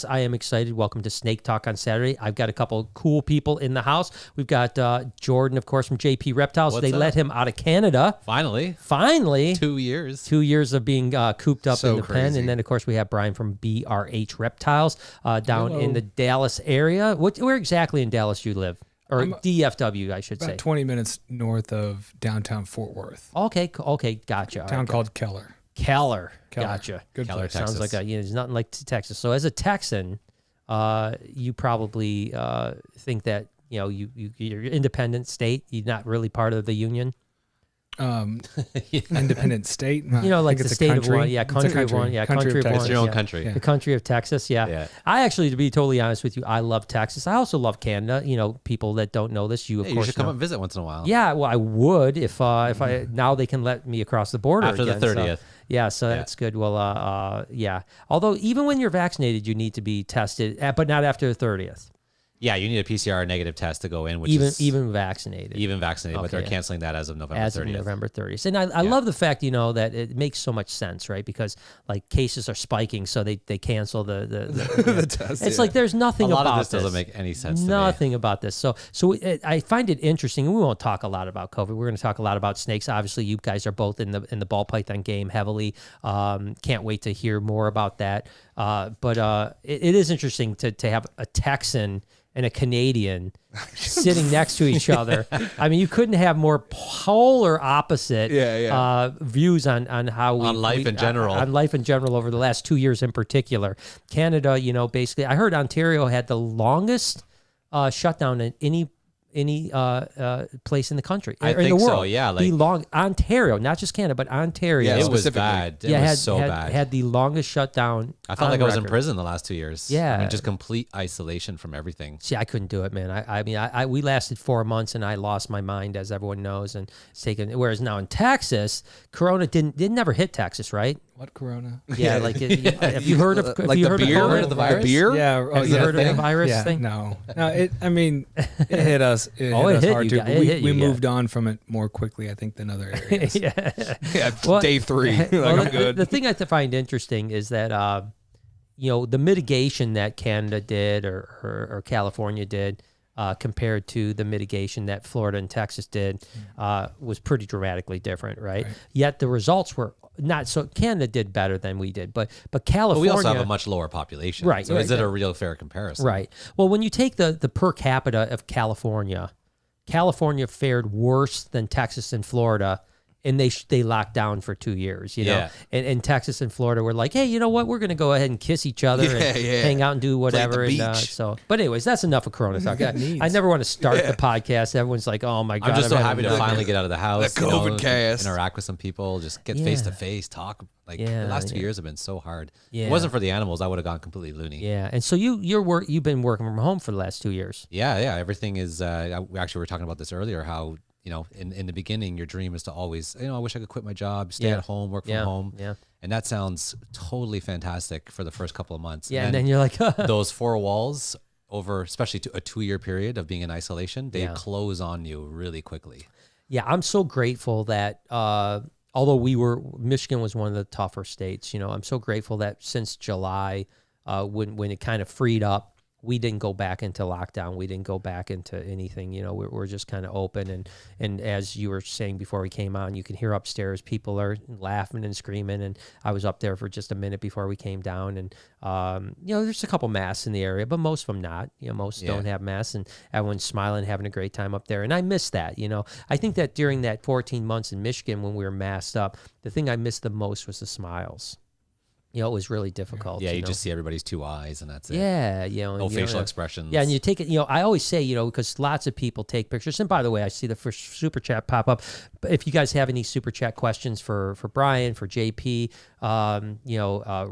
I am excited. Welcome to Snake Talk on Saturday. I've got a couple of cool people in the house. We've got Jordan, of course, from JP Reptiles. They let him out of Canada. Finally. 2 years. 2 years of being cooped up in the crazy. pen. And then, of course, we have Brian from BRH Reptiles down in the Dallas area. Where exactly in Dallas do you live? Or DFW, I should say. About 20 minutes north of downtown Fort Worth. Okay, gotcha. A town called Keller. Keller. Gotcha. Good Keller, place. Texas. Sounds like there's nothing like Texas. So as a Texan, you probably think that you're an independent state. You're not really part of the union. Independent state. Like the state of one. Yeah, country of one. Yeah, country of one. It's your own country. The country of Texas. Yeah. I actually, to be totally honest with you, I love Texas. I also love Canada. People that don't know this, of course, you should come and visit once in a while. Yeah, well, I would if I now they can let me across the border After again, the 30th. So that's good. Well, yeah. Although even when you're vaccinated, you need to be tested, but not after the 30th. Yeah, you need a PCR negative test to go in, which even vaccinated. Even vaccinated, but they're canceling that as of November 30th. As of November 30th. And I love the fact, that it makes so much sense, right? Because like cases are spiking, so they cancel the test. It's like there's nothing about this. A lot of this doesn't make any sense to me. Nothing about this. So I find it interesting, and we won't talk a lot about COVID. We're going to talk a lot about snakes. Obviously, you guys are both in the ball python game heavily. Can't wait to hear more about that. But it is interesting to have a Texan and a Canadian sitting next to each other. I mean, you couldn't have more polar opposite views on how on life in general. On life in general over the last 2 years in particular. Canada, basically, I heard Ontario had the longest shutdown in any place in the country. I in think the world. so, yeah. Ontario, not just Canada, but Ontario. Yeah, it was bad. It was so bad. Had the longest shutdown. I felt like I was in prison the last 2 years. Yeah. I mean, just complete isolation from everything. See, I couldn't do it, man. We lasted 4 months and I lost my mind, as everyone knows, and it's taken. Whereas now in Texas, Corona didn't never hit Texas, right? What Corona? Yeah, have you heard of like the beer? Heard of the virus? The beer? Yeah. Have you heard of the virus thing? No. It hit us. It hit us hard too. We moved on from it more quickly, I think, than other areas. Day 3. I'm good. The thing I find interesting is that the mitigation that Canada did or California did compared to the mitigation that Florida and Texas did was pretty dramatically different, right? Yet the results were not so. Canada did better than we did, but California. But we also have a much lower population, right? So is it a real fair comparison? Right. Well, when you take the per capita of California fared worse than Texas and Florida. And they locked down for 2 years, know. And Texas and Florida were like, hey, you know what? We're going to go ahead and kiss each other and hang out and do whatever. But anyways, that's enough of Corona talk. I never want to start the podcast. Everyone's like, oh my God. I'm just so happy to finally get out of the house. The COVID cast. Interact with some people, just get face to face, talk. The last 2 years have been so hard. Yeah. If it wasn't for the animals, I would have gone completely loony. Yeah. And so you've been working from home for the last 2 years. Yeah. Everything is. We actually were talking about this earlier. How in the beginning, your dream is to always, I wish I could quit my job, stay at home, work from home. Yeah. And that sounds totally fantastic for the first couple of months. Yeah. And then you're like, those 4 walls over, especially a 2 year period of being in isolation, they close on you really quickly. Yeah. I'm so grateful that, although Michigan was one of the tougher states, I'm so grateful that since July, when it kind of freed up, we didn't go back into lockdown. We didn't go back into anything. We're just kind of open. And as you were saying before we came on, you can hear upstairs people are laughing and screaming. And I was up there for just a minute before we came down. And, there's a couple masks in the area, but most of them not. Most don't have masks. And everyone's smiling, having a great time up there. And I miss that. I think that during that 14 months in Michigan when we were masked up, the thing I missed the most was the smiles. It was really difficult. Yeah, you just see everybody's 2 eyes, and that's it. Yeah, no facial expressions. Yeah, and you take it. I always say, because lots of people take pictures. And by the way, I see the first super chat pop up. But if you guys have any super chat questions for Brian, for JP,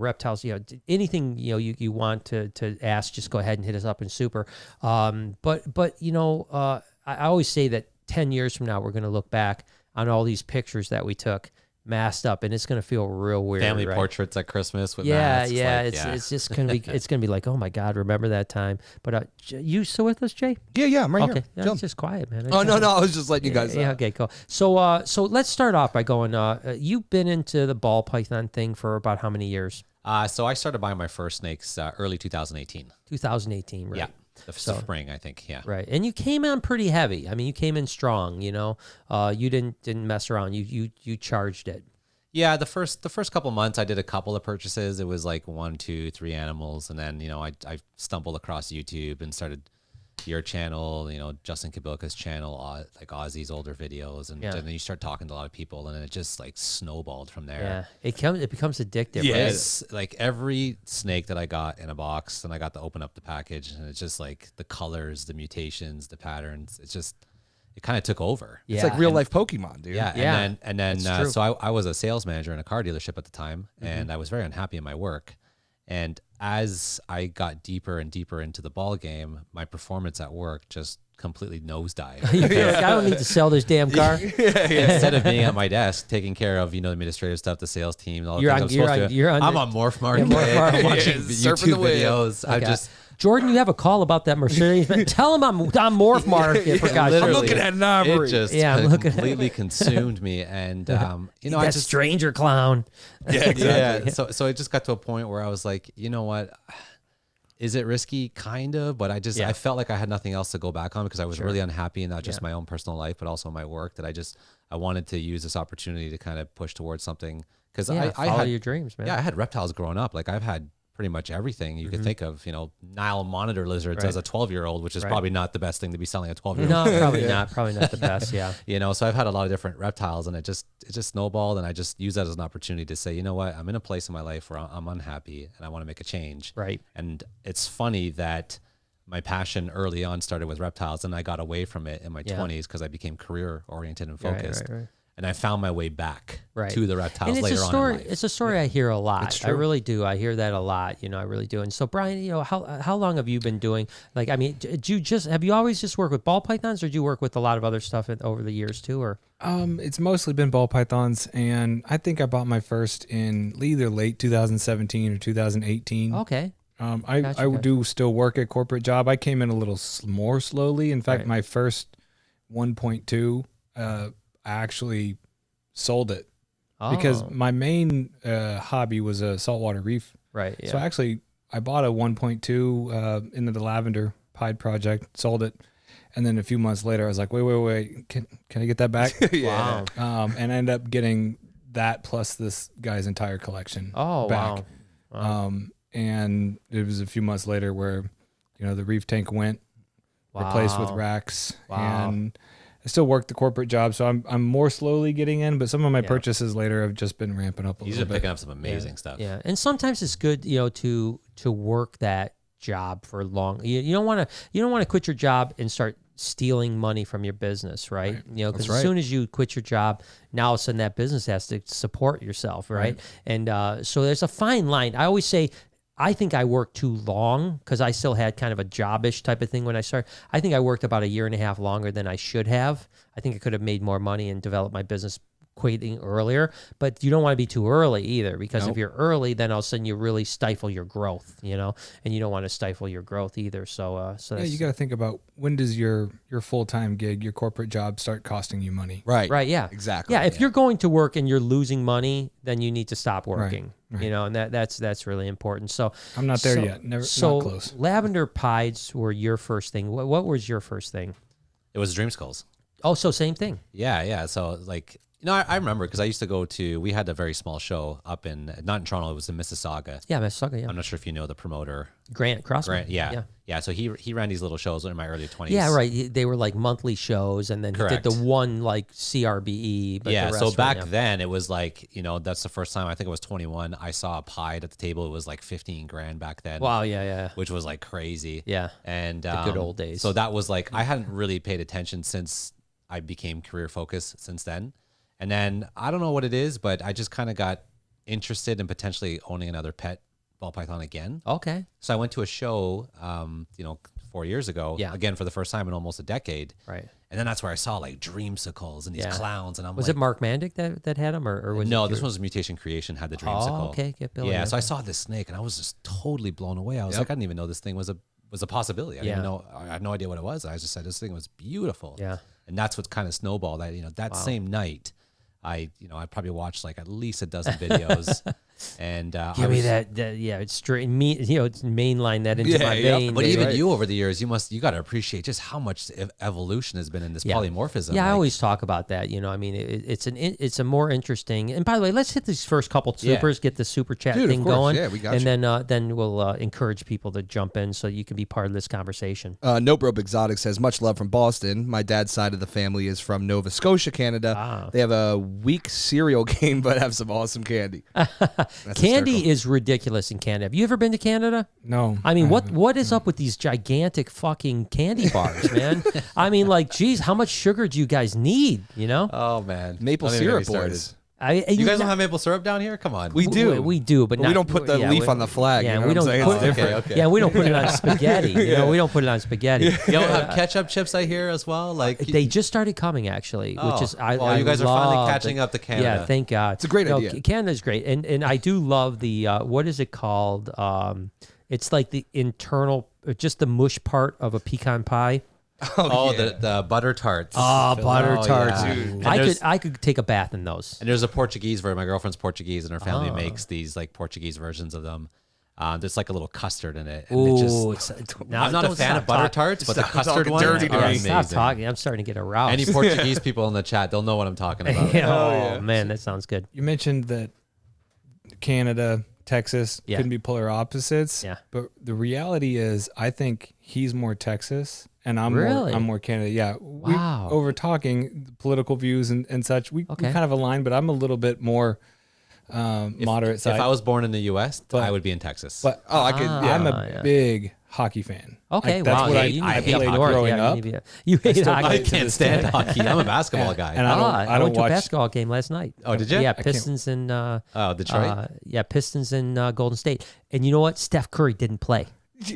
reptiles, anything you want to ask, just go ahead and hit us up in super. But I always say that 10 years from now, we're going to look back on all these pictures that we took masked up, and it's gonna feel real weird. Family portraits at Christmas with masks. It's just gonna be like, oh my God, remember that time? But you still with us, Jay? Yeah, I'm right here. Yeah, it's just quiet, man. No, I was just letting you guys know. Yeah, okay, cool. So let's start off by going. You've been into the ball python thing for about how many years? So I started buying my first snakes early 2018. 2018, right? Yeah. The spring, I think. Yeah. Right. And you came in pretty heavy. I mean, you came in strong, you know. You didn't mess around. You charged it. Yeah, the first couple months I did a couple of purchases. It was like 1, 2, 3 animals, and then I stumbled across YouTube and started your channel, Justin Kabilka's channel, like Ozzy's older videos, and then you start talking to a lot of people, and then it just like snowballed from there. Yeah, it becomes addictive. Yeah, right? it's like every snake that I got in a box, and I got to open up the package, and it's just like the colors, the mutations, the patterns. It kind of took over. Yeah. It's like real life Pokemon, dude. Yeah. And then so I was a sales manager in a car dealership at the time, and I was very unhappy in my work. And as I got deeper and deeper into the ball game, my performance at work just completely nosedived. I don't need to sell this damn car. Instead of being at my desk taking care of the administrative stuff, the sales team, all the things I'm supposed to do, I'm on Morph Market. I'm watching YouTube videos. Okay. Jordan, you have a call about that Mercedes. Tell him I'm Morph Market for God's sake. I'm looking at an Ivory. It just completely consumed me, and I just stranger clown. Yeah, exactly. Yeah, so it just got to a point where I was like, you know what? Is it risky? Kind of, but I felt like I had nothing else to go back on because I was really unhappy in not just my own personal life, but also my work. That I wanted to use this opportunity to kind of push towards something because I follow your dreams, man. Yeah, I had reptiles growing up. Like I've had pretty much everything you could think of, Nile monitor lizards as a 12-year-old, which is probably not the best thing to be selling a 12-year-old. No, probably not the best. Yeah. So I've had a lot of different reptiles, and it just snowballed, and I just use that as an opportunity to say, you know what, I'm in a place in my life where I'm unhappy and I want to make a change. Right. And it's funny that my passion early on started with reptiles, and I got away from it in my 20s because I became career oriented and focused. Right. And I found my way back to the reptiles later on in life. It's a story I hear a lot. I really do. I hear that a lot. I really do. And so, Brian, how long have you been doing? Like, I mean, have you always just worked with ball pythons, or do you work with a lot of other stuff over the years too? Or it's mostly been ball pythons, and I think I bought my first in either late 2017 or 2018. Okay. I do still work a corporate job. I came in a little more slowly. In fact, my first 1.2. I actually sold it because my main hobby was a saltwater reef. Right. Yeah. So actually, I bought a 1.2 into the lavender pied project, sold it, and then a few months later, I was like, wait, can I get that back? Wow. And I ended up getting that plus this guy's entire collection. Back. Wow. And it was a few months later where, the reef tank went, replaced with racks, and I still work the corporate job, so I'm more slowly getting in, but some of my purchases later have just been ramping up a little bit. You're picking up some amazing stuff. Yeah, and sometimes it's good, to work that job for long. You don't want to quit your job and start stealing money from your business, right? Because as soon as you quit your job, now all of a sudden that business has to support yourself, right? And so there's a fine line. I always say, I think I worked too long because I still had kind of a job-ish type of thing when I started. I think I worked about 1.5 years longer than I should have. I think I could have made more money and developed my business quitting earlier, but you don't want to be too early either, because if you're early, then all of a sudden you really stifle your growth, and you don't want to stifle your growth either. So you got to think about, when does your full-time gig, your corporate job, start costing you money? Right. Yeah, exactly. Yeah. If you're going to work and you're losing money, then you need to stop working. Right. And that's really important. So I'm not there yet. Not close. Lavender pieds were your first thing. What was your first thing? It was Dream Skulls. Oh, so same thing. Yeah. So like, I remember because I used to go to, we had a very small show up not in Toronto, it was in Mississauga. Yeah, Mississauga, yeah. I'm not sure if you know the promoter. Grant Crossman. Yeah. So he ran these little shows in my early 20s. Yeah, right. They were like monthly shows, and then he did the one like CRBE. But so back then it was like, that's the first time, I think it was 21, I saw a pied at the table. It was like $15,000 back then. Wow, yeah. Which was like crazy. Yeah. And the good old days. So that was like, I hadn't really paid attention since I became career focused since then. And then I don't know what it is, but I just kind of got interested in potentially owning another pet ball python again. Okay. So I went to a show, 4 years ago, again for the first time in almost a decade. Right. And then that's where I saw like dreamsicles and these clowns, and was it Mark Mandic that had them, or was no? This was Mutation Creation had the dreamsicle. Oh, okay, get Billy. Yeah. So I saw this snake, and I was just totally blown away. I was like, I didn't even know this thing was a possibilty. I didn't even know. I had no idea what it was. I just said this thing was beautiful. Yeah. And that's what kind of snowballed. That same night, I probably watched like at least a dozen videos And give me that. Yeah, it's straight. It's mainline that into my vein. But even you over the years, you got to appreciate just how much evolution has been in this polymorphism. Yeah, I always talk about that. I mean, it's a more interesting. And by the way, let's hit these first couple supers, get the super chat thing going. Yeah, we got you. And then we'll encourage people to jump in so you can be part of this conversation. Nope Rope Exotic says, much love from Boston. My dad's side of the family is from Nova Scotia, Canada. They have a weak cereal game, but have some awesome candy. Candy is ridiculous in Canada. Have you ever been to Canada? No. I mean, what is up with these gigantic fucking candy bars, man? I mean, like, geez, how much sugar do you guys need, Oh, man. Maple syrup, boys. You guys don't have maple syrup down here? Come on. We do. We do, but we don't put the leaf on the flag. Yeah, we don't put it. Yeah, we don't put it on spaghetti. We don't put it on spaghetti. You don't have ketchup chips, I hear, as well. Like they just started coming, actually, which is you guys are finally catching up to Canada. Yeah, thank God. It's a great idea. Canada's great, and I do love the what is it called? It's like the internal, just the mush part of a pecan pie. The butter tarts. Butter tarts. Yeah. Dude. I could take a bath in those. And there's a Portuguese version. My girlfriend's Portuguese, and her family makes these like Portuguese versions of them. There's like a little custard in it. And I'm not a fan of butter tarts, but the custard one are amazing. Stop talking. I'm starting to get aroused. Any Portuguese people in the chat, they'll know what I'm talking about. Man, that sounds good. You mentioned that Canada, Texas couldn't be polar opposites. Yeah. But the reality is, I think he's more Texas and I'm more Canada. Yeah. Wow. Over talking political views and such, we kind of align, but I'm a little bit more moderate side. If I was born in the U.S., I would be in Texas. But I'm a big hockey fan. Okay, that's what I played growing up. You hate hockey. I can't stand hockey. I'm a basketball guy. And I went to a basketball game last night. Oh, did you? Yeah, Pistons and Detroit. Pistons and Golden State. And you know what? Steph Curry didn't play.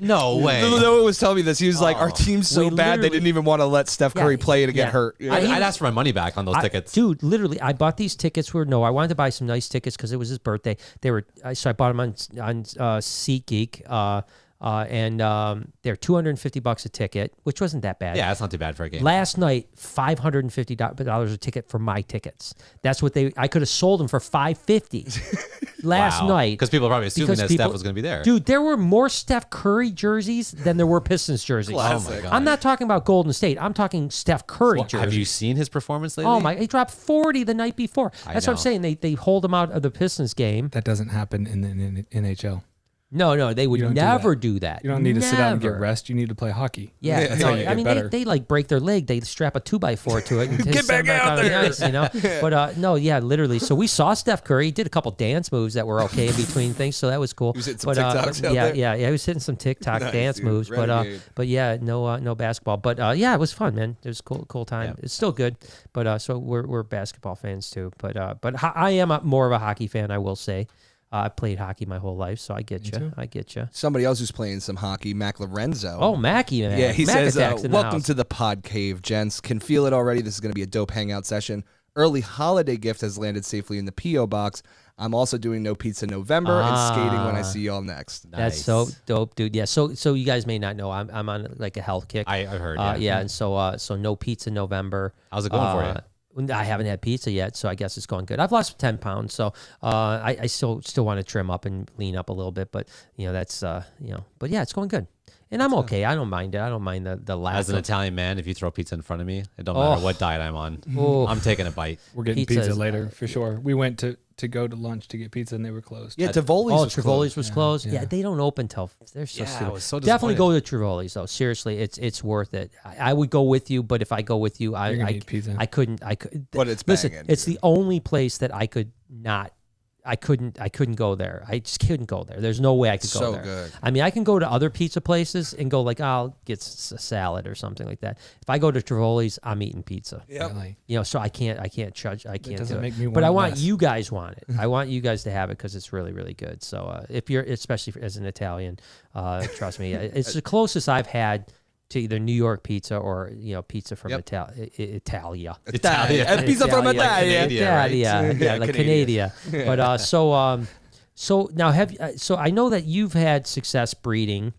No way. Noah was telling me this. He was like, our team's so bad they didn't even want to let Steph Curry play to get hurt. I'd ask for my money back on those tickets. Dude, literally, I bought these tickets. I wanted to buy some nice tickets because it was his birthday. So I bought them on SeatGeek. And they're $250 a ticket, which wasn't that bad. Yeah, that's not too bad for a game. Last night, $550 a ticket for my tickets. That's what I could have sold them for $550 last night. Because people are probably assuming that Steph was going to be there. Dude, there were more Steph Curry jerseys than there were Pistons jerseys. Classic. Oh my God. I'm not talking about Golden State. I'm talking Steph Curry jerseys. Have you seen his performance lately? Oh my! He dropped 40 the night before. That's what I'm saying. They hold him out of the Pistons game. That doesn't happen in the NHL. No, they would never do that. You don't need to sit out and get rest. You need to play hockey. Yeah, I mean, they like break their leg. They strap a 2x4 to it and get back out there. The ice, But literally. So we saw Steph Curry. He did a couple dance moves that were okay in between things, so that was cool. He was hitting some TikToks out there. Yeah, he was hitting some TikTok dance moves. But yeah, no basketball. But it was fun, man. It was a cool time. Yeah. It's still good. But so we're basketball fans too. But I am more of a hockey fan, I will say. I played hockey my whole life, so I get you. Somebody else who's playing some hockey, Mac Lorenzo. Oh, Mackie, man. Yeah, he Mac says, welcome to the Pod Cave, gents. Can feel it already. This is going to be a dope hangout session. Early holiday gift has landed safely in the P.O. box. I'm also doing No Pizza November and skating when I see y'all next. Nice. That's so dope, dude. Yeah, so you guys may not know, I'm on like a health kick. I heard, and so No Pizza November. How's it going for you? I haven't had pizza yet, so I guess it's going good. I've lost 10 pounds, so I still want to trim up and lean up a little bit, but that's but yeah, it's going good. And I'm okay. I don't mind it. I don't mind the lack. As an Italian man, if you throw pizza in front of me, it don't matter what diet I'm on. I'm taking a bite. We're getting pizza later for sure. We went to go to lunch to get pizza and they were closed. Yeah, Tivoli's was closed. Yeah, they don't open till they're so stupid. It was so definitely go to Tivoli's though. Seriously, it's worth it. I would go with you, but if I go with you, I couldn't. But it's listen. banging, it's the only place that I could not. I couldn't go there. I just couldn't go there. There's no way I could go there. Good. I mean, I can go to other pizza places and go like, I'll get a salad or something like that. If I go to Tivoli's, I'm eating pizza. Yep. So I can't judge. I can't doesn't do make it. me But I want less. you guys want it. I want you guys to have it because it's really, really good. So if you're, especially as an Italian, trust me, it's the closest I've had to either New York pizza or pizza from Italia. Italia. Pizza from Italia. Yeah, like Canada. But so now so I know that you've had success breeding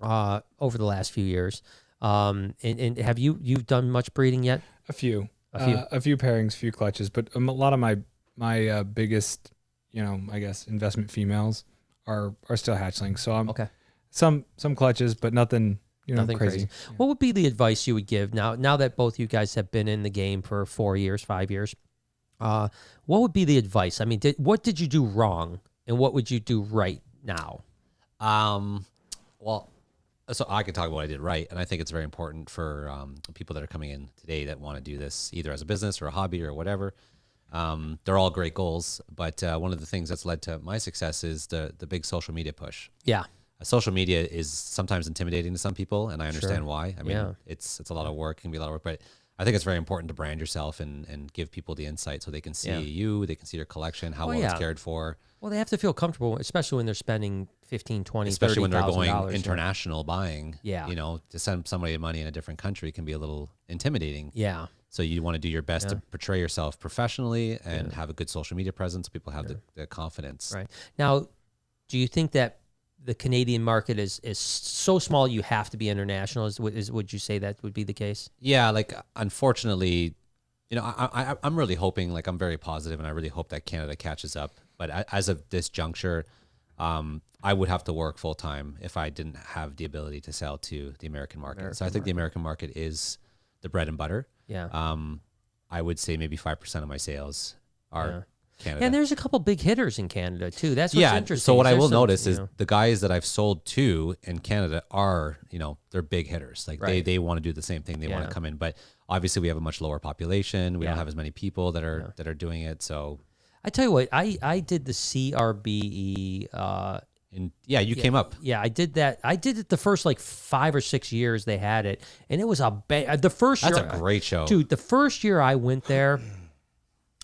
over the last few years. And have you've done much breeding yet? A few pairings, few clutches, but a lot of my biggest I guess investment females are still hatchlings. So I'm Okay. Some clutches, but nothing Nothing crazy. Yeah. What would be the advice you would give now that both you guys have been in the game for 4 years, 5 years? What would be the advice? I mean, what did you do wrong, and what would you do right now? Well, so I can talk about what I did right, and I think it's very important for people that are coming in today that want to do this either as a business or a hobby or whatever. They're all great goals, but one of the things that's led to my success is the big social media push. Yeah. Social media is sometimes intimidating to some people, and I understand why. I mean, Yeah. it's a lot of work, can be a lot of work, but I think it's very important to brand yourself and give people the insight so they can see you, they can see your collection, how well it's cared for. Well, they have to feel comfortable, especially when they're spending $15,000, $20,000, especially when they're going $30,000, international buying. Yeah. To send somebody money in a different country can be a little intimidating. Yeah. So you want to do your best to portray yourself professionally and have a good social media presence. People have the confidence. Right. Now, do you think that the Canadian market is so small you have to be international? Would you say that would be the case? Yeah, like unfortunately, I'm really hoping, like I'm very positive, and I really hope that Canada catches up. But as of this juncture, I would have to work full time if I didn't have the ability to sell to the American market. So I think the American market is the bread and butter. Yeah. I would say maybe 5% of my sales are Canada. And there's a couple big hitters in Canada too. That's what's interesting. So what I will notice is the guys that I've sold to in Canada are, they're big hitters. Like they want to do the same thing. They want to come in, but obviously we have a much lower population. We don't have as many people that are doing it. So I tell you what, I did the CRBE. You came up. Yeah, I did that. I did it the first like 5 or 6 years they had it, and it was the first year. That's a great show, dude. The first year I went there,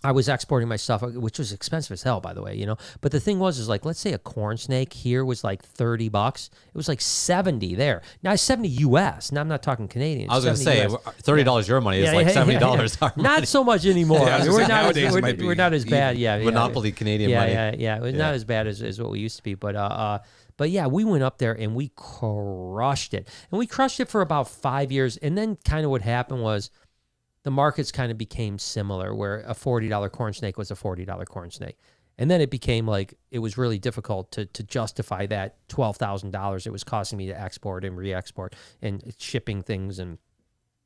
I was exporting my stuff, which was expensive as hell, by the way, But the thing is like, let's say a corn snake here was like $30. It was like 70 there. Now it's 70 US. Now I'm not talking Canadian. I was going to say $30 your money is like $70 our money. Not so much anymore. Yeah, we're not as bad. Yeah, Monopoly Canadian money. Yeah. It's not as bad as what we used to be, but yeah, we went up there and we crushed it, and we crushed it for about 5 years, and then kind of what happened was, the markets kind of became similar, where a $40 corn snake was a $40 corn snake. And then it became like, it was really difficult to justify that $12,000 it was costing me to export and re-export and shipping things. And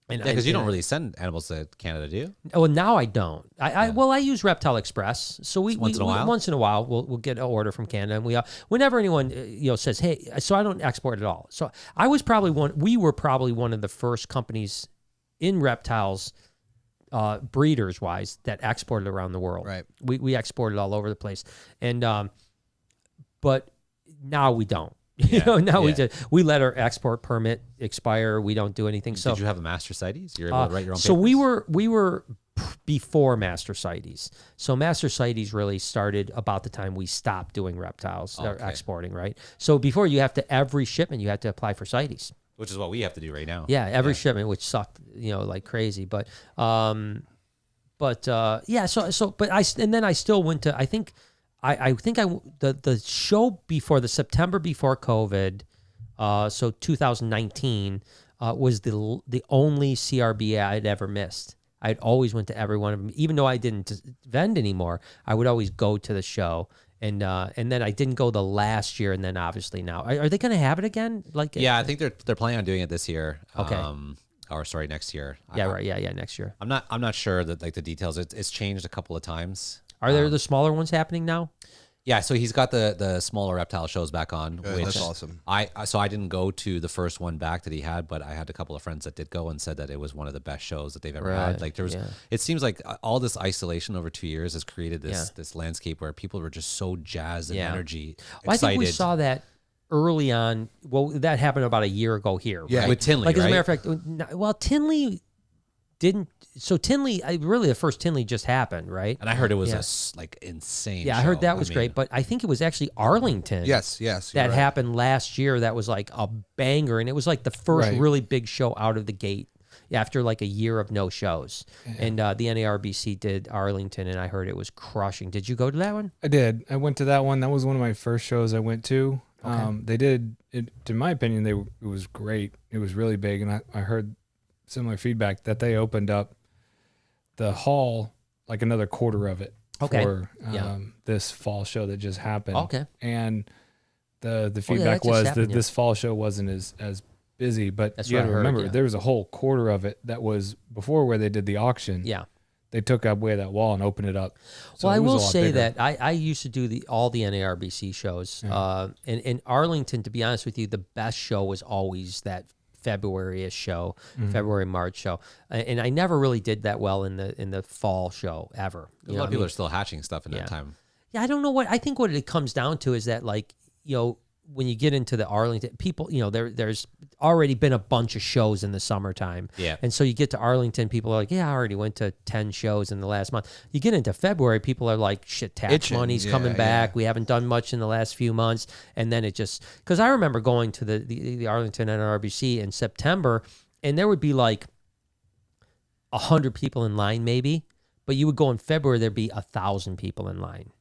because you don't really send animals to Canada, do you? Oh, now I don't. I use Reptile Express. So once in a while, we'll get an order from Canada. And whenever anyone says, hey, so I don't export at all. So we were probably one of the first companies in reptiles, breeders wise, that exported around the world. Right. We exported all over the place. And but now we don't. We let our export permit expire. We don't do anything. So did you have a master CITES? You're able to write your own papers? So we were before master CITES. So master CITES really started about the time we stopped doing reptiles or exporting, right? So before, every shipment you had to apply for CITES. Which is what we have to do right now. Yeah, every shipment, which sucked, like crazy. But I still went to, the show before, the September before COVID, so 2019, was the only CRB I'd ever missed. I'd always went to every one of them, even though I didn't vend anymore. I would always go to the show. And then I didn't go the last year, and then obviously now are they going to have it again? I think they're planning on doing it this year. Okay. Next year. Yeah, next year. I'm not sure that like the details. It's changed a couple of times. Are there the smaller ones happening now? Yeah, so he's got the smaller reptile shows back on. Good, that's awesome. I didn't go to the first one back that he had, but I had a couple of friends that did go and said that it was one of the best shows that they've ever had. Like it seems like all this isolation over 2 years has created this landscape where people were just so jazzed and energy, excited. I think we saw that early on. Well, that happened about a year ago here. Yeah, right? With Tinley, like as a matter of fact, Tinley didn't. So Tinley, really the first Tinley just happened, right? And I heard it was insane. Yeah, I heard that was great, but I think it was actually Arlington. Yes, that happened last year. That was like a banger, and it was like the first really big show out of the gate after like a year of no shows. Yeah. And the NARBC did Arlington, and I heard it was crushing. Did you go to that one? I did. I went to that one. That was one of my first shows I went to. Okay. They did it. In my opinion, it was great. It was really big, and I heard similar feedback that they opened up the hall like another quarter of it. for this fall show that just happened. Okay. And the feedback was that this fall show wasn't as busy, but you got to remember there was a whole quarter of it that was before where they did the auction. Yeah. They took away that wall and opened it up. So well, I will say that I used to do all the NARBC shows. And in Arlington, to be honest with you, the best show was always that February-ish show, February, March show. And I never really did that well in the fall show ever. A lot of people are still hatching stuff in that time. Yeah, I don't know I think what it comes down to is that, like, when you get into the Arlington, people, there's already been a bunch of shows in the summertime. Yeah. And so you get to Arlington, people are like, I already went to 10 shows in the last month. You get into February, people are like, shit, tax money's coming back. We haven't done much in the last few months. And then it just, because I remember going to the Arlington NRBC in September, and there would be like 100 people in line maybe, but you would go in February, there'd be 1,000 people in line.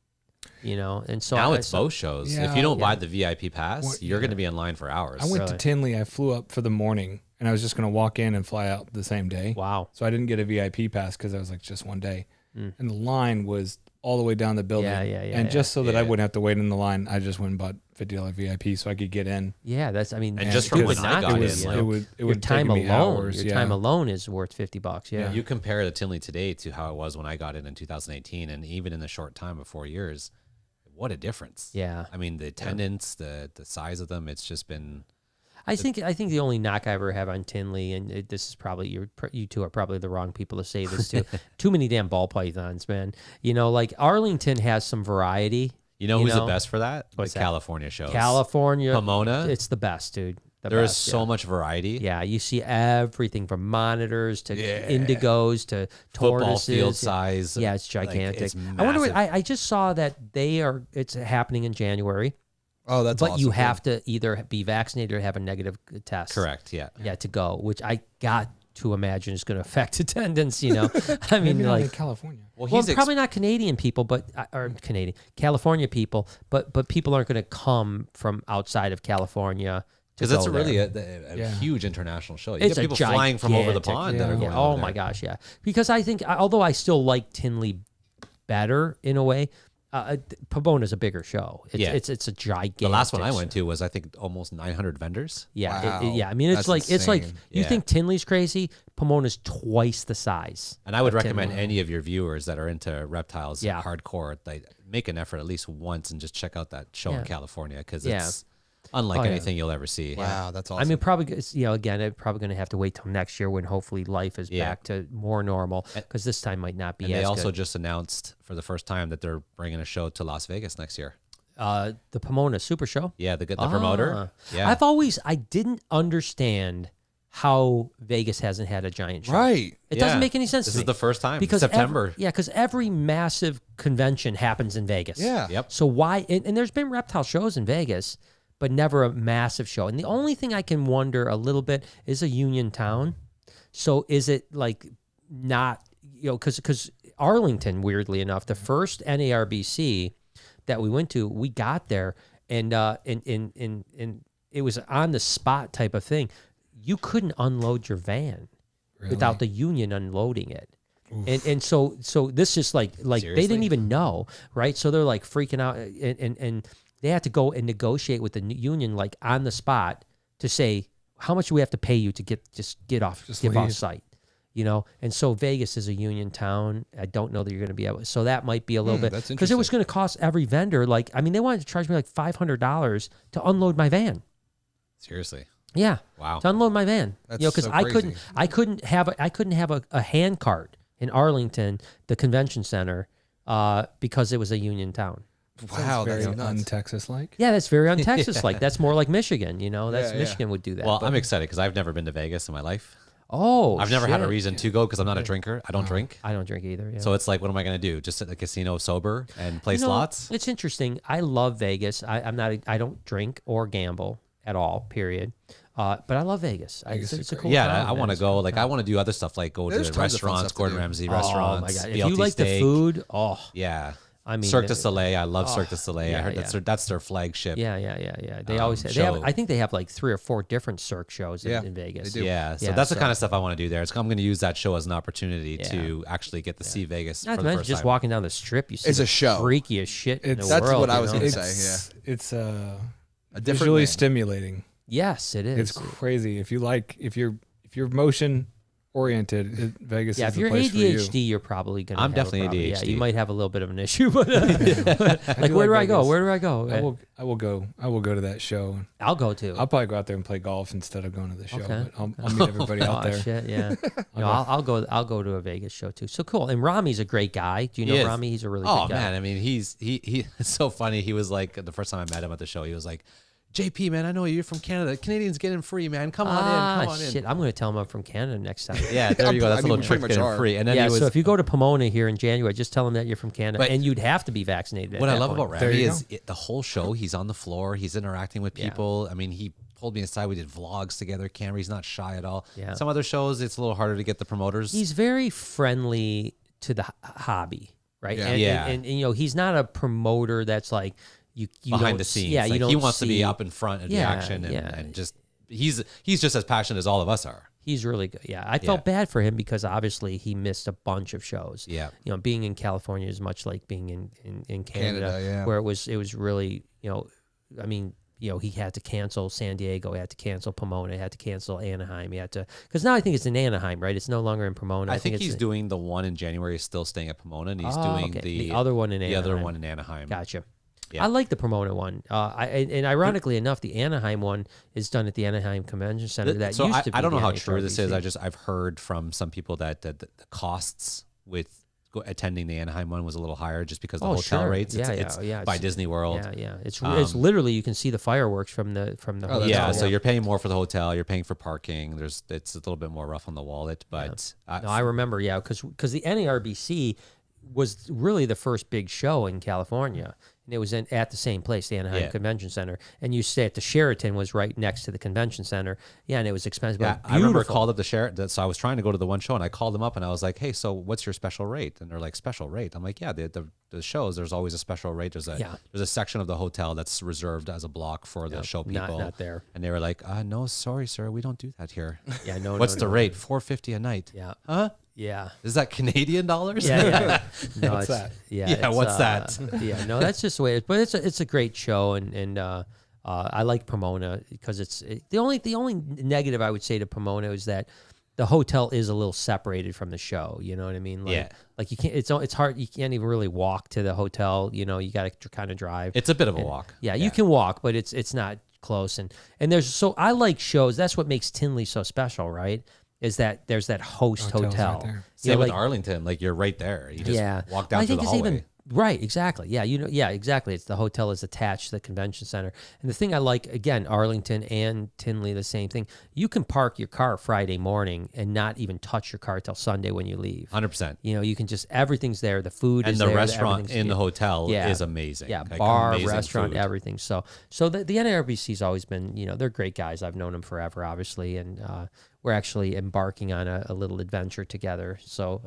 And so now it's both shows. Yeah, if you don't buy the VIP pass, you're going to be in line for hours. I went to Tinley. I flew up for the morning, and I was just going to walk in and fly out the same day. Wow. So I didn't get a VIP pass because I was like, just one day. And the line was all the way down the building. And just so that I wouldn't have to wait in the line, I just went and bought $50 VIP so I could get in. Yeah, that's, I mean, and just from when I got in, it would time alone. Hours, your time alone is worth $50. Yeah. You compare the Tinley today to how it was when I got in 2018, and even in the short time of 4 years. What a difference. Yeah. I mean, the attendance, the size of them, it's just been... I think the only knock I ever have on Tinley, and this is probably, you two are probably the wrong people to say this to, too many damn ball pythons, man. Like Arlington has some variety. You know who's the best for that? What's the that? California shows. Pomona. It's the best, dude. There is so much variety. Yeah, you see everything from monitors to indigos to tortoises. Football field size. Yeah, it's gigantic. It's I wonder. I just saw that it's happening in January. Oh, that's but awesome. you have to either be vaccinated or have a negative test. Correct. Yeah. Yeah, to go, which I got to imagine is going to affect attendance. I mean, Maybe like in California. Well, probably not Canadian people, California people, but people aren't going to come from outside of California. Because it's really a huge international show. You get people flying from over the pond that are going Oh my gosh, yeah. Because I think, although I still like Tinley better in a way, Pomona's a bigger show. It's a gigantic. The last one I show. went to was, I think, almost 900 vendors. Yeah, Wow. I mean, it's like you think Tinley's crazy, Pomona's twice the size. And I would recommend any of your viewers that are into reptiles hardcore, they make an effort at least once and just check out that show in California, because it's unlike anything you'll ever see. Wow, that's awesome. I mean, probably, again, it's probably going to have to wait till next year when hopefully life is back to more normal, because this time might not be. And as they also good. just announced for the first time that they're bringing a show to Las Vegas next year. The Pomona Super Show. Yeah, the promoter. Yeah, I didn't understand how Vegas hasn't had a giant show. Right. It doesn't make any sense to me. This is the first time. Because September. because every massive convention happens in Vegas. Yeah. Yep. So why, and there's been reptile shows in Vegas, but never a massive show. And the only thing I can wonder a little bit is a union town. So is it like not, because Arlington, weirdly enough, the first NARBC that we went to, we got there and it was on the spot type of thing. You couldn't unload your van without the union unloading it. And so this is like Seriously? they didn't even know, right? So they're like freaking out and they had to go and negotiate with the union like on the spot to say, how much do we have to pay you to get off site, And so Vegas is a union town. I don't know that you're going to be able. So that might be a little bit, because it was going to cost every vendor they wanted to charge me like $500 to unload my van. Seriously. Yeah. Wow. To unload my van. That's Because so I crazy. couldn't have a hand cart in Arlington, the convention center, because it was a union town. Wow, very that's nuts. un-Texas-like. Yeah, that's very un-Texas-like. That's more like Michigan, That's Michigan would do that. Well, I'm excited because I've never been to Vegas in my life. Oh, I've never had a reason to go because I'm not a drinker. I don't drink. I don't drink either. Yeah. So it's like, what am I going to do? Just sit at the casino sober and play slots? It's interesting. I love Vegas. I don't drink or gamble at all, period. But I love Vegas. It's a cool town. I want to go. Like, I want to do other stuff, like go There's to tons of fun restaurants, stuff to Gordon do. Ramsay Oh my restaurants. God. BLT If you like steak. the food, Yeah. I mean, Cirque du Soleil. I love Cirque du Soleil. I heard that's their flagship. Yeah. They always have. I think they have like 3 or 4 different Cirque shows in Vegas. They do. Yeah, so that's the kind of stuff I want to do there. I'm going to use that show as an opportunity to actually get to see Vegas for the first just time. walking down the strip, you see it's a show. Freakiest shit in the world. That's what I was going to say. Yeah, it's a visually stimulating. Yes, it is. It's crazy. If you're motion oriented, Vegas is the place for you. If you're ADHD, you're probably going to I'm definitely ADHD. Yeah, you might have a little bit of an issue, but like, where do I go? Where do I go? I will go to that show. I'll go too. I'll probably go out there and play golf instead of going to the show. But I'll meet everybody out there. Shit, yeah. I'll go to a Vegas show too. So cool. And Rami's a great guy. Do you know Rami? He's a really good guy. Oh man, I mean, he it's so funny. He was like, the first time I met him at the show, he was like, JP, man, I know you're from Canada. Canadians get in free, man. Come on in. Shit, I'm going to tell him I'm from Canada next time. Yeah, there you go. That's a little trick getting free. And then so if you go to Pomona here in January, just tell him that you're from Canada, and you'd have to be vaccinated. What I love about Rami is the whole show. He's on the floor. He's interacting with people. I mean, he pulled me aside. We did vlogs together. Camera. He's not shy at all. Yeah. Some other shows, it's a little harder to get the promoters. He's very friendly to the hobby, right? Yeah. And you know, he's not a promoter that's like, you behind the scenes. Yeah, like he wants to be up in front of the action and just he's just as passionate as all of us are. He's really good. Yeah, I felt bad for him because obviously he missed a bunch of shows. Yeah, you know, being in California is much like being in Canada, where it was really, you know, I mean, you know, he had to cancel San Diego, he had to cancel Pomona, he had to cancel Anaheim, he had to, because now I think it's in Anaheim, right? It's no longer in Pomona. I think he's doing the one in January. He's still staying at Pomona, and he's doing the other one in Anaheim. The other one in Anaheim. Gotcha. Yeah. I like the Pomona one. And ironically enough, the Anaheim one is done at the Anaheim Convention Center. That used to be I don't know how NHRBC. true this is. I've heard from some people that the costs with attending the Anaheim one was a little higher just because of the hotel rates. It's by Disney World. Yeah. It's literally, you can see the fireworks from the hotel. Yeah, so you're paying more for the hotel. You're paying for parking. It's a little bit more rough on the wallet, but I remember, because the NARBC was really the first big show in California. And it was at the same place, the Anaheim Convention Center. And you stay at the Sheraton, was right next to the convention center. Yeah, and it was expensive. Yeah, I remember I called up the Sheraton. So I was trying to go to the one show, and I called them up, and I was like, hey, so what's your special rate? And they're like, special rate? I'm like, yeah, the shows, there's always a special rate. There's a section of the hotel that's reserved as a block for the show people. Not there. And they were like, no, sorry, sir, we don't do that here. Yeah, no. What's the rate? $450 a night. Yeah. Huh? Yeah. Is that Canadian dollars? Yeah. No, what's that? Yeah, what's that? Yeah, no, that's just the way it is. But it's a great show, and I like Pomona because the only negative I would say to Pomona is that the hotel is a little separated from the show. You know what I mean? Like you can't. It's hard. You can't even really walk to the hotel. You know, you got to kind of drive. It's a bit of a walk. Yeah, you can walk, but it's not close. And I like shows. That's what makes Tinley so special, right? Is that there's that host hotel. Right Same with Arlington, like you're right there. You just walk down through the hallway. Right, exactly. Yeah, exactly. It's the hotel is attached to the convention center. And the thing I like, again, Arlington and Tinley, the same thing. You can park your car Friday morning and not even touch your car till Sunday when you leave. 100%. You know, you can just, everything's there. The food is there. And the restaurant in the hotel is amazing. Yeah, like bar, restaurant, food. Everything. So the NARBC's always been, you know, they're great guys. I've known them forever, obviously. And we're actually embarking on a little adventure together. So,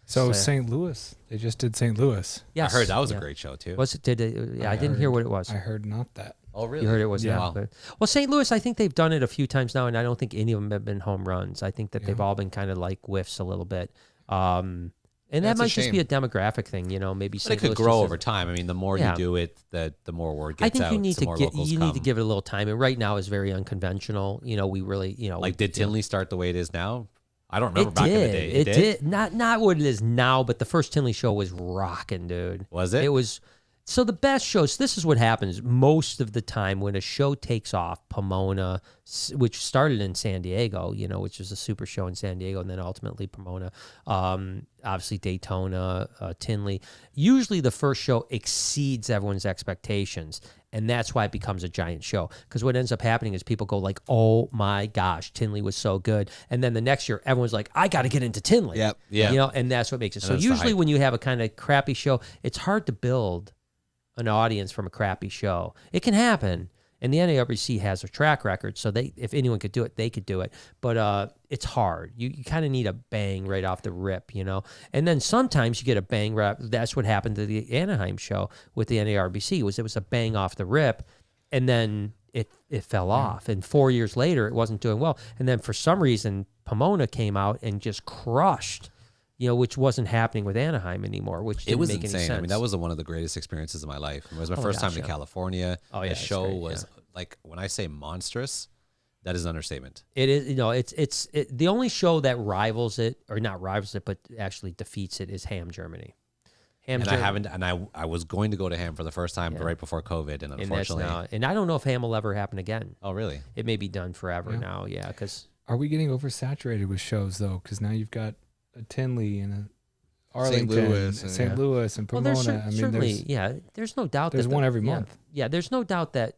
So St. Louis, they just did St. Louis. Yes. I heard that was a great show too. Was it? I didn't hear what it was. I heard not that. Oh, really? You heard it was not. Well, St. Louis, I think they've done it a few times now, and I don't think any of them have been home runs. I think that they've all been kind of like whiffs a little bit. And that might just be a demographic thing, you know. Maybe St. It could grow over time. I mean, the more you do it, the more word gets out. I think you come. need to give it a little time. And right now is very unconventional. You know, we really, you know, like did Tinley start the way it is now? I don't remember back in the day. It did. Not what it is now, but the first Tinley show was rocking, dude. Was it? It was. So the best shows, this is what happens most of the time when a show takes off. Pomona, which started in San Diego, you know, which was a super show in San Diego, and then ultimately Pomona, obviously Daytona, Tinley. Usually the first show exceeds everyone's expectations, and that's why it becomes a giant show. Because what ends up happening is people go like, oh my gosh, Tinley was so good. And then the next year, everyone's like, I got to get into Tinley. Yep. Yeah. You know, and that's what makes it. So usually when you have a kind of crappy show, it's hard to build an audience from a crappy show. It can happen. And the NARBC has a track record, so if anyone could do it, they could do it. But it's hard. You kind of need a bang right off the rip, you know. And then sometimes you get a bang right. That's what happened to the Anaheim show with the NARBC. It was a bang off the rip, and then it fell off. And 4 years later, it wasn't doing well. And then for some reason, Pomona came out and just crushed, you know, which wasn't happening with Anaheim anymore, which didn't make insane. any sense. I mean, that was one of the greatest experiences of my life. It was my first time in California. Oh, yeah, the show was like, when I say monstrous, that is an understatement. It is, you know, it's the only show that rivals it, or not rivals it, but actually defeats it, is Ham Germany. I was going to go to Ham for the first time right before COVID, and unfortunately, and I don't know if Ham will ever happen again. Oh, really? It may be done forever now. Yeah, because are we getting oversaturated with shows though? Because now you've got a Tinley and a Arlington, St. Louis, and Pomona. there's no doubt. There's one every month. Yeah, there's no doubt that.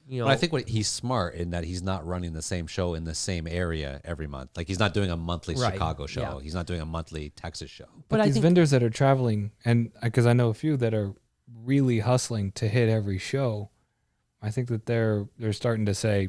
You know, but I think he's smart in that he's not running the same show in the same area every month. Like, he's not doing a monthly Chicago show. Yeah. He's not doing a monthly Texas show. But these vendors that are traveling, and because I know a few that are really hustling to hit every show, I think that they're starting to say,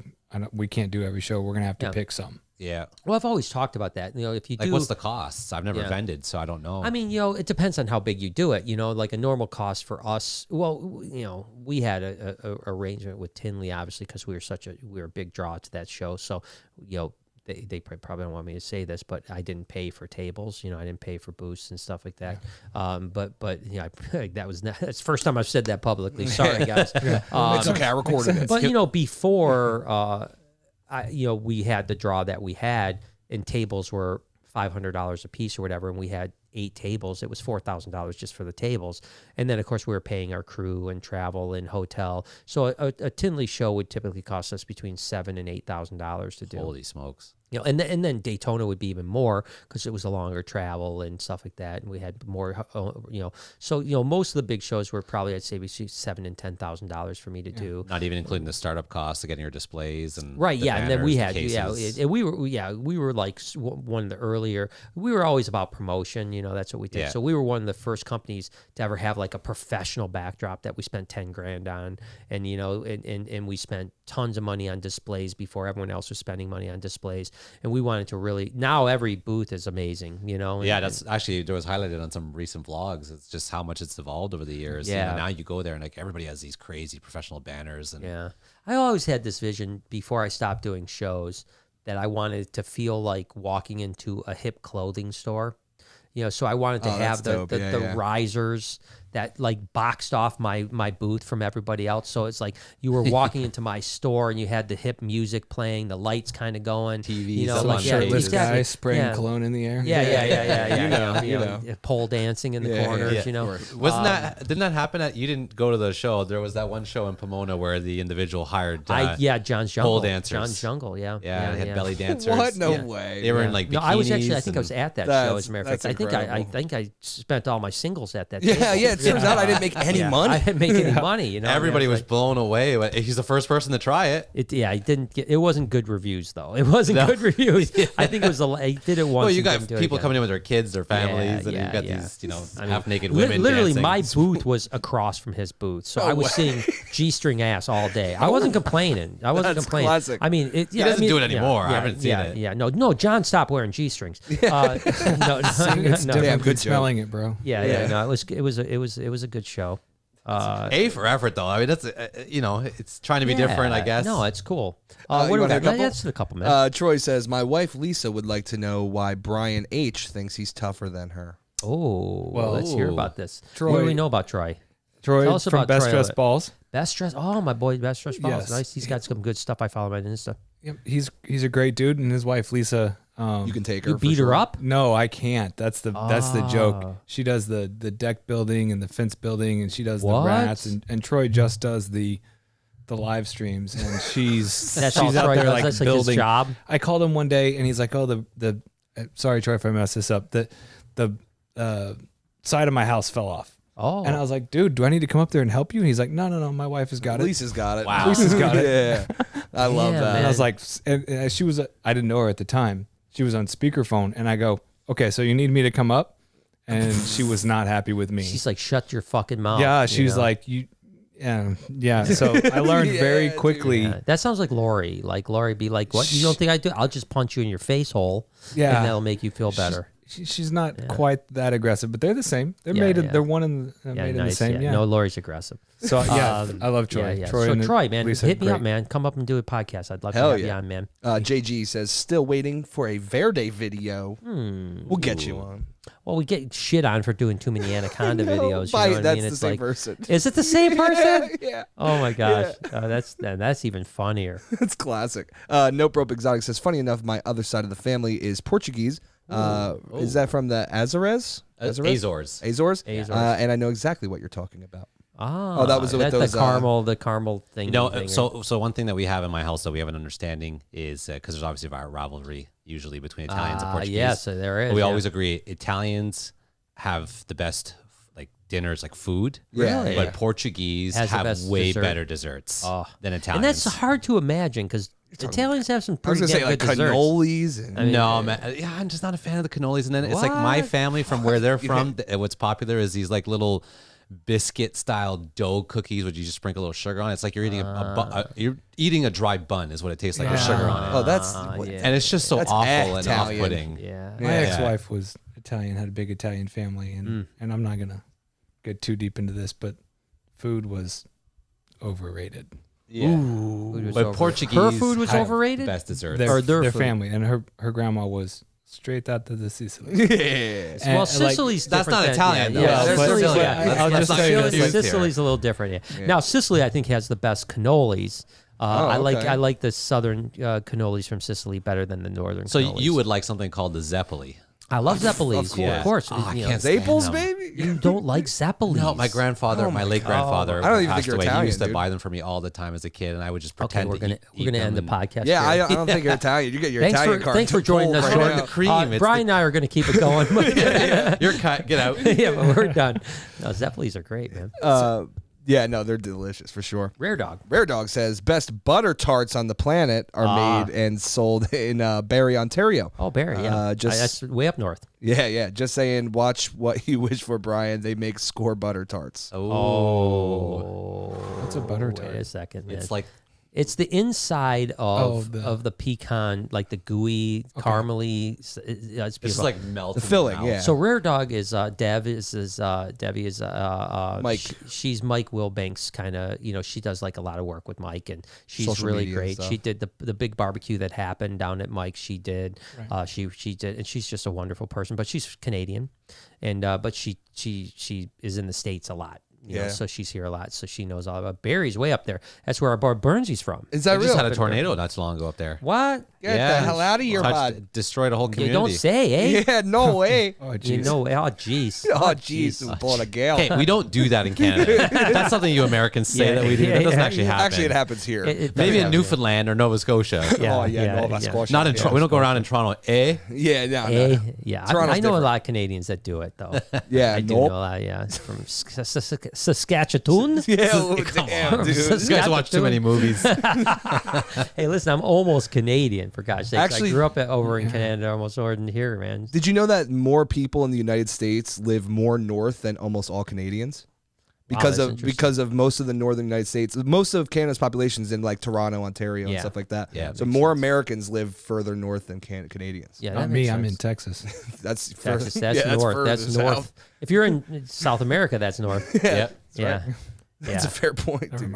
we can't do every show. We're going to have to pick some. Yeah. Well, I've always talked about that. You know, if you do, what's the cost? I've never vended, so I don't know. I mean, you know, it depends on how big you do it. You know, like a normal cost for us. Well, you know, we had a arrangement with Tinley, obviously, because we were a big draw to that show. So, you know, they probably don't want me to say this, but I didn't pay for tables. You know, I didn't pay for booths and stuff like that. But you know, that's the first time I've said that publicly. Sorry, guys. It's okay. I recorded it. But you know, before. You know, we had the draw that we had, and tables were $500 a piece or whatever, and we had 8 tables. It was $4,000 just for the tables, and then of course we were paying our crew and travel and hotel. So a Tinley show would typically cost us between $7,000 and $8,000 to do. Holy smokes! You know, and then Daytona would be even more because it was a longer travel and stuff like that, and we had more. You know, so you know, most of the big shows were probably, I'd say, between $7,000 and $10,000 for me to do. Not even including the startup costs of getting your displays and and then we had and we were like one of the earlier. We were always about promotion. You know, that's what we did. Yeah. So we were one of the first companies to ever have like a professional backdrop that we spent $10,000 on, and you know, and we spent tons of money on displays before everyone else was spending money on displays. And we wanted to really, now every booth is amazing, you know? That's actually, it was highlighted on some recent vlogs. It's just how much it's evolved over the years. Yeah. You know, now you go there and like everybody has these crazy professional banners. And I always had this vision before I stopped doing shows that I wanted to feel like walking into a hip clothing store. You know, so I wanted to have the risers that like boxed off my booth from everybody else. So it's like you were walking into my store and you had the hip music playing, the lights kind of going. TVs, you know, like shirtless guy spraying cologne in the air. Yeah. You know, pole dancing in the corners. You know, didn't that happen? You didn't go to the show. There was that one show in Pomona where the individual hired John's Jungle, pole dancers. John's Jungle, they had belly dancers. What? No way. They were in like bikinis. No, I was actually. I think I was at that show. As a matter of fact, I think I spent all my singles at that. Yeah. It turns out I didn't make any money. I didn't make any money. You know, everybody was blown away. He's the first person to try it. It wasn't good reviews though. It wasn't good reviews. I think it was. I did it once. Well, you got people coming in with their kids, their families, and you've got these, half naked women. Literally, dancing. my booth was across from his booth, so I was seeing G-string ass all day. I wasn't complaining. That's classic. I mean, he doesn't do it anymore. I haven't seen it. Yeah, no. John stopped wearing G-strings. Damn, good smelling it, bro. No, it was a good show. A for effort, though. I mean, that's it's trying to be different, I guess. No, it's cool. What do we got? That's a couple minutes. Troy says, my wife Lisa would like to know why Brian H thinks he's tougher than her. Oh, well, let's hear about this. Troy, what do we know about Troy? Troy Tell us from about Best Troy. Dressed Balls. Best Dressed. Oh, my boy, Best Dressed Balls. Yes. Nice. He's got some good stuff. I follow him on Insta. Yep, he's a great dude, and his wife Lisa. You can take her. You beat her up? No, I can't. That's the joke. She does the deck building and the fence building, and she does the rats, and Troy just does the live streams, and she's out there like that's building. Like his job. I called him one day, and he's like, "Oh, the sorry, Troy, if I mess this up. The side of my house fell off." Oh, and I was like, "Dude, do I need to come up there and help you?" And he's like, "No, my wife has got it. Lisa's got it. Wow, Lisa's got it." Yeah, I love that. Man. And I was like, and she was, I didn't know her at the time. She was on speakerphone, and I go, "Okay, so you need me to come up?" And she was not happy with me. She's like, "Shut your fucking mouth." Yeah, she's like, Yeah. So I learned very quickly. Yeah. That sounds like Lori. Like Lori be like, what? You don't think I do? I'll just punch you in your face hole. Yeah. And that'll make you feel better. She's not quite that aggressive, but they're the same. They're they're one in made in the same. Yeah. No, Lori's aggressive. So I love Troy. Yeah. Troy, so Troy, man, Lisa, hit me great. up, man. Come up and do a podcast. I'd love to have you on, man. JG says still waiting for a Verde video. We'll get you on. Well, we get shit on for doing too many anaconda videos. You know what that's I mean? the It's same like, person. Is it the same person? Yeah. Oh my gosh, that's even funnier. That's classic. Nope Rope Exotic says, funny enough, my other side of the family is Portuguese. Is that from the Azores? Azores. Azores. And I know exactly what you're talking about. Oh, that was with that's those the caramel thing. You know, so one thing that we have in my house that we have an understanding is because there's obviously a rivalry usually between Italians and Portuguese. Yeah, so there is. But we always agree Italians have the best like dinners, like food. Really? But Portuguese Has the have best way dessert. better desserts than Italians. And that's hard to imagine because Italians have some I was pretty gonna say like good desserts. cannolis and No, man. Yeah, I'm just not a fan of the cannolis. And then it's like my What? family from where they're from. What's popular is these like little biscuit style dough cookies, which you just sprinkle a little sugar on. It's like you're eating you're eating a dry bun, is what it tastes like with sugar on it. Oh, that's And it's just so That's awful and Italian. off-putting. Yeah. My ex-wife was Italian, had a big Italian family, and I'm not gonna get too deep into this, but food was overrated. But Portuguese, her food was overrated. best desserts. Their food. family, and her grandma was straight out of the Sicily. Yeah. Well, like, Sicily's that's different not Italian, though. Yeah, Well, Sicily's, but- yeah. I'll just not tell you confused this, here. Sicily's a little different. Yeah. Now Sicily, I think, has the best cannolis. I like the southern cannolis from Sicily better than the northern. So cannolis. you would like something called the Zeppoli. I love Zeppelis. Of course. Oh, I you know. can't stand Zaples, them. baby. You don't like Zeppelis? No, my grandfather, my late grandfather, I don't even passed think you're away. Italian, He used to dude. buy them for me all the time as a kid, and I would just Okay, pretend we're to eat gonna end the them podcast. Yeah, here. I don't think you're Italian. You get your Thanks Italian for card. thanks for joining us. Right Jordan. now. The cream. It's Brian and I are going to keep it going. You're cut. Get out. Yeah, but we're done. No, Zeppelis are great, man. Yeah, no, they're delicious for sure. Rare Dog. Rare Dog says best butter tarts on the planet are made and sold in Barrie, Ontario. Oh, Barry. Yeah, that's way up north. Yeah. Just saying, watch what you wish for, Brian. They make score butter tarts. Oh, What's a butter tart? Wait a second. man. It's like It's the inside of the- of the pecan, like the gooey, caramely. It's it's beautiful. like melt. The filling, in your mouth. yeah. So Rare Dog is Debbie is Mike. She's Mike Wilbanks kind of, she does like a lot of work with Mike, and she's Social really media and great. stuff. She did the big barbecue that happened down at Mike's. She did, she did, and she's just a wonderful person. But she's Canadian, and but she is in the States a lot. You know, so she's here a lot, so she knows all about Barry's way up there. That's where our bar Burnsy's from. Is that They just real? had a tornado not too long ago up there. What? Get the hell out of here, bud. Destroyed a whole You community. don't say, eh? Yeah, no way. Oh, You jeez. know, oh jeez. Oh, jeez. We bought a gal. Hey, we don't do that in Canada. That's something you Americans say that we do. That doesn't actually happen. Actually, it happens here. It Maybe does in Newfoundland or Nova Scotia. Oh, yeah, Nova Scotia. Not in Yeah. we don't go around in Toronto. Eh? Yeah, no. Yeah, Toronto's I know different. a lot of Canadians that do it though. Yeah, I do nope. know a lot. Yeah, from Saskatchewan. Yeah, Come damn, on. dude. You guys watch too many movies. Hey, listen, I'm almost Canadian for gosh sakes. Actually- I grew up over in Canada, almost over in here, man. Did you know that more people in the United States live more north than almost all Canadians? Because that's of interesting. most of the northern United States, most of Canada's population is in like Toronto, Ontario, and Yeah. stuff like that. Yeah, so makes more Americans live further north than Canadians. Yeah, Not that me. makes I'm sense. in Texas. That's Texas. further, That's yeah, north. further That's south. north. If you're in South America, that's north. Yep. Yeah. That's a fair point, dude.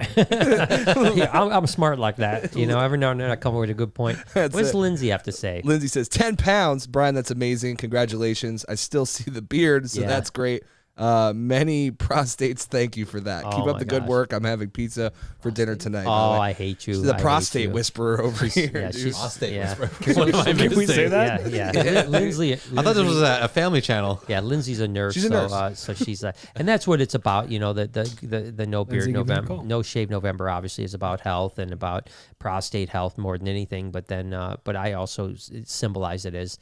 Yeah, I'm smart like that. Every now and then I come up with a good point. What does it. Lindsay have to say? Lindsay says 10 pounds. Brian, that's amazing. Congratulations. I still see the beard, so Yeah. that's great. Many prostates, thank you for that. Oh Keep up my the good gosh. work. I'm having pizza for dinner tonight. by Oh, the way. I hate you. She's the I hate prostate you. whisperer over here, Yeah, dude. she's Prostate yeah. whisperer. What am I Can we missing? say that? Yeah. Lindsay. I thought this was a family channel. Yeah, Lindsay's a nurse. She's a nurse. So she's and that's what it's about. The no beard Lindsay, give me a November, call. no shave November. Obviously, is about health and about prostate health more than anything. But then, but I also symbolize it as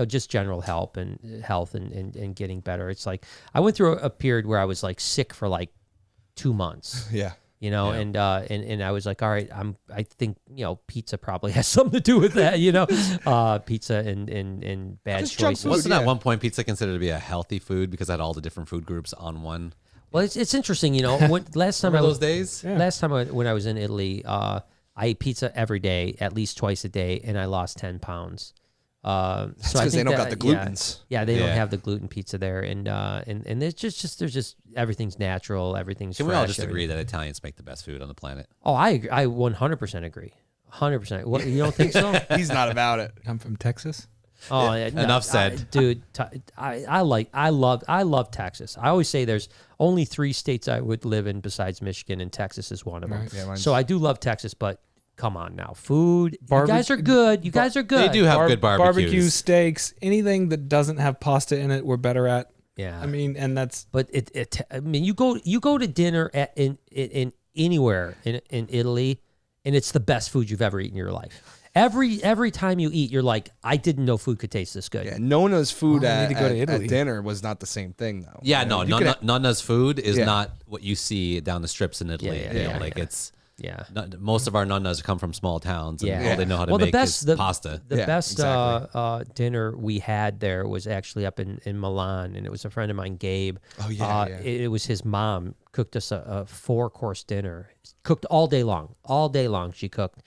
just general health and getting better. It's like I went through a period where I was like sick for like 2 months. Yeah. And I was like, all right, I think pizza probably has something to do with that, pizza and bad Just junk choices. food. Wasn't yeah. at one point pizza considered to be a healthy food because it had all the different food groups on one? Well, it's interesting, you know. Last time Remember those days? Yeah. Last time when I was in Italy, I ate pizza every day, at least twice a day, and I lost 10 pounds. So I because think they don't got the glutens. Yeah, they don't Yeah. have the gluten pizza there, and there's just everything's natural, everything's Can fresh. we all just agree that Italians make the best food on the planet? Oh, I agree. I 100% agree. 100%. What, you don't think so? He's not about it. I'm from Texas. Oh, yeah, no, Enough said. dude. I love Texas. I always say there's only 3 states I would live in besides Michigan, and Texas is one of them. Right. Yeah, mine's- So I do love Texas, but come on now, food. You Barbe- guys are good. You guys are good. They do have good barbecues. Barbecue, steaks, anything that doesn't have pasta in it, we're better at. Yeah. I mean, and that's But I mean, you go to dinner in anywhere in Italy, and it's the best food you've ever eaten in your life. Every time you eat, you're like, I didn't know food could taste this good. Yeah, Nona's food Well, we at, need to go to at Italy. dinner was not the same thing, though. Yeah, You know, no, you could Nonna's food is Yeah. not what you see down the strips in Italy. Yeah, You know, yeah, like yeah. it's Yeah. most of our nonnas come from small towns, and Yeah. all they know how to Well, make is pasta. The Yeah, best exactly. dinner we had there was actually up in Milan, and it was a friend of mine, Gabe. Oh, yeah, yeah. It was his mom cooked us a 4-course dinner, cooked all day long. All day long she cooked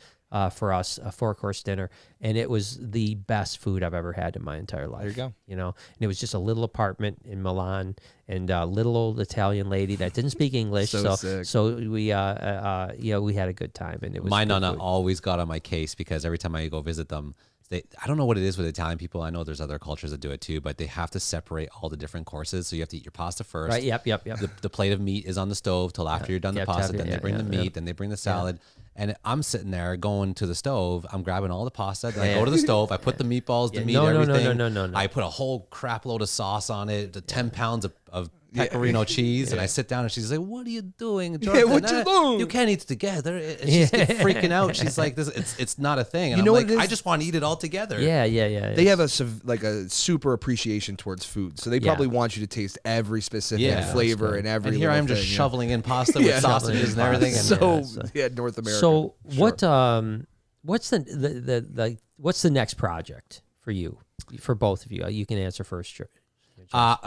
for us a 4-course dinner, and it was the best food I've ever had in my entire life. There you go. You know, and it was just a little apartment in Milan, and a little old Italian lady that didn't speak English. So sick. So we we had a good time, and it was My good nonna food. always got on my case because every time I go visit them, I don't know what it is with Italian people. I know there's other cultures that do it too, but they have to separate all the different courses. So you have to eat your pasta first. Right. Yep. The plate of meat is on the stove till after you're done the Yep, pasta. after- Then yeah, they bring yeah, the meat. yeah. Then they bring the salad. And I'm sitting there going to the stove. I'm grabbing all the pasta. Then I Yeah. go to the stove. I put the meatballs, the Yeah, meat, no, everything. no. I put a whole crap load of sauce on it, the 10 pounds of pecorino cheese. And I sit down and she's like, "What are you doing, Jordan? what you doing?" You can't eat it together." And she's freaking out. She's like, it's not a thing. And You know I'm what like, it is? I just want to eat it all together. Yeah. They have a super appreciation towards food, so they Yeah. probably want you to taste every specific Yeah, flavor that's and every. And here I am little just thing, yeah. shoveling in pasta with sausages and everything. And So so- yeah, North America. So Sure. what's what's the next project for you, for both of you? You can answer first.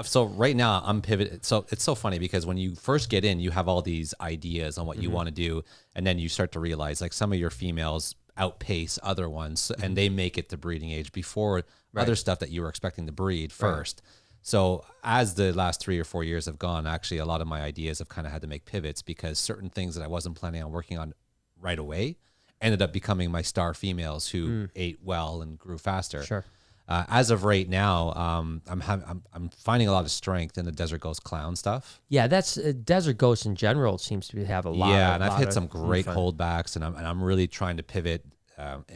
So right now I'm pivoted. So it's so funny because when you first get in, you have all these ideas on what you want to do. And then you start to realize like some of your females outpace other ones and they make it to breeding age before other stuff that you were expecting to breed first. So as the last 3 or 4 years have gone, actually a lot of my ideas have kind of had to make pivots because certain things that I wasn't planning on working on right away ended up becoming my star females who ate well and grew faster. Sure. As of right now, I'm finding a lot of strength in the Desert Ghost Clown stuff. Yeah, that's Desert Ghost in general seems to have a lot. Yeah, of, and I've lot hit of some great fun. holdbacks, and I'm really trying to pivot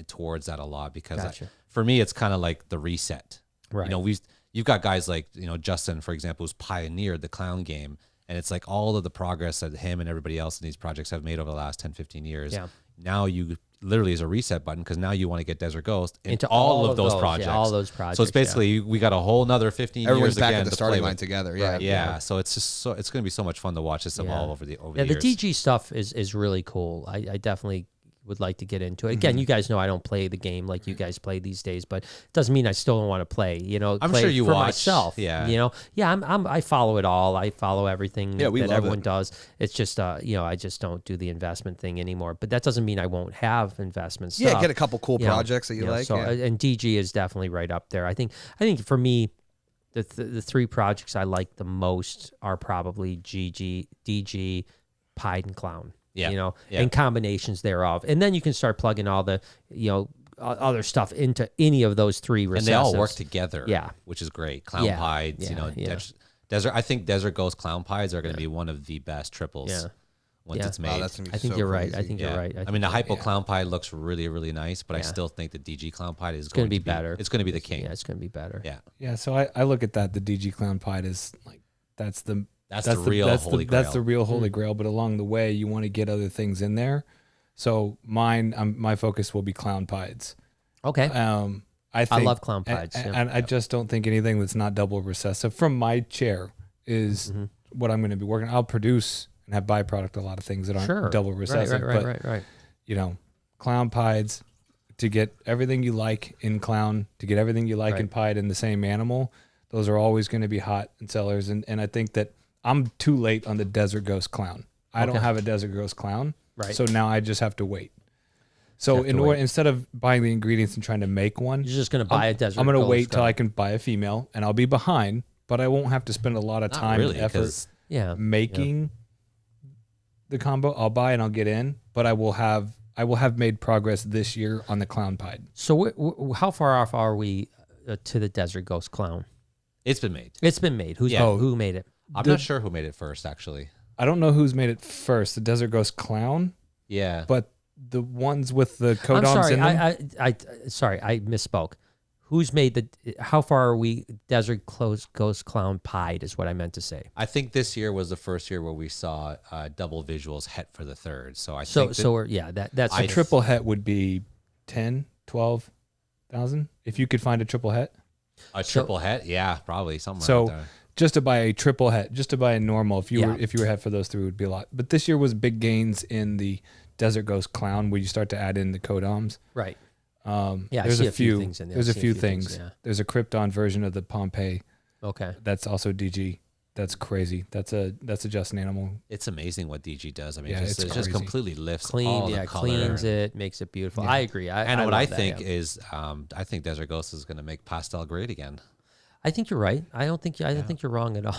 towards that a lot because Gotcha. for me, it's kind of like the reset. Right. You know, you've got guys like Justin, for example, who's pioneered the clown game, and it's like all of the progress that him and everybody else in these projects have made over the last 10, 15 years. Yeah. Now you literally is a reset button because now you want to get Desert Ghost Into all all of those yeah, projects. all those projects. So it's basically we got a whole nother 15 Everyone's years back again at the to starting play line with. together. Yeah. Yeah, so it's just it's going to be so much fun to watch this evolve over the yeah, the years. DG stuff is really cool. I definitely would like to get into it. Again, you guys know I don't play the game like you guys play these days, but it doesn't mean I still don't want to play. I'm play sure you for watch, myself. yeah. I follow it all. I follow everything Yeah, we that love everyone it. does. It's just I just don't do the investment thing anymore. But that doesn't mean I won't have investment stuff. Yeah, get a couple cool You know, projects that you like. So, yeah. and DG is definitely right up there. I think for me, the 3 projects I like the most are probably DG, Pied and Clown. Yeah. Yeah. And combinations thereof, and then you can start plugging all the other stuff into any of those 3 recessives. And they all work together. Yeah. Which is great. Clown Yeah, pies, yeah. Desert. I think Desert Ghost Clown pies are going to be one of the best triples. Yeah. Once Yeah. it's made. Wow, that's gonna be I think so you're right. crazy. I think you're right. I mean, the Hypo Clown Pie looks really, really nice, but I still think the DG Clown Pie is gonna going be to better. It's going to be the king. Yeah, it's going to be better. Yeah. Yeah, so I look at that. The DG Clown Pied is like that's the real holy grail. That's the real holy grail. But along the way, you want to get other things in there. So my focus will be clown pieds. Okay. I love clown pieds. and I just don't think anything that's not double recessive from my chair is what I'm going to be working. I'll produce and have byproduct a lot of things that aren't Sure. double recessive. Right. Clown pieds to get everything you like in clown, to get everything you like in pied in the same animal. Those are always going to be hot and sellers. And I think that I'm too late on the Desert Ghost Clown. I don't have a Desert Ghost Clown. Right. So now I just have to wait. So instead of buying the ingredients and trying to make one, you're just going to buy a Desert Ghost. I'm going to wait till I can buy a female, and I'll be behind, but I won't have to spend a lot of time and effort making the combo. I'll buy and I'll get in, but I will have made progress this year on the Clown Pied. So how far off are we to the Desert Ghost Clown? It's been made. It's been made. Who made it? I'm not sure who made it first, actually. I don't know who's made it first, the Desert Ghost Clown. Yeah. But the ones with the codoms in them. Sorry, I misspoke. Who's made how far are we Desert Ghost Clown Pied is what I meant to say. I think this year was the first year where we saw double visuals het for the third. So I think that's a triple het would be 10, 12,000 if you could find a triple het. A triple het? Yeah, probably somewhere. So just to buy a triple het, just to buy a normal, if you were het for those three, would be a lot. But this year was big gains in the Desert Ghost Clown where you start to add in the codoms. Right. There's a few things in there. There's a few things. There's a Krypton version of the Pompeii. Okay. That's also DG. That's crazy. That's a just an animal. It's amazing what DG does. I mean, it just completely lifts all the color. Cleans it, makes it beautiful. I agree. I think is I think Desert Ghost is going to make pastel great again. I think you're right. I don't think you're wrong at all.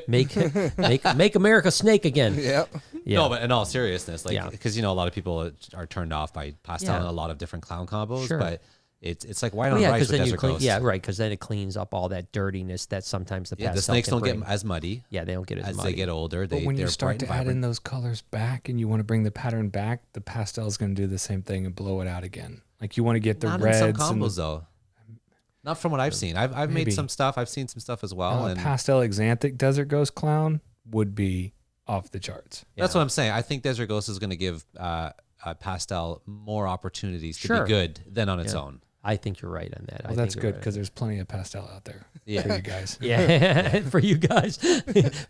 Make America snake again. Yep. Yeah. No, but in all seriousness, because a lot of people are turned off by pastel and a lot of different clown combos, but it's like white on rice with Desert Ghost. Yeah, right, because then it cleans up all that dirtiness that sometimes the pastel the snakes don't bring. get as muddy. Yeah, they don't get as muddy. They get older. But when you start to add in those colors back and you want to bring the pattern back, the pastel is going to do the same thing and blow it out again. Like you want to get the Not reds. In some combos though. Not from what I've seen. I've made some stuff. I've seen some stuff as well. And pastel exanthic Desert Ghost Clown would be off the charts. That's what I'm saying. I think Desert Ghost is going to give pastel more opportunities to be good than on its own. I think you're right on that. Well, that's good because there's plenty of pastel out there for you guys. Yeah, for you guys.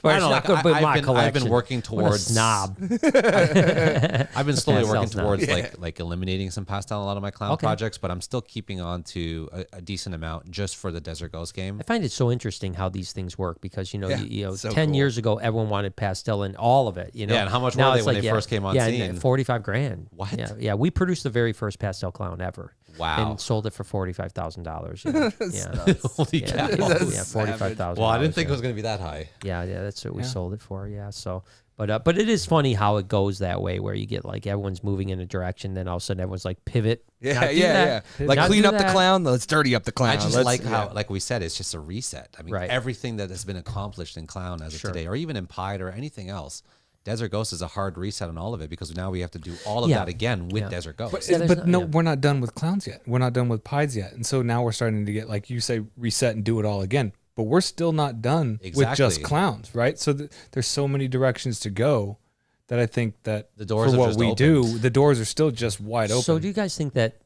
I've been working towards snob. I've been slowly working towards like eliminating some pastel in a lot of my clown projects, but I'm still keeping on to a decent amount just for the Desert Ghost game. I find it so interesting how these things work because 10 cool. years ago everyone wanted pastel in all of it. Yeah, and how much were they when they first came on scene? $45,000. What? Yeah, we produced the very first pastel clown ever. Wow. And sold it for $45,000. Yeah. Holy cow. Yeah, $45,000. Well, I didn't think it was going to be that high. Yeah, that's what we sold it for. Yeah, so but it is funny how it goes that way where you get like everyone's moving in a direction, then all of a sudden everyone's like pivot. Yeah. Like clean up the clown, let's dirty up the clown. I just like how, like we said, it's just a reset. I mean, everything that has been accomplished in clown as of today, or even in Pied or anything else, Desert Ghost is a hard reset on all of it because now we have to do all of that again with Desert Ghost. But we're not done with clowns yet. We're not done with Pieds yet. And so now we're starting to get, like you say, reset and do it all again. But we're still not done with just clowns, right? So there's so many directions to go that I think that the doors for what we do, the doors are still just wide open. So do you guys think that,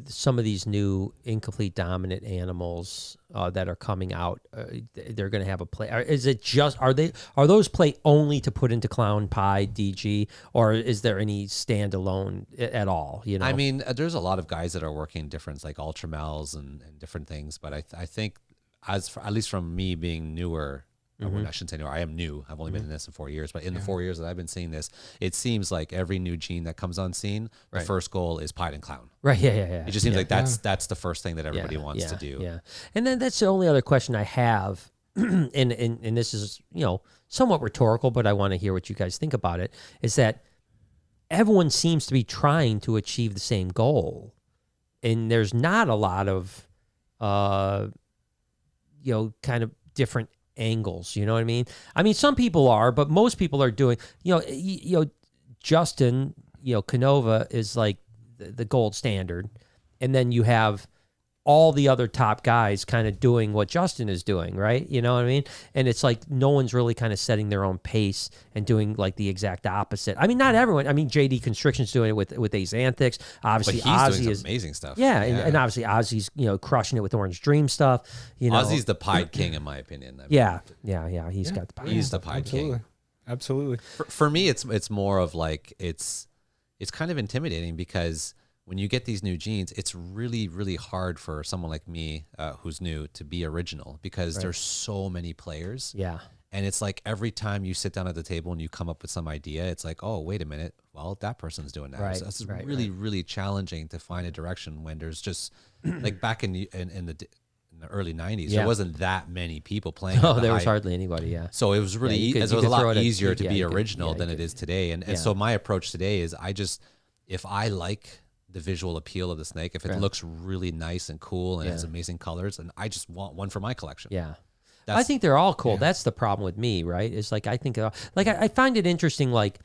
some of these new incomplete dominant animals that are coming out, they're going to have a play? Is it just are those play only to put into Clown Pie DG, or is there any standalone at all? I mean, there's a lot of guys that are working different, like Ultramels and different things, but I think at least from me being newer. I shouldn't say newer. I am new. I've only been in this in 4 years, but in the 4 years that I've been seeing this, it seems like every new gene that comes on scene, the first goal is Pied and Clown. Right. Yeah. It just seems like that's the first thing that everybody wants to do. Yeah. And then that's the only other question I have, and this is somewhat rhetorical, but I want to hear what you guys think about it. Is that everyone seems to be trying to achieve the same goal, and there's not a lot of, kind of different angles, you know what I mean? I mean, some people are, but most people are doing, Justin, Canova is like the gold standard. And then you have all the other top guys kind of doing what Justin is doing, right? You know what I mean? And it's like no one's really kind of setting their own pace and doing like the exact opposite. I mean, not everyone. I mean, JD Construction's doing it with Axanthics. Obviously, but he's Ozzy doing is some amazing stuff. Yeah, and obviously Ozzy's crushing it with Orange Dream stuff. Ozzy's the Pied King in my opinion. Yeah. He's got the Pied. He's the Pied King. Absolutely. For me, it's more of like it's kind of intimidating because when you get these new genes, it's really, really hard for someone like me who's new to be original because there's so many players. Yeah. And it's like every time you sit down at the table and you come up with some idea, it's like, oh, wait a minute. Well, that person's doing that. Right, So it's right, really, really challenging to find a direction when there's just like back in the early 90s, there wasn't that many people playing. No, there was hardly anybody. Yeah. So it was really, it was a lot easier to be original than it is today. And so my approach today is if I like the visual appeal of the snake, if it looks really nice and cool and has amazing colors, and I just want one for my collection. Yeah. I think they're all cool. That's the problem with me, right? It's like, I think, like, I find it interesting, like,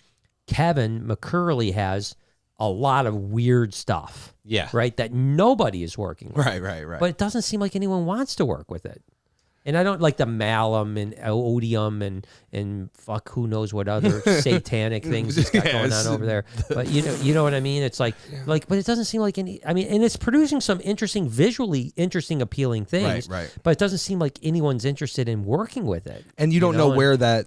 Kevin McCurley has a lot of weird stuff. Yeah. Right? That nobody is working with. Right. But it doesn't seem like anyone wants to work with it. And I don't like the malum and odium and fuck who knows what other satanic things he's got going on over there. But you know what I mean? It's like but it doesn't seem like any. I mean, and it's producing some visually interesting, appealing things. Right. But it doesn't seem like anyone's interested in working with it. And you don't know where that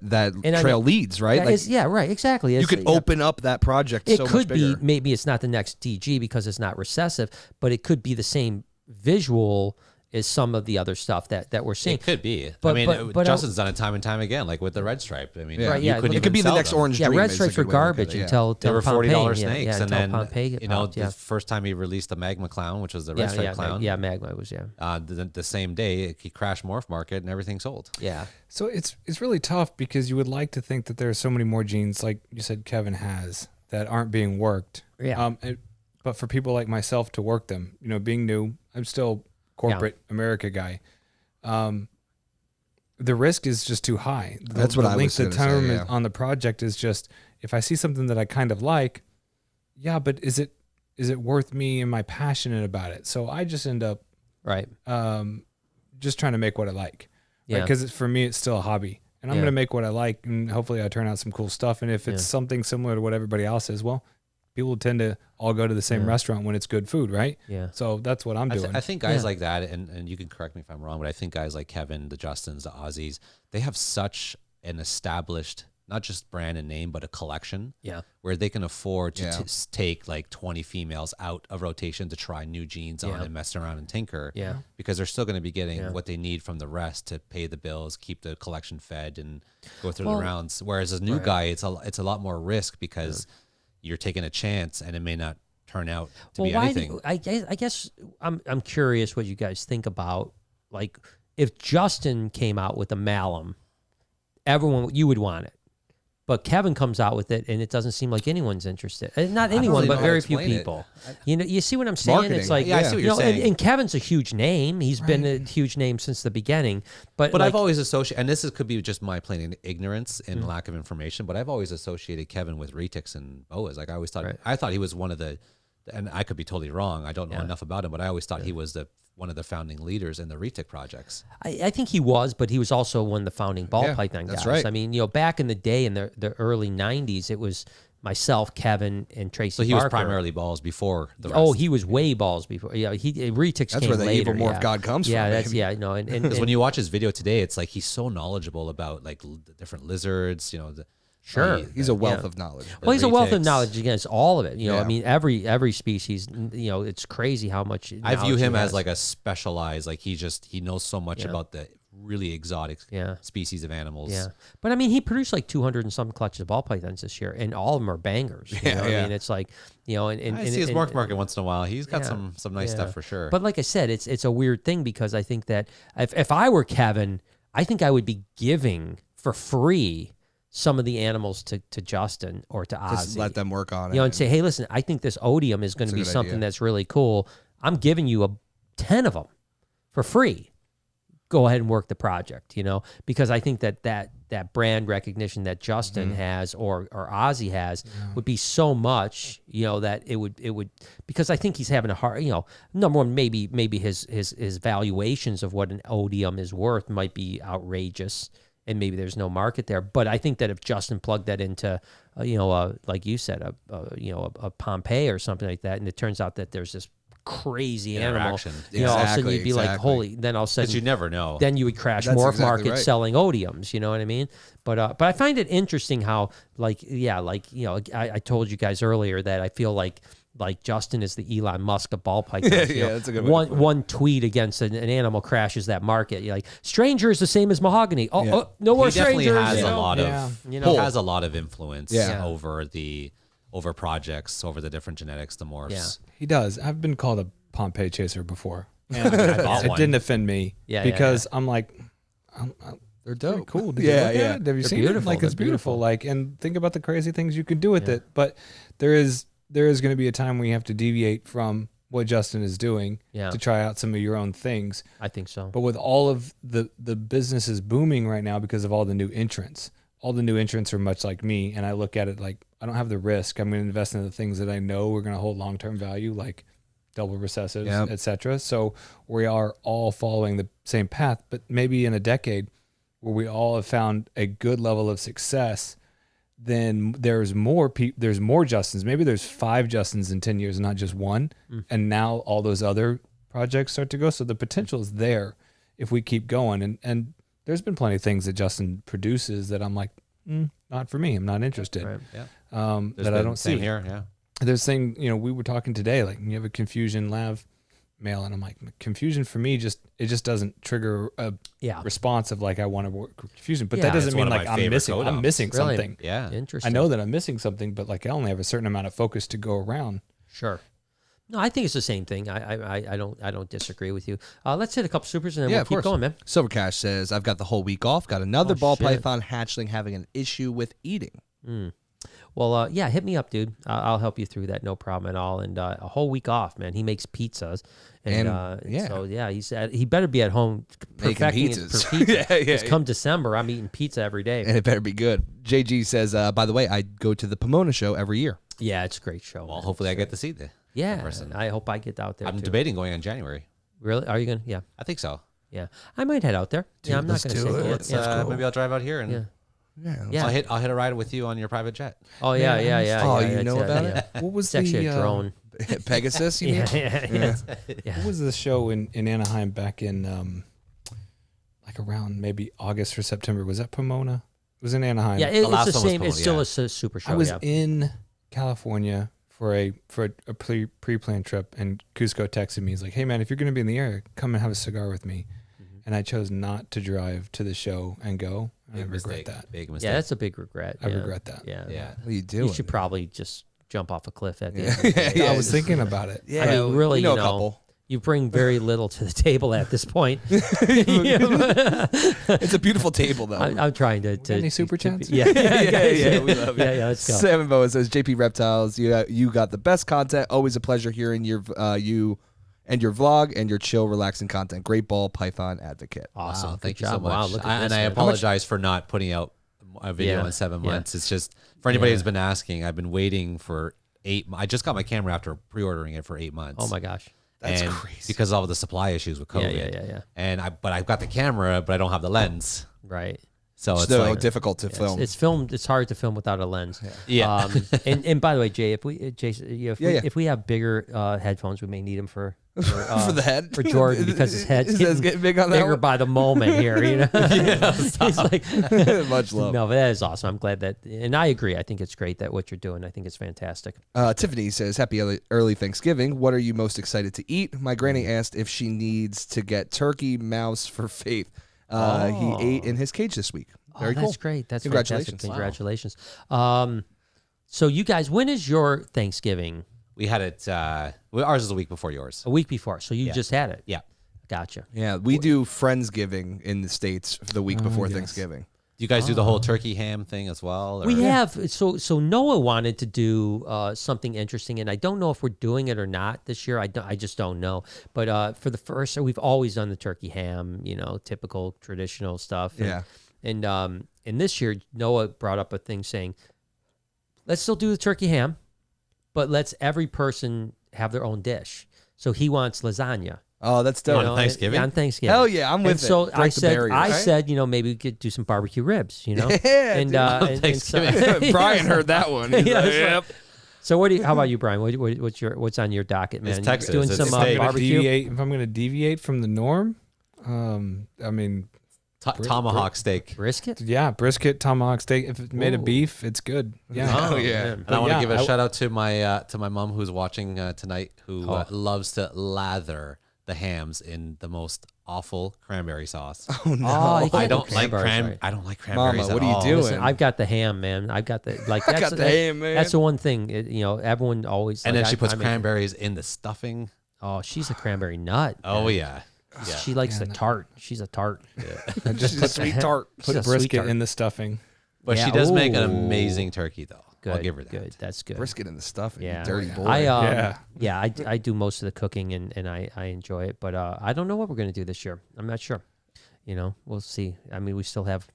trail leads, right? Right, exactly. You could open up that project. It so could much bigger. be maybe it's not the next DG because it's not recessive, but it could be the same visual is some of the other stuff that we're seeing. It could be. But Justin's done it time and time again, like with the red stripe. I mean, it could be the next orange dream. Yeah, red stripes are garbage until they were $40 snakes, and then Pompeii the first time he released the Magma Clown, which was the red stripe clown. Magma was the same day he crashed Morph Market and everything sold. Yeah. So it's really tough because you would like to think that there are so many more genes, like you said, Kevin has, that aren't being worked. Yeah. But for people like myself to work them, being new, I'm still corporate America guy. The risk is just too high. That's what I was going to say. The term on the project is just, if I see something that I kind of like, but is it worth me? Am I passionate about it? So I just end up just trying to make what I like. Yeah. Because for me, it's still a hobby. And I'm going to make what I like, and hopefully I turn out some cool stuff. And if it's something similar to what everybody else is, well, people tend to all go to the same restaurant when it's good food, right? Yeah. So that's what I'm doing. I think guys like that, and you can correct me if I'm wrong, but I think guys like Kevin, the Justins, the Aussies, they have such an established, not just brand and name, but a collection. Yeah. Where they can afford to take like 20 females out of rotation to try new genes on and mess around and tinker. Yeah. Because they're still going to be getting what they need from the rest to pay the bills, keep the collection fed, and go through the rounds. Whereas as a new guy, it's a lot more risk because you're taking a chance and it may not turn out to be anything. I guess I'm curious what you guys think about, like, if Justin came out with a malum, you would want it. But Kevin comes out with it, and it doesn't seem like anyone's interested. Not anyone, but very few people. You see what I'm saying? Marketing. It's like, I see what you're saying. And Kevin's a huge name. He's been a huge name since the beginning. But I've always associated, and this could be just my plain ignorance and lack of information, but I've always associated Kevin with retics and boas. Like I always thought, I thought he was one of the, and I could be totally wrong. I don't know enough about him, but I always thought he was one of the founding leaders in the retic projects. I think he was, but he was also one of the founding ball python guys. That's right. I mean, back in the day, in the early 90s, it was myself, Kevin, and Tracy So he Barker. was primarily balls before the rest. Oh, he was way balls before. Yeah, retics That's came where the later. evil morph god comes from. That's baby. and because when you watch his video today, it's like he's so knowledgeable about like the different lizards. Sure. He's a wealth of knowledge. Well, he's a wealth of retics. knowledge against all of it. I mean, every species. It's crazy how much. I view him he as has. like a specialized. Like he knows so much about the really exotic species of animals. Yeah, but I mean, he produced like 200 and some collections of ball pythons this year, and all of them are bangers. I mean, it's like and I see his Morph Market once in a while. He's got some nice stuff for sure. But like I said, it's a weird thing because I think that if I were Kevin, I think I would be giving for free some of the animals to Justin or to Ozzy. Just let them work on it. And say, hey, listen, I think this odium is going to be something that's really cool. I'm giving you 10 of them for free. Go ahead and work the project, because I think that brand recognition that Justin has or Ozzy has would be so much, that it would because I think he's having a hard, number one, maybe his valuations of what an odium is worth might be outrageous. And maybe there's no market there, but I think that if Justin plugged that into, like you said, a Pompeii or something like that, and it turns out that there's this crazy animal, all of a sudden you'd be like, holy! Then all of a sudden, because you never know. Then you would crash That's Morph exactly Market right. selling odiums. You know what I mean? But I find it interesting how, I told you guys earlier that I feel like like Justin is the Elon Musk of ball pythons. Yeah, that's a good one. One tweet against an animal crashes that market. You're like, stranger is the same as mahogany. Oh, no more He definitely strangers. has you a know? lot Yeah. of, You know? he has a lot of influence Yeah. over projects, over the different genetics, the morphs. Yeah. He does. I've been called a Pompeii chaser before. And bought it one. didn't offend me because I'm like, They're pretty dope. cool. Did Yeah, you look yeah. at it? Have you They're seen beautiful. it? Like, They're it's beautiful. beautiful. Like, and think about the crazy things you could do with it. But there is going to be a time when you have to deviate from what Justin is doing to try out some of your own things. I think so. But with all of the businesses booming right now because of all the new entrants are much like me. And I look at it like, I don't have the risk. I'm going to invest in the things that I know are going to hold long-term value, like double recessives, etc. So we are all following the same path, but maybe in a decade where we all have found a good level of success, then there's more Justins. Maybe there's 5 Justins in 10 years, not just one. And now all those other projects start to go. So the potential is there if we keep going. And there's been plenty of things that Justin produces that I'm like, not for me. I'm not interested. Right. Yeah. That I don't see here. Yeah. There's thing, we were talking today, like you have a confusion lav male, and I'm like, confusion for me just doesn't trigger a response of like I want to work with confusion. But that doesn't mean like I'm missing Really? something. Yeah. Interesting. I know that I'm missing something, but like I only have a certain amount of focus to go around. Sure. No, I think it's the same thing. I don't disagree with you. Let's hit a couple supers and then we'll keep going, man. Silver Cash says, I've got the whole week off. Got another ball shit. python hatchling having an issue with eating. Well, hit me up, dude. I'll help you through that. No problem at all. And a whole week off, man. He makes pizzas. So he said he better be at home perfecting his pizza. Because come December, I'm eating pizza every day. And it better be good. JG says, by the way, I go to the Pomona show every year. Yeah, it's a great show. Well, hopefully I get to see the person. I hope I get out there. I'm too. debating going in January. Really? Are you gonna? Yeah. I think so. Yeah. I might head out there. Dude, I'm not gonna say Let's, maybe I'll drive out here and I'll hit a ride with you on your private jet. Oh yeah. Oh, you know about it? What was It's actually a drone. Pegasus, you mean? Yeah. What was the show in Anaheim back in like around maybe August or September? Was that Pomona? It was in Anaheim. Yeah, it's last the one was same. It's Pomona, still a super show. I was in California for a pre-planned trip, and Cusco texted me. He's like, "Hey man, if you're going to be in the area, come and have a cigar with me." And I chose not to drive to the show and go. I regret that. Big mistake. Yeah, that's a big regret. I regret that. Yeah. What are you doing? You should probably just jump off a cliff at the end. Of the day. I was thinking about it. Yeah, I mean, really, a couple. you bring very little to the table at this point. It's a beautiful table, though. I'm trying to Any super chats? Yeah, We love it. Yeah, let's go. Salmon Boa says, JP Reptiles, you got the best content. Always a pleasure hearing you and your vlog and your chill, relaxing content. Great ball python advocate. Awesome. Wow, thank Good you so job. much. Wow, look at and this, I man. apologize for not putting out a video in 7 months. It's just, for anybody who's been asking, I've been waiting for 8 I just got my camera after pre-ordering it for 8 months. Oh my gosh. That's crazy. Because of all the supply issues with COVID. Yeah. And but I've got the camera, but I don't have the lens. Right. So it's so like, difficult to film. It's filmed. It's hard to film without a lens. Yeah. And by the way, Jay, if we have bigger headphones, we may need them for the head for Jordan because his head's getting big on that bigger one? by the moment here. You know, he's like, Much love. no, but that is awesome. I'm glad that, and I agree. I think it's great that what you're doing. I think it's fantastic. Tiffany says, happy early Thanksgiving. What are you most excited to eat? My granny asked if she needs to get turkey mouse for Faith. He ate in his cage this week. Very cool. That's great. That's Congratulations. fantastic. Congratulations. So you guys, when is your Thanksgiving? we had it, ours is a week before yours. A week before. So you just had it. Yeah. Gotcha. Yeah, we do Friendsgiving in the States the week before Thanksgiving. Do you guys do the whole turkey ham thing as well? Or? We have. So Noah wanted to do something interesting, and I don't know if we're doing it or not this year. I just don't know. But for the first, we've always done the turkey ham, typical traditional stuff. And this year, Noah brought up a thing saying, let's still do the turkey ham, but let's every person have their own dish. So he wants lasagna. Oh, that's dope. On Thanksgiving? On Thanksgiving. Hell yeah, I'm with and so it. Break the barrier, I right? said, maybe we could do some barbecue ribs, Yeah, and, dude. and so, Brian heard that one. He's Yeah, like, that's right. yep. So how about you, Brian? What's on your docket, man? It's Texas. Doing It's some steak. barbecue. If I'm going to deviate from the norm, I mean, Tomahawk steak. Brisket? Yeah, brisket, tomahawk steak. If it's made of beef, it's good. Yeah. Oh, yeah. And I want to give a shout out to my mom who's watching tonight, who loves to lather the hams in the most awful cranberry sauce. Oh no, I don't like cranberries. Mama, at what are you all. doing? Listen, I've got the ham, man. I've got the That's, got the ham, man. That's the one thing. Everyone always. And then she puts cranberries in the stuffing. Oh, she's a cranberry nut. Oh man. yeah. She likes the tart. She's a tart. I just put sweet tart. Put brisket in the stuffing. But she does make an amazing turkey, though. Good, I'll give her that. Good. That's good. Brisket in the stuffing. Yeah. You dirty boy. I do most of the cooking and I enjoy it, but I don't know what we're gonna do this year. I'm not sure. We'll see. I mean, we still have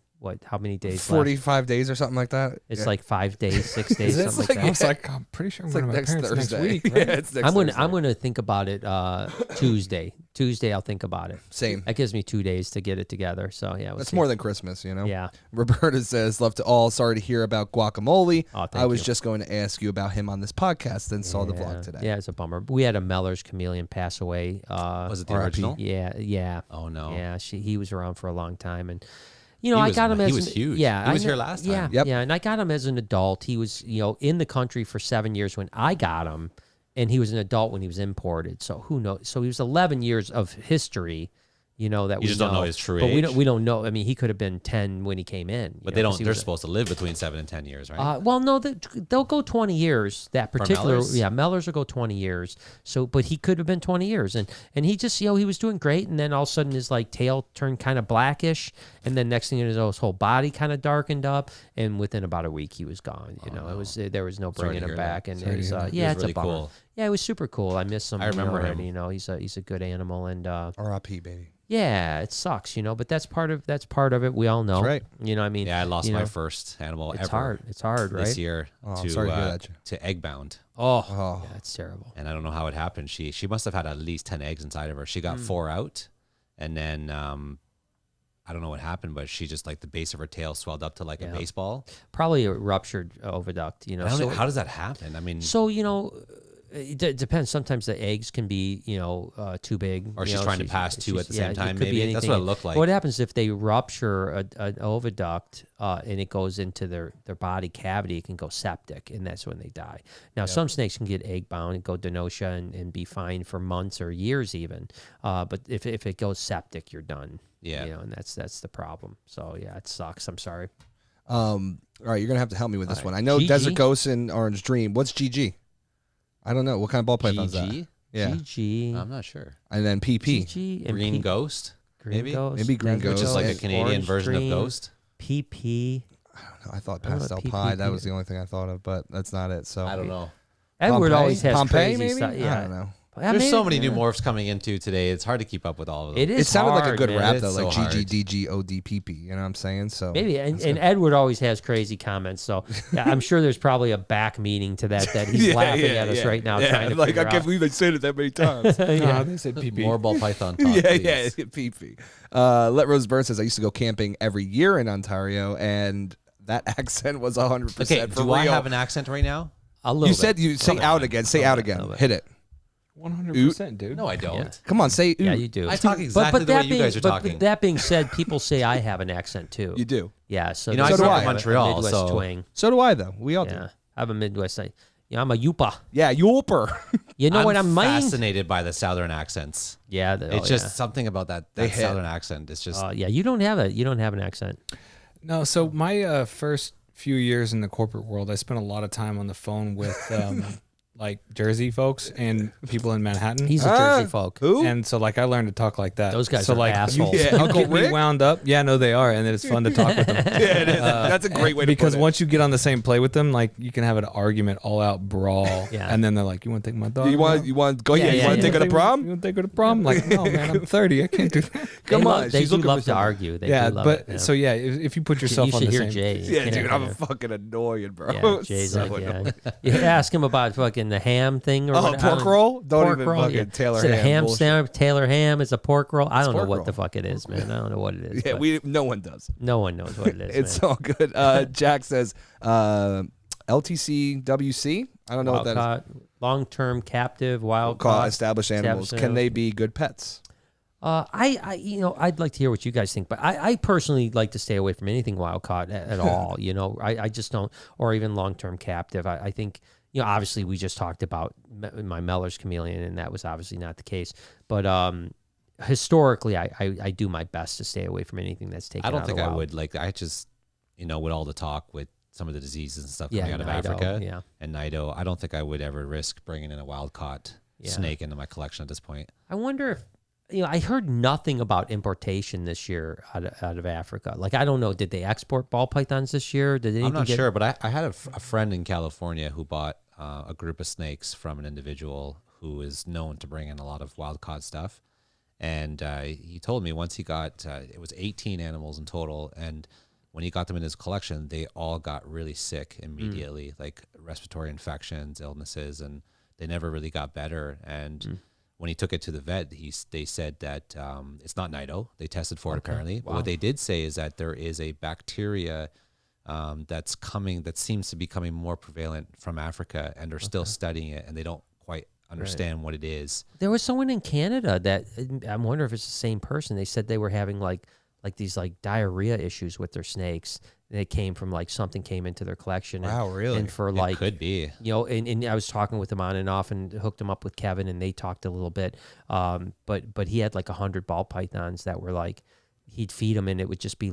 how many days? 45 days or something like that. It's like 5 days, 6 days, something like that. I was like, I'm pretty sure I'm going to my parents next week. Right? Yeah, it's next Thursday. I'm gonna think about it Tuesday. Tuesday I'll think about it. Same. That gives me 2 days to get it together. So yeah, That's more than Christmas, Yeah. Roberta says, love to all. Sorry to hear about Guacamole. Oh, I was just going to ask you about him on this podcast, then saw the vlog today. Yeah, it's a bummer. We had a Meller's chameleon pass away. Was it the RIP? original? Yeah. Oh no. Yeah, he was around for a long time, and I got him as he was huge. Yeah, he was here last time. Yep. Yeah, and I got him as an adult. He was in the country for 7 years when I got him, and he was an adult when he was imported. So who knows? So he was 11 years of history. That we just don't know his true but age. we don't know. I mean, he could have been 10 when he came in. But they don't. They're supposed to live between 7 and 10 years, right? Well, no, they'll go 20 years. That particular, Mellors? Mellors will go 20 years. So, but he could have been 20 years, and he just, he was doing great, and then all of a sudden his tail turned kind of blackish, and then next thing you know, his whole body kind of darkened up, and within about a week he was gone. It was there was no bringing him back, and it was It was it's really a bummer. cool. Yeah, it was super cool. I miss him. I remember him. already. He's a good animal, and R.I.P. baby. yeah, it sucks, but that's part of it. We all know. That's right. I mean, Yeah, I lost my first animal it's ever. hard. It's hard, right? This year I'm sorry to hear that. to eggbound. Oh, Oh. yeah, it's terrible. And I don't know how it happened. She must have had at least 10 eggs inside of her. She got 4 out, and then I don't know what happened, but she just the base of her tail swelled up to a baseball. Probably a ruptured oviduct. I don't know, how does that happen? I mean, So it depends. Sometimes the eggs can be too big, or she's trying to pass 2 at the same time. It could be Maybe that's anything. what it looked like. What happens if they rupture an oviduct and it goes into their body cavity? It can go septic, and that's when they die. Now, some snakes can get egg bound and go denocia and be fine for months or years even. But if it goes septic, you're done. Yeah. And that's the problem. So yeah, it sucks. I'm sorry. All right, you're going to have to help me with this All one. right. I know GG? Desert Ghost and Orange Dream. What's GG? I don't know. What kind of ball python is that? GG? Yeah. GG. I'm not sure. And then PP. GG and Green Ghost? Green maybe? Ghost. Maybe Green Desert Ghost. Which is like a Ghost, Canadian Orange version Dream, of Ghost. PP. I thought I don't know Pastel what PP Pie. That was is. the only thing I thought of, but that's not it. So I don't know. Edward Pompeii? always has Pompeii, crazy maybe? stuff. Yeah. I don't know. There's so many new morphs coming into today. It's hard to keep up with all of them. It is. It sounded like a hard, good man. rap It's though, so like hard. GGDGODPP. You know what I'm saying? So Maybe, and Edward always has crazy comments. So yeah, I'm sure there's probably a back meaning to that he's laughing at us right now, trying to figure out. believe they said it that many times. No, they said PP. More ball python talk, yeah, please. PP. Let Rose Bird says I used to go camping every year in Ontario, and that accent was 100% Okay, for do real. I have an accent right now? A little You bit. said you say Come out on. again. Say Come out on, again. a little bit. Hit it. 100%, dude. No, I don't. Yeah. Come on, say Yeah, oot. you do. I talk exactly the way you guys are talking. But that being said, people say I have an accent too. You do. Yeah. So You know, there's I grew up a in Montreal, Midwest so- twang. So do I, though. We all do. Yeah. I have a Midwest. I'm a Yupa. Yeah, Yulper. You know what I'm mind? fascinated by the southern accents. Yeah. It's just something about that hit. southern accent. It's just Yeah. You don't have an accent. No, so my first few years in the corporate world, I spent a lot of time on the phone with like Jersey folks and people in Manhattan. He's a Jersey folk. Who? And so like I learned to talk like that. Those guys so are like assholes. You, Yeah, you Uncle get me Rick? wound up. Yeah, no, they are, and then it's fun to talk with them. Yeah, it is. That's a great way to Because put it. once you get on the same play with them, like you can have an argument, all out brawl, Yeah. and then they're like, "You want to take my dog? You want to go? Yeah, Yeah, yeah, you want to yeah. take her to You prom? want to take her to prom?" Like, no, man, I'm 30. I can't do that. Come on, They she's do looking love for to something. argue. They Yeah, do love but it, yeah. so yeah, if you put yourself you on should the hear same, Jay. Yeah, dude, I'm Yeah. fucking annoying, bro. Yeah, Jay's So like, annoying. yeah. You ask him about fucking the ham thing or Oh, what, pork roll? Don't pork even roll, fucking Taylor Is it a ham ham bullshit. sandwich? Taylor ham is a pork roll. I don't know pork what roll. the fuck it is, man. I don't know what it is. Yeah, but no one does. no one knows what it is. It's man. all good. Jack says LTCWC. I don't know what that is. Wild-caught, long-term captive, wild Call caught. established animals. Established Can they animals. be good pets? I'd like to hear what you guys think, but I personally like to stay away from anything wild caught at all. I just don't, or even long-term captive. I think, obviously we just talked about my Meller's chameleon, and that was obviously not the case. But historically, I do my best to stay away from anything that's taken out of the wild. I don't think I would. Like, I just, with all the talk with some of the diseases and stuff coming out of Africa and Nido, I don't think I would ever risk bringing in a wild-caught snake into my collection at this point. I wonder if, I heard nothing about importation this year out of Africa. Like, I don't know, did they export ball pythons this year? I'm not sure, but I had a friend in California who bought a group of snakes from an individual who is known to bring in a lot of wild-caught stuff. And he told me once he got, it was 18 animals in total, and when he got them in his collection, they all got really sick immediately, like respiratory infections, illnesses, and they never really got better. And when he took it to the vet, they said that it's not Nido. They tested for it apparently. Wow. But what they did say is that there is a bacteria that seems to be becoming more prevalent from Africa, and they're still studying it, and they don't quite understand what it is. There was someone in Canada that, I'm wondering if it's the same person. They said they were having like these diarrhea issues with their snakes. They came from something came into their collection. Wow, really? And for it could be. And I was talking with them on and off and hooked them up with Kevin, and they talked a little bit. But he had 100 ball pythons that were he'd feed them and it would just be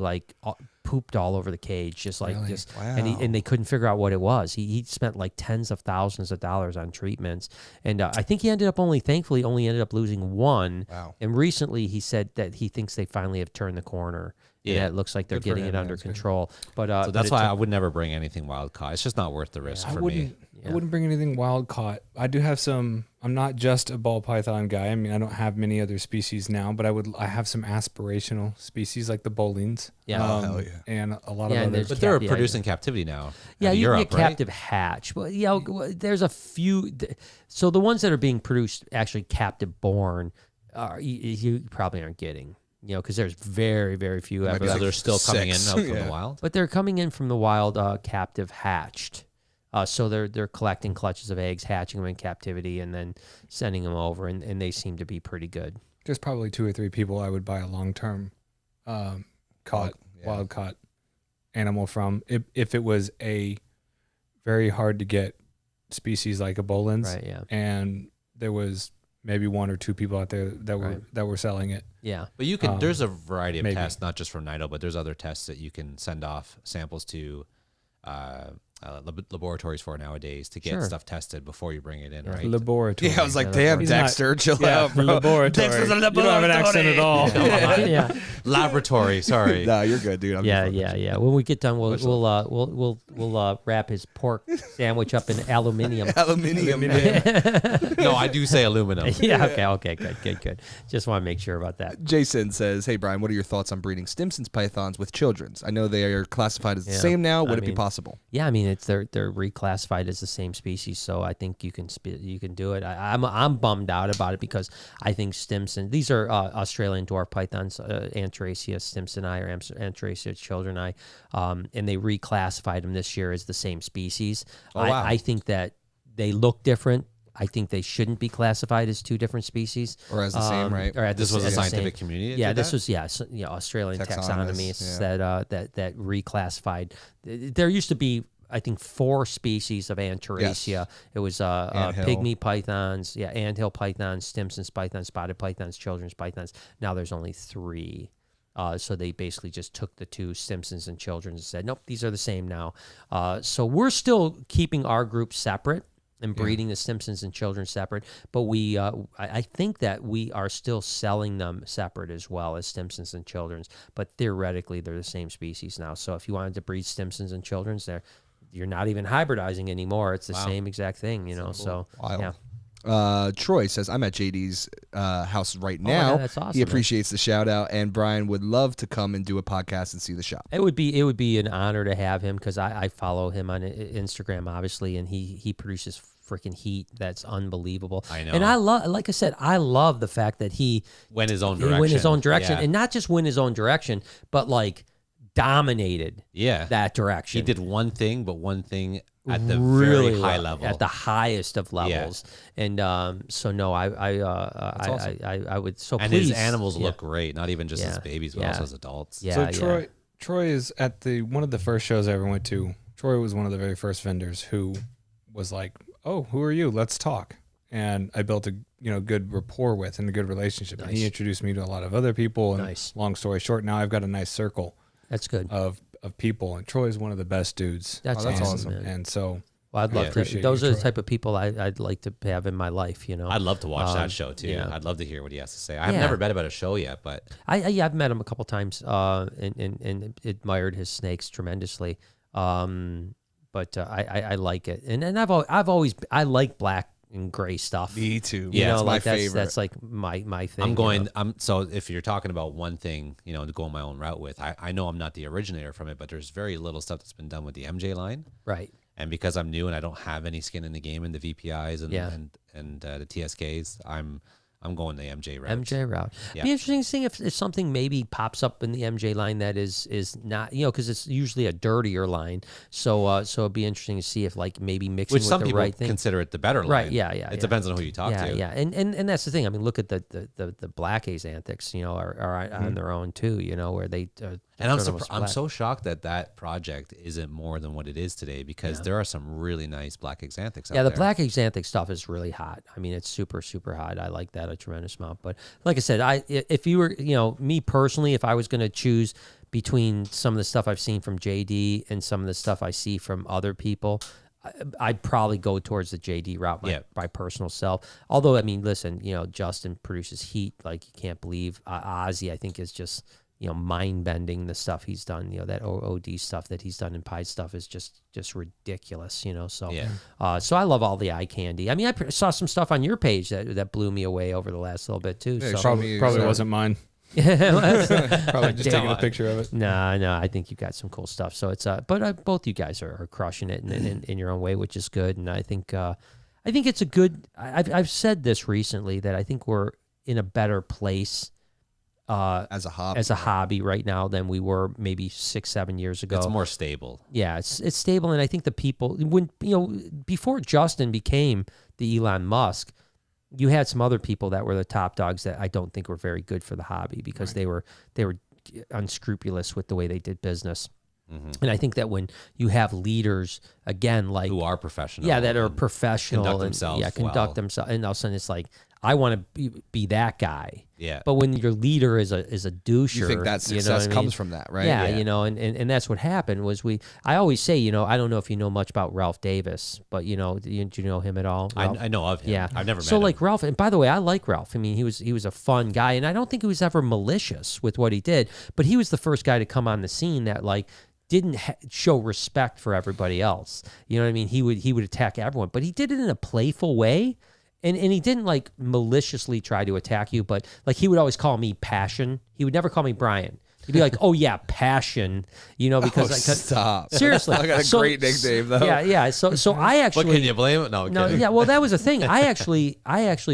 pooped all over the cage, just Really? Wow. and they couldn't figure out what it was. He spent tens of thousands of dollars on treatments, and I think he thankfully only ended up losing one. Wow. And recently he said that he thinks they finally have turned the corner. Yeah, it looks like they're getting it under control. But so that's why I would never bring anything wild caught. It's just not worth the risk for me. I wouldn't bring anything wild caught. I do have some. I'm not just a ball python guy. I mean, I don't have many other species now, but I have some aspirational species like the bolines. Yeah, hell yeah. And a lot of others. But they're producing captivity now. Yeah, you Europe, can get captive hatch. Well, there's a few. So the ones that are being produced actually captive born, you probably aren't getting. Because there's very, very few ever. Because they're still coming in from the wild. But they're coming in from the wild, captive hatched. So they're collecting clutches of eggs, hatching them in captivity, and then sending them over, and they seem to be pretty good. There's probably 2 or 3 people I would buy a long-term wild caught animal from if it was a very hard to get species like a Bolin's, right? Yeah, and there was maybe 1 or 2 people out there that were selling it. Yeah, but you can. There's a variety of tests, not just from Nido, but there's other tests that you can send off samples to laboratories for nowadays to get stuff tested before you bring it in, right? Laboratory. Yeah, I was like, damn, Dexter, chill out, bro. Laboratory. Dexter's a laboratory. You don't have an accent at all. Yeah. Laboratory. Sorry. No, you're good, dude. Yeah. When we get done, we'll wrap his pork sandwich up in aluminium. Aluminium. No, I do say aluminum. Yeah. Okay. Good. Just want to make sure about that. Jason says, "Hey Brian, what are your thoughts on breeding Stimson's pythons with children's? I know they are classified as the same now. Would it be possible?" Yeah, I mean they're reclassified as the same species, so I think you can do it. I'm bummed out about it because I think Stimson. These are Australian dwarf pythons, Anthracia stimsoni or Anthracia childreni, and they reclassified them this year as the same species. Oh, wow. I think that they look different. I think they shouldn't be classified as 2 different species, or as the same, right? Or this was a scientific community. Yeah, this was Australian taxonomists that reclassified. There used to be, I think, 4 species of Anthracia. Yes. It was pygmy pythons, anthill pythons, Stimson's pythons, spotted pythons, children's pythons. Now there's only 3. So they basically just took the 2 Stimson's and children's and said, nope, these are the same now. So we're still keeping our group separate and breeding the Stimson's and children separate, but I think that we are still selling them separate as well as Stimson's and children's, but theoretically they're the same species now. So if you wanted to breed Stimson's and children's, you're not even hybridizing anymore. It's the same exact thing, So wild. Yeah. Troy says, "I'm at JD's house right now. That's awesome, he appreciates the shout out, and Brian would love to come and do a podcast and see the shop." It would be an honor to have him because I follow him on Instagram, obviously, and he produces freaking heat that's unbelievable. I know, and I love the fact that he went his own direction, and not just went his own direction, but dominated that direction. He did one thing, but one thing at the really very high love, level, at the highest of levels. And so no, I would so and please. his animals look great, not even just as babies, but also as adults. Yeah, so Troy is at one of the first shows I ever went to. Troy was one of the very first vendors who was like, "Oh, who are you? Let's talk." And I built a good rapport with and a good relationship. Nice. And he introduced me to a lot of other people. And long story short, now I've got a nice circle. That's good. Of people, and Troy is one of the best dudes. That's awesome, man. And so, I'd love to. Those are the type of people I'd like to have in my life. I'd love to watch that show too. Yeah. I'd love to hear what he has to say. I've never been about a show yet, but I've met him a couple times and admired his snakes tremendously. But I like it, and I've always like black and gray stuff. Me too. Yeah, it's my favorite. That's like my thing. So if you're talking about one thing, to go my own route with, I know I'm not the originator from it, but there's very little stuff that's been done with the MJ line. Right. And because I'm new and I don't have any skin in the game in the VPIs and the TSKs, I'm going the MJ route. Yeah. Be interesting to see if something maybe pops up in the MJ line that is not, because it's usually a dirtier line. So it'd be interesting to see if like maybe mixing with the right thing. Which some people consider it the better line. Right. Yeah. It depends on who you talk to. Yeah. And that's the thing. I mean, look at the black Axanthics, are on their own too. Where they. And I'm so shocked that project isn't more than what it is today, because there are some really nice black Axanthics out there. Yeah, the black Axanthic stuff is really hot. I mean, it's super, super hot. I like that a tremendous amount. But like I said, if you were, me personally, if I was going to choose between some of the stuff I've seen from JD and some of the stuff I see from other people, I'd probably go towards the JD route, my personal self. Although, I mean, listen, Justin produces heat like you can't believe. Ozzy, I think, is just... mind-bending the stuff he's done. That OOD stuff that he's done in Pie stuff is just ridiculous. So I love all the eye candy. I mean, I saw some stuff on your page that blew me away over the last little bit too. Yeah, so probably wasn't mine. Probably just taking a picture of it. No, I think you got some cool stuff. So it's but both you guys are crushing it in your own way, which is good. And I think it's a good. I've said this recently that I think we're in a better place. As a hobby right now than we were maybe 6-7 years ago. It's more stable. Yeah, it's stable, and I think the people before Justin became the Elon Musk, you had some other people that were the top dogs that I don't think were very good for the hobby because they were unscrupulous with the way they did business. Mm-hmm. And I think that when you have leaders again, like who are professional, that are professional conduct themselves, and all of a sudden it's like I want to be that guy. Yeah. But when your leader is a doucher, you think that success comes from that, right? Yeah, and that's what happened was I always say, I don't know if you know much about Ralph Davis, but do you know him at all? I know of him. Yeah. I've never met him. So like Ralph, and by the way, I like Ralph. I mean, he was a fun guy, and I don't think he was ever malicious with what he did, but he was the first guy to come on the scene that like didn't show respect for everybody else. You know what I mean? He would attack everyone, but he did it in a playful way. And he didn't like maliciously try to attack you, but like he would always call me Passion. He would never call me Brian. He'd be like, "Oh yeah, Passion," because stop. Seriously, I got a great nickname though. Yeah. So I actually. What can you blame it? No. Yeah. Well, that was the thing. I actually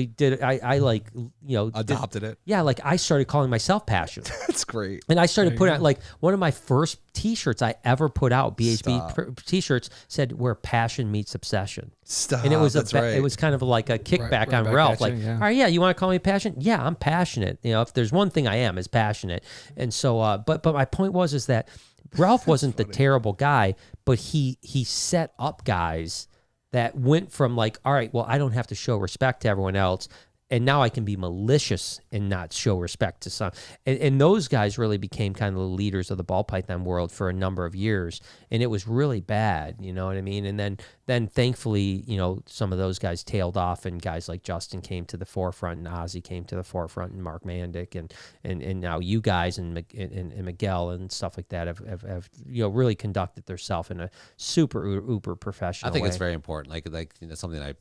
did. I like adopted it. Yeah, like I started calling myself Passion. That's great. And I started putting out like one of my first T-shirts I ever put out. BHB T-shirts said "Where Passion Meets Obsession." Stop. And it was right. It was kind of like a kickback on Ralph. Like, all right, you want to call me passionate? Yeah, I'm passionate. If there's one thing I am, is passionate. And so, but my point is that Ralph wasn't the terrible guy, but he set up guys that went from like, all right, well, I don't have to show respect to everyone else. And now I can be malicious and not show respect to some. And those guys really became kind of the leaders of the ball python world for a number of years. And it was really bad, you know what I mean? And then thankfully, some of those guys tailed off and guys like Justin came to the forefront and Ozzy came to the forefront and Mark Mandick and now you guys and Miguel and stuff like that have really conducted themselves in a super uber professional I think way. it's very important. Like something I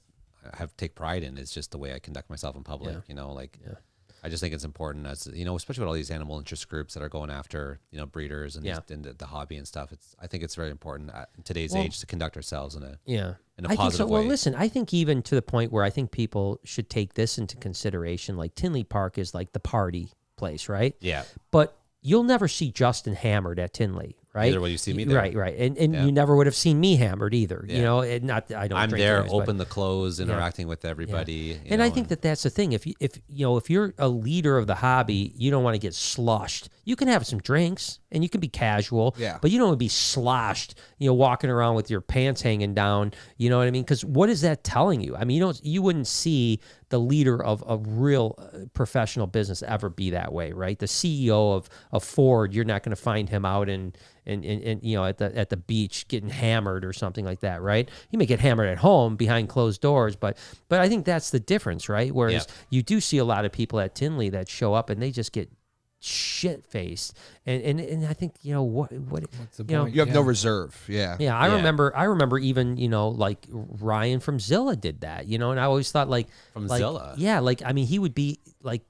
take pride in is just the way I conduct myself in public. I just think it's important as especially with all these animal interest groups that are going after breeders and the hobby and stuff. I think it's very important in today's age to conduct ourselves in a I positive think so. way. Well, listen, I think even to the point where I think people should take this into consideration. Like Tinley Park is like the party place, right? Yeah. But you'll never see Justin hammered at Tinley, right? Either way you see me there. Right. And you never would have seen me hammered either, you know, and not, I don't I'm drink there, anyways, open the clothes, interacting with everybody. Yeah. You and know, I think that's the thing. If you're a leader of the hobby, you don't want to get sloshed. You can have some drinks and you can be casual, but you don't want to be sloshed, you know, walking around with your pants hanging down, you know what I mean? Because what is that telling you? I mean, you wouldn't see the leader of a real professional business ever be that way, right? The CEO of Ford, you're not going to find him out in you know, at the beach getting hammered or something like that, right? He may get hammered at home behind closed doors, but I think that's the difference, right? Whereas you do see a lot of people at Tinley that show up and they just get shit faced, and I think, you know, what's the point? You have no reserve. I remember even, you know, like Ryan from Zilla did that, you know, and I always thought like Zilla, I mean, he would be like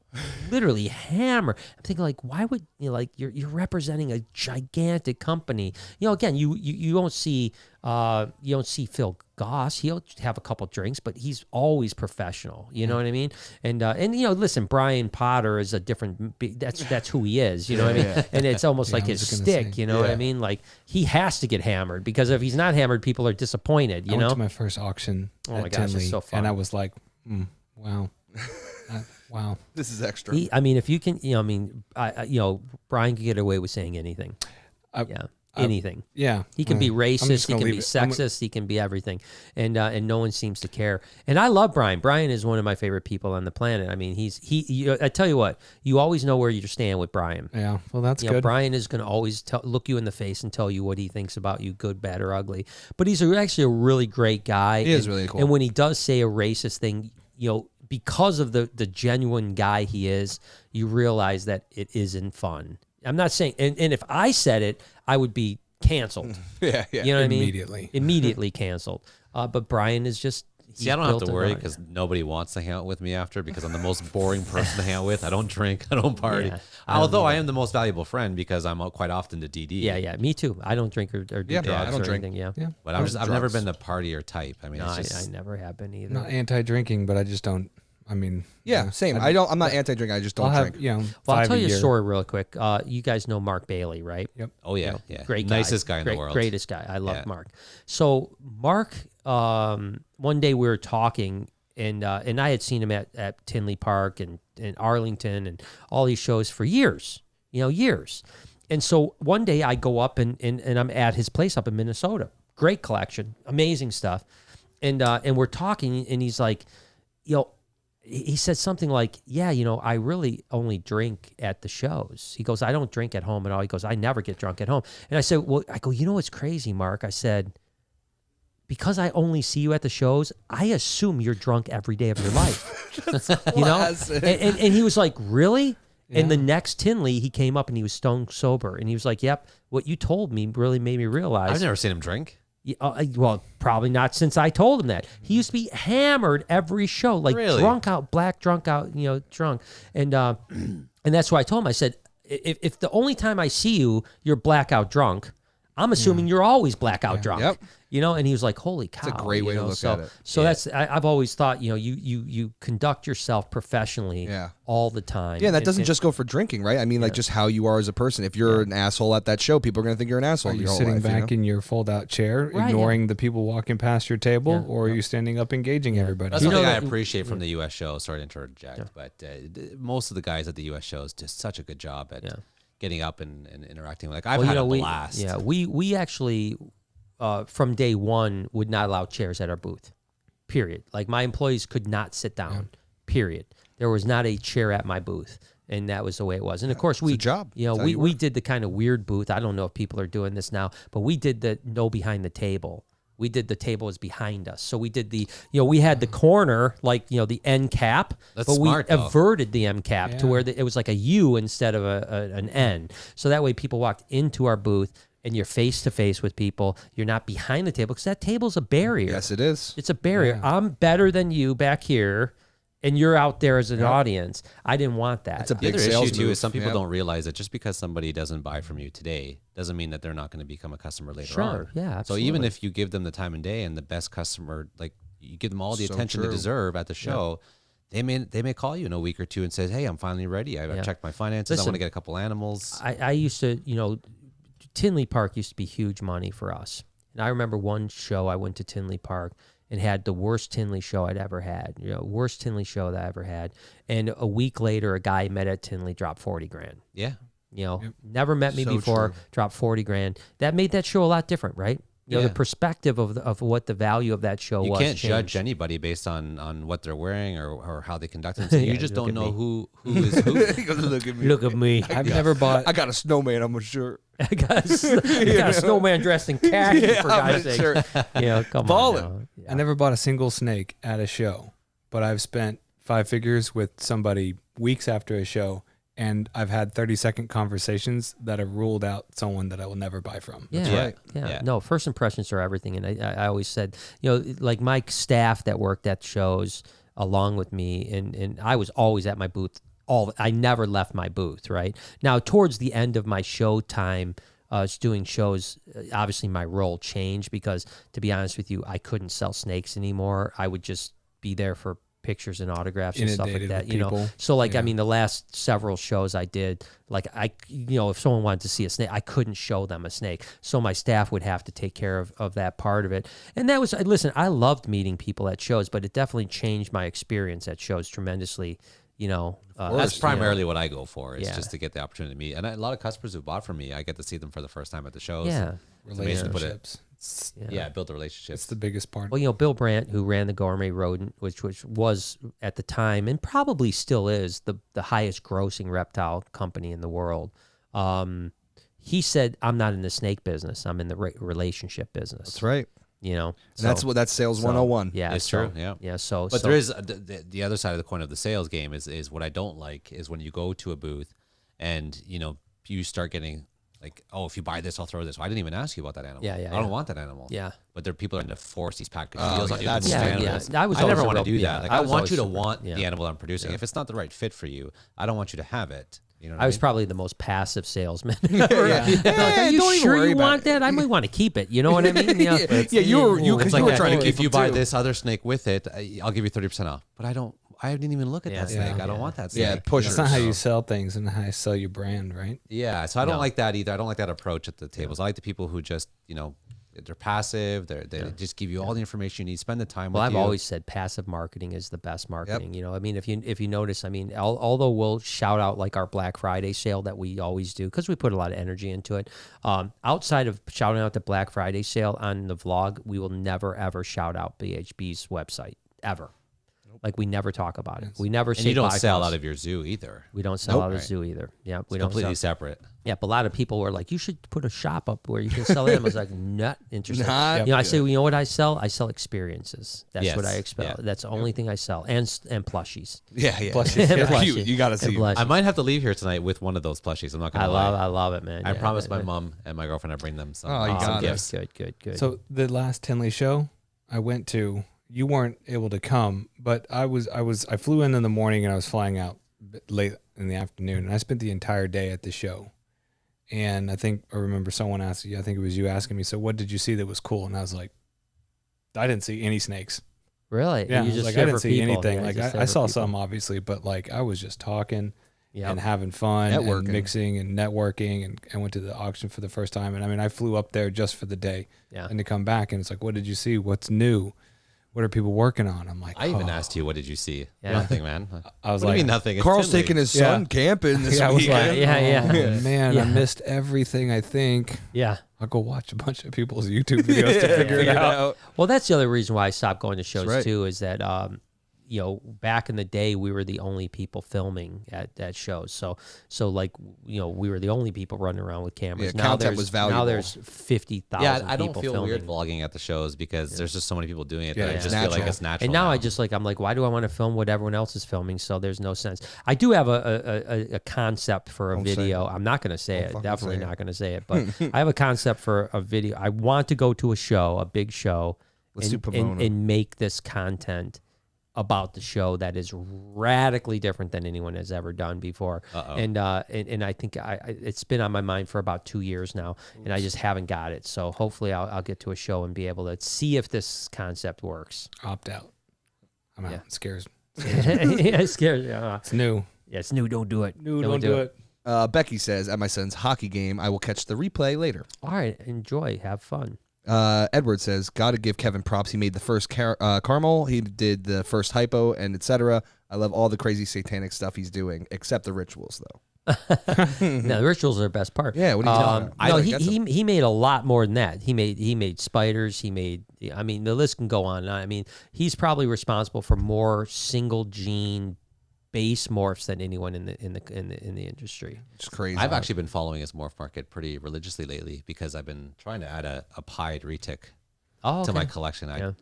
literally hammer. I'm thinking like, why would you know, like you're representing a gigantic company, you know? Again, you don't see Phil Goss. He'll have a couple drinks, but he's always professional. You know what I mean? And you know, listen, Brian Potter is a different. That's who he is. You know what I mean? And it's almost like his stick. You know what I mean? Like he has to get hammered, because if he's not hammered, people are disappointed. You know? I went to my first auction. Oh my gosh, it's so fun. And I was like, wow. Wow, this is extra. I mean, if you can, you know, I mean, you know, Brian can get away with saying anything. Anything. He can be racist. He can be sexist. He can be everything, and no one seems to care. And I love Brian. Brian is one of my favorite people on the planet. I mean, I tell you what, you always know where you're standing with Brian. Yeah, well, that's good. Brian is going to always look you in the face and tell you what he thinks about you, good, bad, or ugly. But he's actually a really great guy. He is really cool. And when he does say a racist thing, you know, because of the genuine guy he is, you realize that it isn't fun. I'm not saying, and if I said it, I would be canceled. You know what I mean? Immediately canceled. But Brian is just. See, I don't have to worry because nobody wants to hang out with me after, because I'm the most boring person to hang out with. I don't drink. I don't party. Although I am the most valuable friend, because I'm out quite often to DD. Yeah, me too. I don't drink or do drugs I don't or drink. anything. But I've never been the partier type. I mean, no, I never have been either. Not anti-drinking, but I just don't. I mean, same. I'm not anti-drink. I just don't drink. You know, well, I'll tell you a story real quick. You guys know Mark Bailey, right? Yep. Oh yeah, great guy. Nicest guy in the world. Greatest guy. I love Mark. So Mark, one day we were talking, and I had seen him at Tinley Park and Arlington and all these shows for years. And so one day I go up and I'm at his place up in Minnesota. Great collection, amazing stuff, and we're talking, and he's like, you know. He said something like, yeah, you know, I really only drink at the shows. He goes, I don't drink at home at all. He goes, I never get drunk at home. And I said, well, you know what's crazy, Mark? I said, because I only see you at the shows, I assume you're drunk every day of your life. That's you know? And he was like, really? Yeah. And the next Tinley, he came up and he was stone sober. And he was like, yep, what you told me really made me realize. I've never seen him drink. Well, probably not since I told him that. He used to be hammered every show, like drunk out, black drunk out, you know, drunk. And that's why I told him, I said, if the only time I see you, you're blackout drunk, I'm assuming you're always blackout drunk. Yep. You know, and he was like, holy cow. That's a great way to look at it. So that's, I've always thought, you know, you conduct yourself professionally all the time. Yeah, that doesn't just go for drinking, right? I mean, like just how you are as a person. If you're an asshole at that show, people are going to think you're an asshole. Are you sitting back in your fold-out chair, ignoring the people walking past your table, or are you standing up engaging everybody? That's something I appreciate from the U.S. show. Sorry to interject, but most of the guys at the U.S. shows do such a good job at getting up and interacting. Like, I've had a blast. Yeah, we actually... from day one, would not allow chairs at our booth, period. Like, my employees could not sit down, period. There was not a chair at my booth, and that was the way it was. And of course, we did the kind of weird booth. I don't know if people are doing this now, but we did the no behind the table. We did the table was behind us. So we did we had the corner, like, the end cap, but smart, we averted the end cap to where it was like a U instead of an N. So that way people walked into our booth, and you're face to face with people. You're not behind the table, because that table's a barrier. Yes, it is. It's a barrier. Yeah. I'm better than you back here, and you're out there as an audience. I didn't want that. It's a big issue too. Move. Is some people don't realize that just because somebody doesn't buy from you today doesn't mean that they're not going to become a customer later on. Yeah, absolutely. So even if you give them the time and day and the best customer, like you give them all the attention they deserve at the show. They may call you in a week or two and say, "Hey, I'm finally ready. I've checked my finances. I want to get a couple animals." I used to, Tinley Park used to be huge money for us. And I remember one show I went to Tinley Park and had the worst Tinley show I'd ever had. Worst Tinley show that I ever had. And a week later, a guy I met at Tinley dropped 40 grand. Yeah. Never met me before, dropped 40 grand. That made that show a lot different, right? The perspective of what the value of that show was. You can't judge anybody based on what they're wearing or how they conduct themselves. You just don't know who is who. Look at me. I've never bought. I got a snowman on my shirt. I got a snowman dressed in khaki, for God's sake. Sure. Come on now. Yeah. I never bought a single snake at a show, but I've spent 5 figures with somebody weeks after a show. And I've had 30-second conversations that have ruled out someone that I will never buy from. Yeah, That's right. Yeah. No, first impressions are everything. And I always said, like my staff that worked at shows along with me, and I was always at my booth. I never left my booth, right? Now, towards the end of my show time, doing shows, obviously my role changed because, to be honest with you, I couldn't sell snakes anymore. I would just be there for pictures and autographs and stuff like that, So I mean, the last several shows I did, like if someone wanted to see a snake, I couldn't show them a snake. So my staff would have to take care of that part of it. And that was, listen, I loved meeting people at shows, but it definitely changed my experience at shows tremendously. That's primarily what I go for, is just to get the opportunity to meet. And a lot of customers who bought from me, I get to see them for the first time at the shows. Yeah. Relationships. Build the relationship. It's the biggest part. Well, Bill Brandt, who ran the Gourmet Rodent, which was at the time and probably still is the highest grossing reptile company in the world. He said, "I'm not in the snake business. I'm in the relationship business." That's right. And that's sales 101. Yeah, it's true. Yeah. Yeah. But there is the other side of the coin of the sales game is what I don't like is when you go to a booth and you start getting like, oh, if you buy this, I'll throw this. Well, I didn't even ask you about that animal. I don't want that animal. Yeah. But there are people trying to force these package deals on you. That's I never want to do that. Like, I want you to want the animal I'm producing. If it's not the right fit for you, I don't want you to have it. I was probably the most passive salesman. Are you sure you want that? I might want to keep it. You know what I mean? You were trying to keep if you buy this other snake with it, I'll give you 30% off. But I didn't even look at that snake. I don't want that snake. Yeah, push. It's not how you sell things and how you sell your brand, right? Yeah, so I don't like that either. I don't like that approach at the tables. I like the people who just, they're passive. They just give you all the information you need. Spend the time with you. Well, I've always said passive marketing is the best marketing. I mean, if you notice, I mean, although we'll shout out like our Black Friday sale that we always do because we put a lot of energy into it. Outside of shouting out the Black Friday sale on the vlog, we will never ever shout out BHB's website ever. Like we never talk about it. We never say. And you don't sell out of your zoo either. We don't sell out of the zoo either. Yeah, we don't. Completely separate. Yeah, but a lot of people were like, "You should put a shop up where you can sell it." I was like, "Not interested." I say, you know what I sell? I sell experiences. That's what I expel. Yeah. That's the only thing I sell, and plushies. Yeah. Plushies. Cute. You got to see. I might have to leave here tonight with one of those plushies. I'm not gonna lie. I love it, man. I promised my mom and my girlfriend I'd bring them some. Some gifts. Good. So the last Tinley show I went to, you weren't able to come, but I flew in the morning and I was flying out late in the afternoon, and I spent the entire day at the show. And I remember someone asked you, I think it was you asking me, so what did you see that was cool? And I was like, I didn't see any snakes. Really? Yeah, I didn't see anything. Like I saw some obviously, but like I was just talking and having fun and mixing and networking and went to the auction for the first time. And I mean, I flew up there just for the day and to come back. And it's like, what did you see? What's new? What are people working on? I'm like, I even asked you, what did you see? Nothing, man. I was what like, do you mean nothing? Carl's taking his son camping this weekend. Like, man, I missed everything. I think. Yeah. I'll go watch a bunch of people's YouTube videos to figure it out. Well, that's the other reason why I stopped going to shows too, is that back in the day we were the only people filming at shows. So like, we were the only people running around with cameras. Yeah, content was valuable. Now there's 50,000 Yeah, I don't feel filming. Weird vlogging at the shows because there's just so many people doing it that I just feel like it's natural. And now I'm like, why do I want to film what everyone else is filming? So there's no sense. I do have a concept for a video. I'm not going to say it. Definitely not going to say it. But I have a concept for a video. I want to go to a show, a big show, and make this content about the show that is radically different than anyone has ever done before. And I think it's been on my mind for about 2 years now, and I just haven't got it. So hopefully I'll get to a show and be able to see if this concept works. Opt out. I'm out. It scares. It scares. It's new. Yeah, it's new. Don't do it. Don't do it. Becky says, at my son's hockey game, I will catch the replay later. All right, enjoy, have fun. Edward says, got to give Kevin props. He made the first caramel. He did the first hypo and etc. I love all the crazy satanic stuff he's doing, except the rituals, though. No, the rituals are the best part. Yeah, what are you talking about? No, he made a lot more than that. He made spiders. I mean, the list can go on. I mean, he's probably responsible for more single gene base morphs than anyone in the industry. It's crazy. I've actually been following his morph market pretty religiously lately because I've been trying to add a pied retic to my collection. I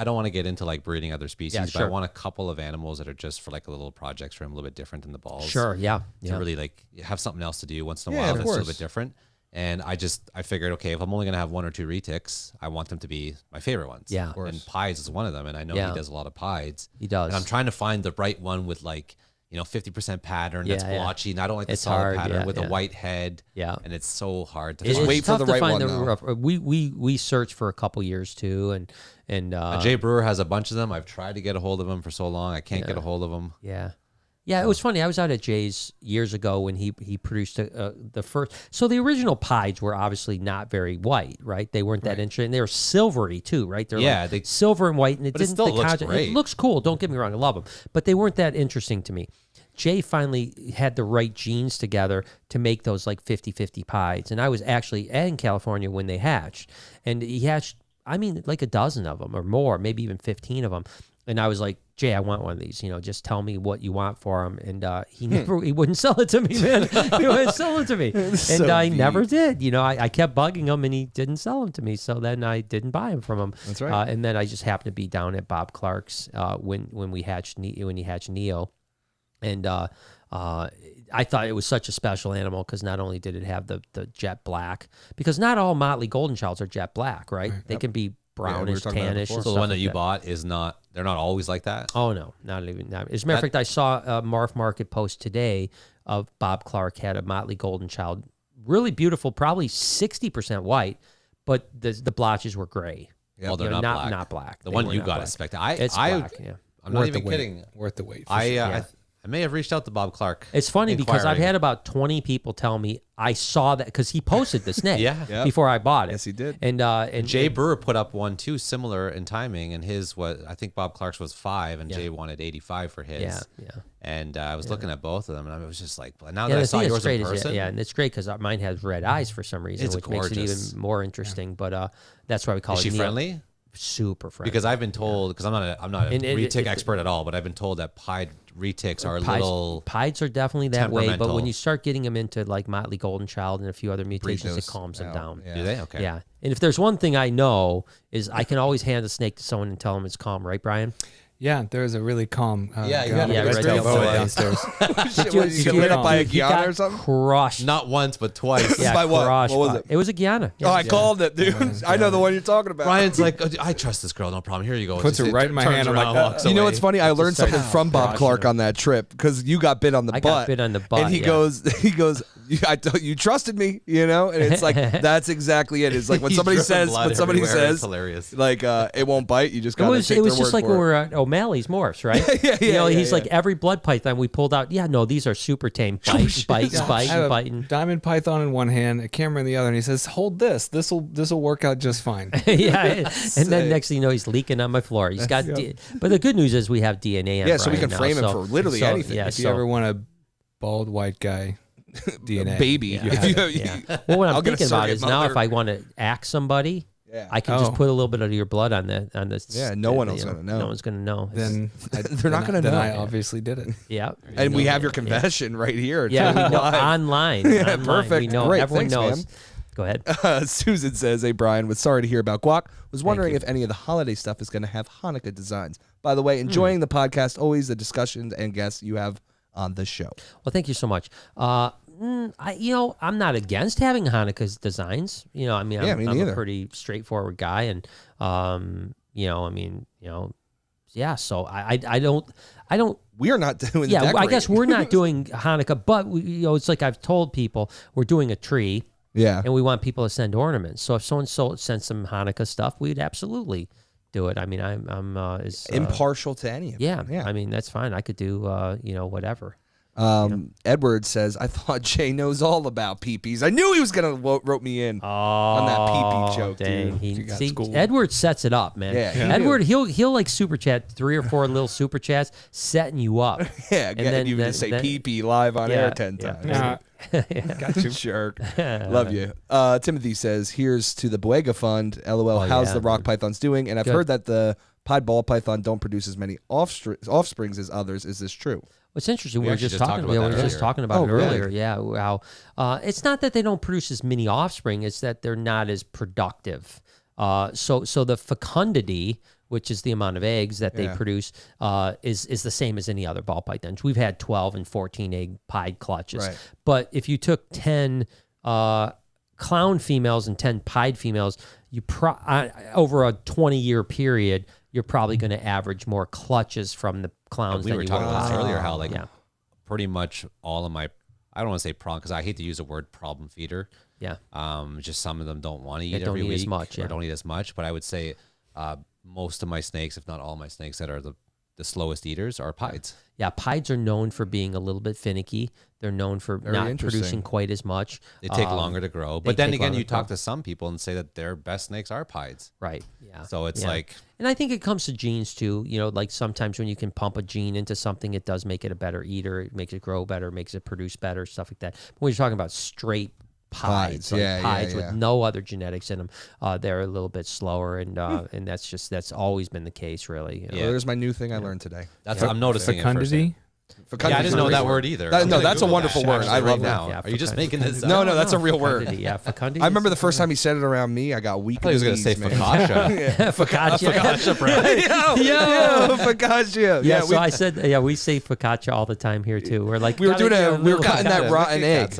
don't want to get into like breeding other species, but I want a couple of animals that are just for like little projects for him, a little bit different than the balls. Sure, yeah. To really like have something else to do once in a while that's a little bit different. And I figured, okay, if I'm only going to have one or two retics, I want them to be my favorite ones. Yeah. And pieds is one of them. And I know he does a lot of pieds. He does. And I'm trying to find the right one with like, 50% pattern that's blotchy. And I don't like the solid pattern with a white head. Yeah. And it's so hard to find. Wait for the right one. We searched for a couple years too. And Jay Brewer has a bunch of them. I've tried to get a hold of him for so long. I can't get a hold of him. Yeah. Yeah, it was funny. I was out at Jay's years ago when he produced the first. So the original pieds were obviously not very white, right? They weren't that interesting. They were silvery too, right? They're like silver and white, and it still looks great. It looks cool. Don't get me wrong, I love them, but they weren't that interesting to me. Jay finally had the right genes together to make those like 50-50 pieds, and I was actually in California when they hatched, and he hatched, I mean, like a dozen of them or more, maybe even 15 of them. And I was like, Jay, I want one of these. Just tell me what you want for him. And he wouldn't sell it to me, man. He wouldn't sell it to me. And I never did. I kept bugging him, and he didn't sell them to me. So then I didn't buy them from him. That's right. And then I just happened to be down at Bob Clark's when he hatched Neo, and I thought it was such a special animal because not only did it have the jet black, because not all Motley Golden Childs are jet black, right? They can be brownish, tannish. So the one that you bought they're not always like that? Oh, no, not even. As a matter of fact, I saw a Morph Market post today of Bob Clark had a Motley Golden Child, really beautiful, probably 60% white, but the blotches were gray. Yeah, well, they're not black. The one you got is spectacular. It's black, I'm not even kidding. Worth the wait. I may have reached out to Bob Clark. It's funny because I've had about 20 people tell me I saw that because he posted the snake before I bought it. Yes, he did. And Jay Brewer put up one too, similar in timing, and his was, I think Bob Clark's was 5, and Jay wanted 85 for his. Yeah. And I was looking at both of them, and I was just like, now that I saw yours in person, and it's great because mine has red eyes for some reason, which makes it even more interesting. But that's why we call it. Is she friendly? Super friendly. Because I've been told, because I'm not a retic expert at all, but I've been told that pied retics are pieds are definitely that way, but when you start getting them into like Motley Golden Child and a few other mutations, it calms them down. Do they? Okay. Yeah. And if there's one thing I know is I can always hand a snake to someone and tell them it's calm, right, Brian? Yeah, there's a really calm. You got downstairs. Did you get lit up by a Guyana or something? Crushed. Not once, but twice. Yeah, by what? What was it? It was a Guyana. Oh, I called it, dude. I know the one you're talking about. Brian's like, I trust this girl, no problem. Here you go. Puts it right in my hand. I'm like, you know what's funny? I learned something from Bob Clark on that trip because you got bit on the butt. I got bit on the butt. And he goes, you trusted me, and it's like that's exactly it. It's like when somebody says, hilarious. Like it won't bite, you just got to take their word for it. It was just like when we were at O'Malley's Morphs, right? He's like every blood python we pulled out. Yeah, no, these are super tame. Biting. Diamond python in one hand, a camera in the other, and he says, "Hold this. This will work out just fine." And then next thing you know, he's leaking on my floor. He's got, but the good news is we have DNA on. Yeah, so we can frame him for literally anything. If you ever want a bald white guy. DNA baby. Well, what I'm thinking about is now if I want to axe somebody, I can just put a little bit of your blood on the. Yeah, no one else gonna know. No one's gonna know. Then they're not gonna know. Then I obviously did it. Yeah, and we have your confession right here. Yeah, we know online. Yeah, perfect. We know. Great. Everyone Thanks, knows. Man. Go ahead. Susan says, "Hey Brian, was sorry to hear about Guac. Was wondering if any of the holiday stuff is going to have Hanukkah designs. By the way, enjoying the podcast. Always the discussions and guests you have on the show. Well, thank you so much. I'm not against having Hanukkah's designs. I'm a pretty straightforward guy, and So I don't. We are not doing. Yeah, I guess we're not doing Hanukkah, but it's like I've told people we're doing a tree. Yeah, and we want people to send ornaments. So if someone sends some Hanukkah stuff, we'd absolutely do it. I mean, I'm impartial to any of it. Yeah, I mean that's fine. I could do whatever. Edward says, I thought Jay knows all about peepees. I knew he was going to rope me in on that peepee joke, dang. dude. Edward sets it up, man. Yeah, Edward, he'll like super chat 3 or 4 little super chats, setting you up. Yeah, getting you to say peepee live on air 10 times. Got you. Jerk. Love you. Timothy says, here's to the Boega Fund. LOL, how's the rock pythons doing? And I've heard that the pied ball python don't produce as many offsprings as others. Is this true? What's interesting, we were just talking about it earlier. Yeah, how it's not that they don't produce as many offspring; it's that they're not as productive. So the fecundity, which is the amount of eggs that they produce, is the same as any other ball pythons. We've had 12 and 14 egg pied clutches, but if you took 10 clown females and 10 pied females, you over a 20-year period, you're probably going to average more clutches from the clowns. We were talking about this earlier, how pretty much all of my, I don't want to say problem because I hate to use the word problem feeder. Yeah. Just some of them don't want to eat every week as much, or don't eat as much. But I would say most of my snakes, if not all my snakes that are the slowest eaters are pieds. Yeah, pieds are known for being a little bit finicky. They're known for not producing quite as much. They take longer to grow. But then again, you talk to some people and say that their best snakes are pieds. Right, yeah. So it's like... And I think it comes to genes too. You know, like sometimes when you can pump a gene into something, it does make it a better eater. It makes it grow better, makes it produce better, stuff like that. But when you're talking about straight pieds, with no other genetics in them, they're a little bit slower, and that's always been the case, really. You know? Well, there's my new thing I learned today. That's I'm noticing fecundity. I didn't know that word either. No, that's a wonderful word. I love that. Yeah, are you just making this up? No, that's a real word. Yeah, fecundity. I remember the first time he said it around me, I got weak. I thought he was going to say focaccia. Focaccia bread. Yo, focaccia. Yeah, so I said, we say focaccia all the time here too. We're like, we were cutting that rotten egg,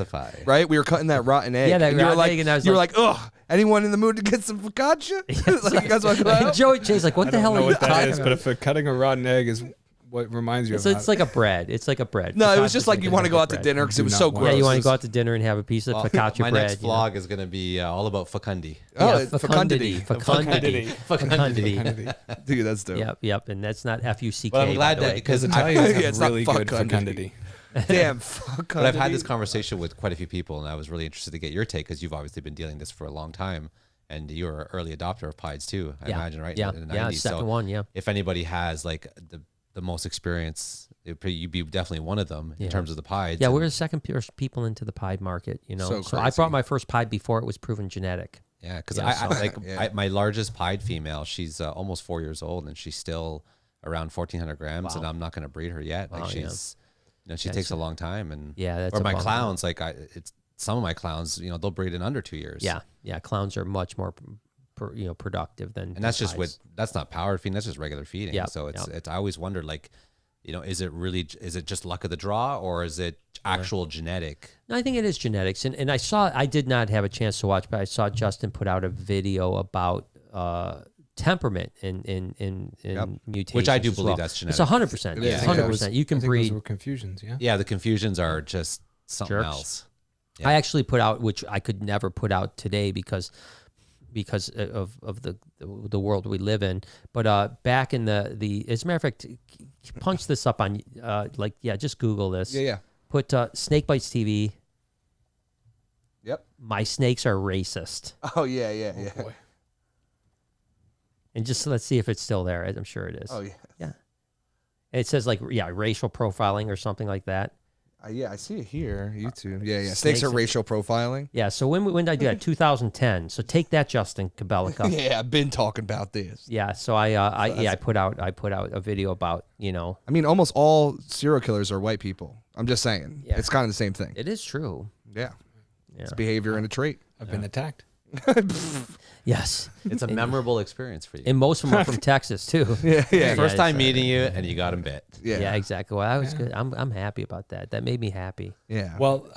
right? We were cutting that rotten egg. Yeah, that rotten egg, and I was you were like, ugh. Anyone in the mood to get some focaccia? Like, you guys want to go out? Jay's like, what the hell are you talking about? But if cutting a rotten egg is what reminds you of it's like a bread. It's like a bread. No, it was just like you want to go out to dinner because it was so gross. Yeah, you want to go out to dinner and have a piece of focaccia bread. My next vlog is going to be all about fecundi. Oh, fecundity. Fecundity. Dude, that's dope. Yep. And that's not F-U-C-K. But I'm glad that because Italians have really good fecundity. Damn, fecundity. But I've had this conversation with quite a few people, and I was really interested to get your take because you've obviously been dealing this for a long time. And you're an early adopter of pieds too, I imagine, right? Yeah, in the 90s. second one, yeah. If anybody has like the most experience, you'd be definitely one of them in terms of the pieds. Yeah, we're the second people into the pied market, you know. So I brought my first pied before it was proven genetic. Yeah, because my largest pied female, she's almost 4 years old, and she's still around 1,400 grams, and I'm not going to breed her yet. Like she takes a long time, and that's or my clowns, some of my clowns, they'll breed in under 2 years. Yeah, clowns are much more, productive than. And that's just that's not powered feeding. That's just regular feeding. Yeah. So it's. I always wondered, is it just luck of the draw, or is it actual genetic? No, I think it is genetics. And I did not have a chance to watch, but I saw Justin put out a video about temperament in mutations, which I do believe that's genetic. It's 100%. Yeah, 100%. You can breed. Those were confusions. Yeah. Yeah, the confusions are just something else. Yeah. I actually put out, which I could never put out today because of the world we live in. But back in the as a matter of fact, punch this up on just Google this. Yeah. Put Snake Bites TV. Yep. My snakes are racist. Oh yeah. Oh, boy. And just let's see if it's still there. I'm sure it is. Oh yeah. Yeah. It says racial profiling or something like that. I see it here. YouTube. Yeah. Snakes are racial profiling. Yeah. So when did I do that? 2010. So take that, Justin Kabelika. Yeah, I've been talking about this. Yeah. So I put out a video about I mean, almost all serial killers are white people. I'm just saying. Yeah. It's kind of the same thing. It is true. Yeah. It's behavior and a trait. I've been attacked. Yes. It's a memorable experience for you. And most of them are from Texas too. Yeah. First time meeting you and you got him bit. Yeah, exactly. Well, that was good. I'm happy about that. That made me happy. Yeah. Well,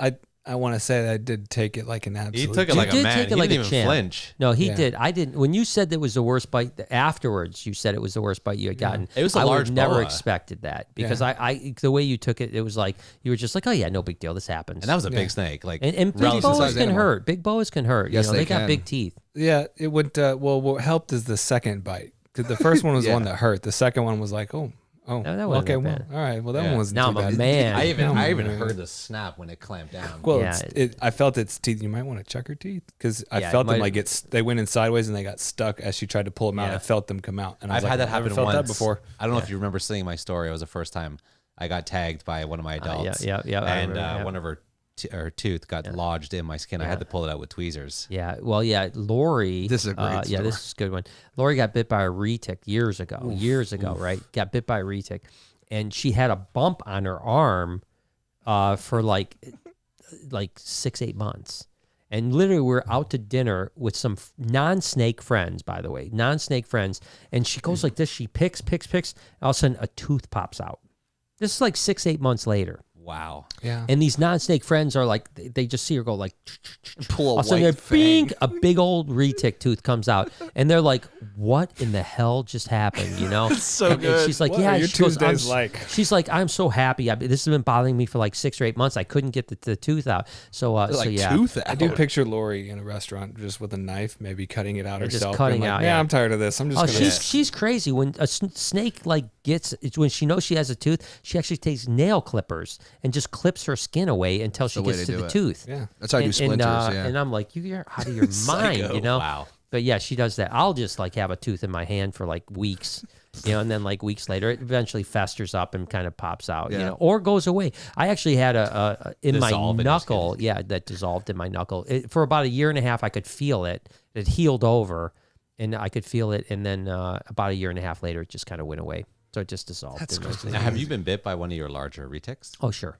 I want to say that I did take it like an absolute. He took it like a man. He didn't even flinch. No, he did. I didn't. When you said that was the worst bite, afterwards you said it was the worst bite you had gotten. It was a large boa. Never expected that because I the way you took it, it was like you were just like, oh yeah, no big deal, this happens. And that was a big snake. Like and big boas can hurt. Big boas can hurt. Yes, they got big teeth. Yeah, it would. Well, what helped is the second bite because the first one was the one that hurt. The second one was like, oh, Oh, that wasn't okay. that Well, bad. all right. Well, that Yeah. one wasn't Now too I'm a bad. man. I even Yeah. heard the snap when it clamped down. Well, Yeah. I felt its teeth. You might want to check her teeth because I Yeah, felt it them might- like they went in sideways and they got stuck as she tried to pull them out. Yeah. I felt them come out, and I was I've had that I've never happen felt once that before. I don't know if you remember seeing my story. It was the first time I got tagged by one of my adults. yeah, I And remember, yeah. one of her tooth got lodged in my skin. I had to pull it out with tweezers. Yeah, well, yeah, Lori. This is a great Yeah, story. this is a good one. Lori got bit by a retic years ago, right? Got bit by a retic, and she had a bump on her arm for like 6-8 months. And literally, we're out to dinner with some non-snake friends, by the way, non-snake friends, and she goes like this. She picks. All of a sudden, a tooth pops out. This is like 6-8 months later. Wow. Yeah. And these non-snake friends are like, they just see her go like, Pull a all of a sudden white fang. a big old retic tooth comes out, and they're like, "What in the hell just happened?" You know? So and good. she's like, What "Yeah." are your She goes, Tuesdays like? She's like, "I'm so happy. This has been bothering me for like 6 or 8 months. I couldn't get the tooth out." So, so yeah, tooth I out. do picture Lori in a restaurant just with a knife, maybe cutting it out Just herself. cutting being like, out, Yeah, yeah. I'm tired of this. I'm just Oh, gonna. she's crazy. When a snake like when she knows she has a tooth, she actually takes nail clippers and just clips her skin away until she the way gets they to do the it. tooth. Yeah. That's how I do splinters. And I'm like, you're out of your mind, you know? Wow. But yeah, she does that. I'll just like have a tooth in my hand for like weeks, you know, and then like weeks later, it eventually festers up and kind of pops out, you Yeah. know, or goes away. I actually had a in my Dissolve in your knuckle, that dissolved in my knuckle. For about 1.5 years, I could feel it. It healed over, and I could feel it, and then about 1.5 years later, it just kind of went away. So it just dissolved. That's in my- crazy. Now, have you been bit by one of your larger retics? Oh, sure.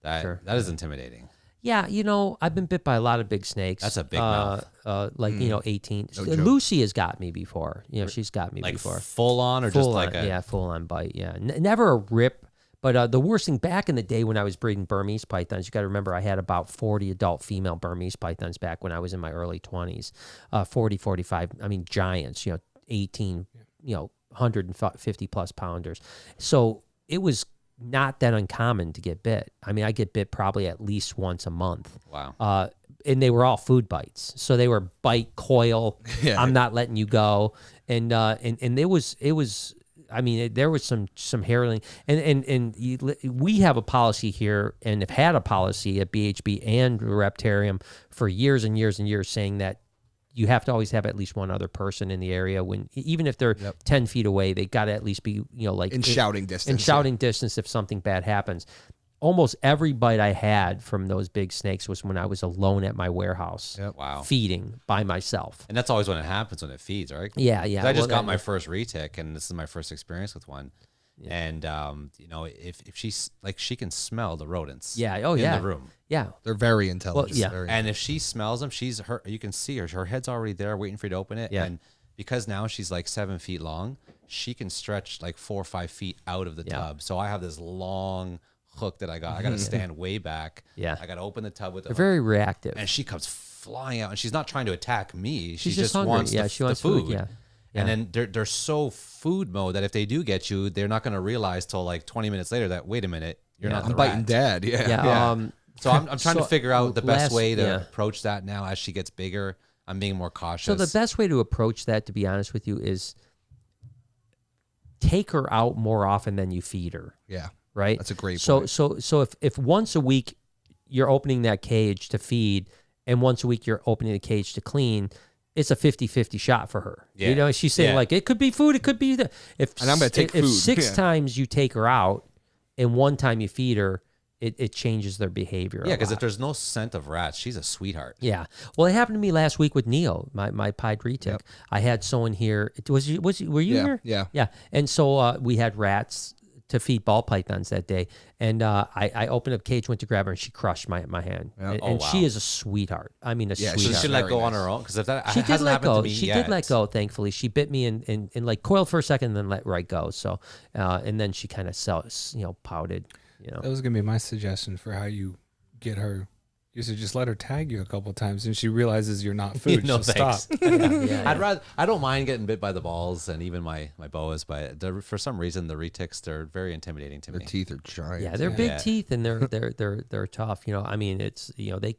That is intimidating. Yeah, you know, I've been bit by a lot of big snakes. That's a big mouth. Like, you know, 18. No joke. Lucy has got me before. You know, she's got me Like before. full on or just like a Full on bite. Yeah, never a rip. But the worst thing back in the day when I was breeding Burmese pythons, you got to remember I had about 40 adult female Burmese pythons back when I was in my early 20s. 40, 45. I mean, giants. You know, 18. You know, 150 plus pounders. So it was not that uncommon to get bit. I mean, I get bit probably at least once a month. wow. And they were all food bites. So they were bite, coil, Yeah. I'm not letting you go. And it was I mean, there was some hairling, and we have a policy here, and have had a policy at BHB and Reptarium for years and years and years, saying that you have to always have at least one other person in the area. When even if they're 10 feet away, they got to at least be, you know, like in shouting distance. in shouting distance if something bad happens. Almost every bite I had from those big snakes was when I was alone at my warehouse, Wow. feeding by myself. And that's always when it happens, when it feeds, right? Yeah. 'Cause I just Well, got my first retic, and this is my first experience with one. And you know, if she's like, she can smell the rodents. Yeah. Oh, in yeah. the room. Yeah. They're very intelligent. yeah. Very And if she smells them, you can see her head's already there waiting for you to open it. Yeah. And because now she's like 7 feet long, she can stretch like 4 or 5 feet out of the tub. So I have this long hook that I got to stand way back. Yeah. I got to open the tub with the They're hook, very reactive. and she comes flying out, and she's not trying to attack me. She She's just hungry. wants Yeah, she wants the food, food. yeah. And then they're so food mode that if they do get you, they're not going to realize till like 20 minutes later that, wait a minute, you're not the I'm biting rat. dad. Yeah. Yeah. So I'm trying to So, figure out the best way to yeah. approach that now as she gets bigger. I'm being more cautious. So the best way to approach that, to be honest with you, is take her out more often than you feed her. Yeah. Right. That's a great So point. so if once a week you're opening that cage to feed, and once a week you're opening the cage to clean, it's a 50-50 shot for her. Yeah. You know, she's saying Yeah. like, it could be food, it could be if And I'm gonna take if food. 6 Yeah. times you take her out and one time you feed her, it changes their behavior. yeah, because because if there's no scent of rats, she's a sweetheart. yeah. Well, it happened to me last week with Neo, my pied retic. I had someone here. Were you Yeah, here? yeah. Yeah. And so we had rats to feed ball pythons that day, and I opened up a cage, went to grab her, and she crushed my hand. And, Oh, and wow. she is a sweetheart. I mean, a Yeah, So sweetheart. she should let Very go on nice. her own, because if that She did hasn't let happened go. to me She yet. did let go. Thankfully, she bit me and like coiled for a second, and then let right go. So, and then she kind of pouted. You know. That was gonna be my suggestion for how you get her. You should just let her tag you a couple of times, and she realizes you're not food. No, she'll thanks. stop. Yeah. I don't mind getting bit by the balls and even my boas, but for some reason the retics, they're very intimidating to Their me. teeth are giant. Yeah, they're big Yeah. teeth, and they're tough. You know, I mean, it's they.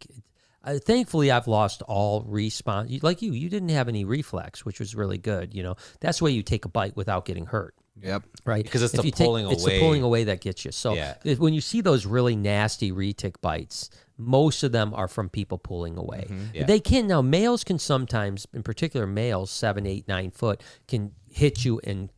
Thankfully, I've lost all response. Like you didn't have any reflex, which was really good. You know, that's the way you take a bite without getting hurt. Yep. Right. Because it's the pulling away. It's the pulling away that gets you. So when you see those really nasty retic bites, most of them are from people pulling away. They can, now males can sometimes, in particular males, 7, 8, 9 foot, can hit you and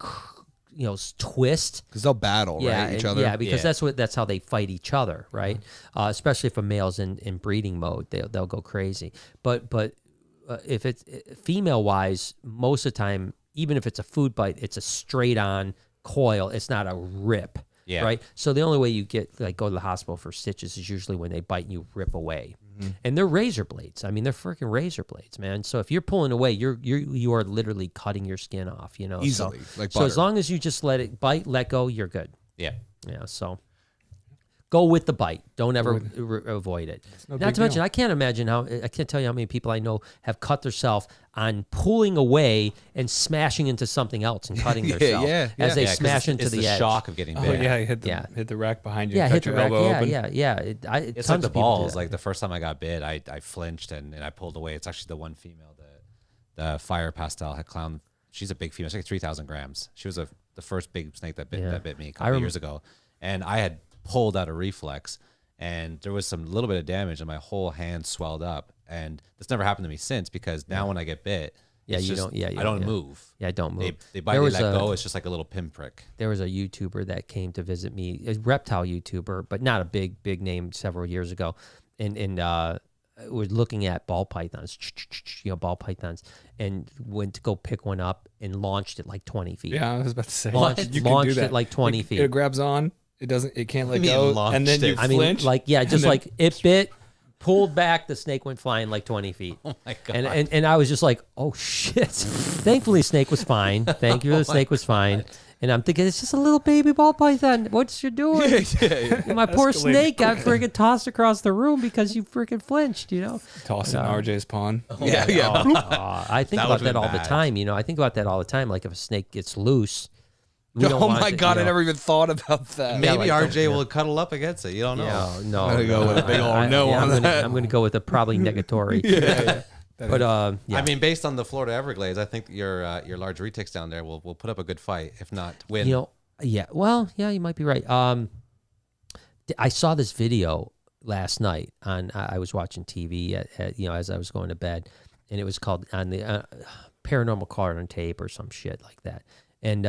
twist, because they'll battle each other. Yeah, because that's how they fight each other, right? Especially if a male's in breeding mode, they'll go crazy. But if it's female wise, most of the time, even if it's a food bite, it's a straight on coil. It's not a rip. Yeah. Right. So the only way you go to the hospital for stitches is usually when they bite and you rip away. And they're razor blades. I mean, they're freaking razor blades, man. So if you're pulling away, you are literally cutting your skin off, Easily. So as long as you just let it bite, let go, you're good. Yeah. Yeah. So go with the bite. Don't ever avoid it. Not to mention, I can't tell you how many people I know have cut themselves on pulling away and smashing into something else and cutting themselves as they smash into the edge. Shock of getting bit. Oh yeah, hit the rack behind you. Yeah, hit the rack. Open. Yeah. It's like the balls. Like the first time I got bit, I flinched and I pulled away. It's actually the one female, the fire pastel had clown. She's a big female. She's like 3,000 grams. She was the first big snake that bit me a couple years ago, and I had pulled out a reflex, and there was some little bit of damage, and my whole hand swelled up. And this never happened to me since, because now when I get bit, I don't move. Yeah, I don't move. They bite, they let go. It's just like a little pinprick. There was a YouTuber that came to visit me, a reptile YouTuber, but not a big name, several years ago, and we're looking at ball pythons, ball pythons, and went to go pick one up and launched it like 20 feet. Yeah, I was about to say. Launched it like 20 feet. It grabs on. It can't let go, and then you flinch. It bit, pulled back, the snake went flying like 20 feet. Oh my God. And I was just like, oh shit. Thankfully, the snake was fine. Thank you, the snake was fine. And I'm thinking, it's just a little baby ball python. What's you doing? My poor snake got friggin' tossed across the room because you friggin' flinched, Tossed in RJ's pond. I think about that all the time, I think about that all the time. Like if a snake gets loose, oh my God, I never even thought about that. Maybe RJ will cuddle up against it. You don't know. Yeah, no. I'm going to go with a big old no on that. I'm going to go with a probably negatory. But I mean, based on the Florida Everglades, I think your large retics down there will put up a good fight, if not win. Well, you might be right. I saw this video last night on. I was watching TV as I was going to bed, and it was called on the Paranormal Card on Tape or some shit like that, and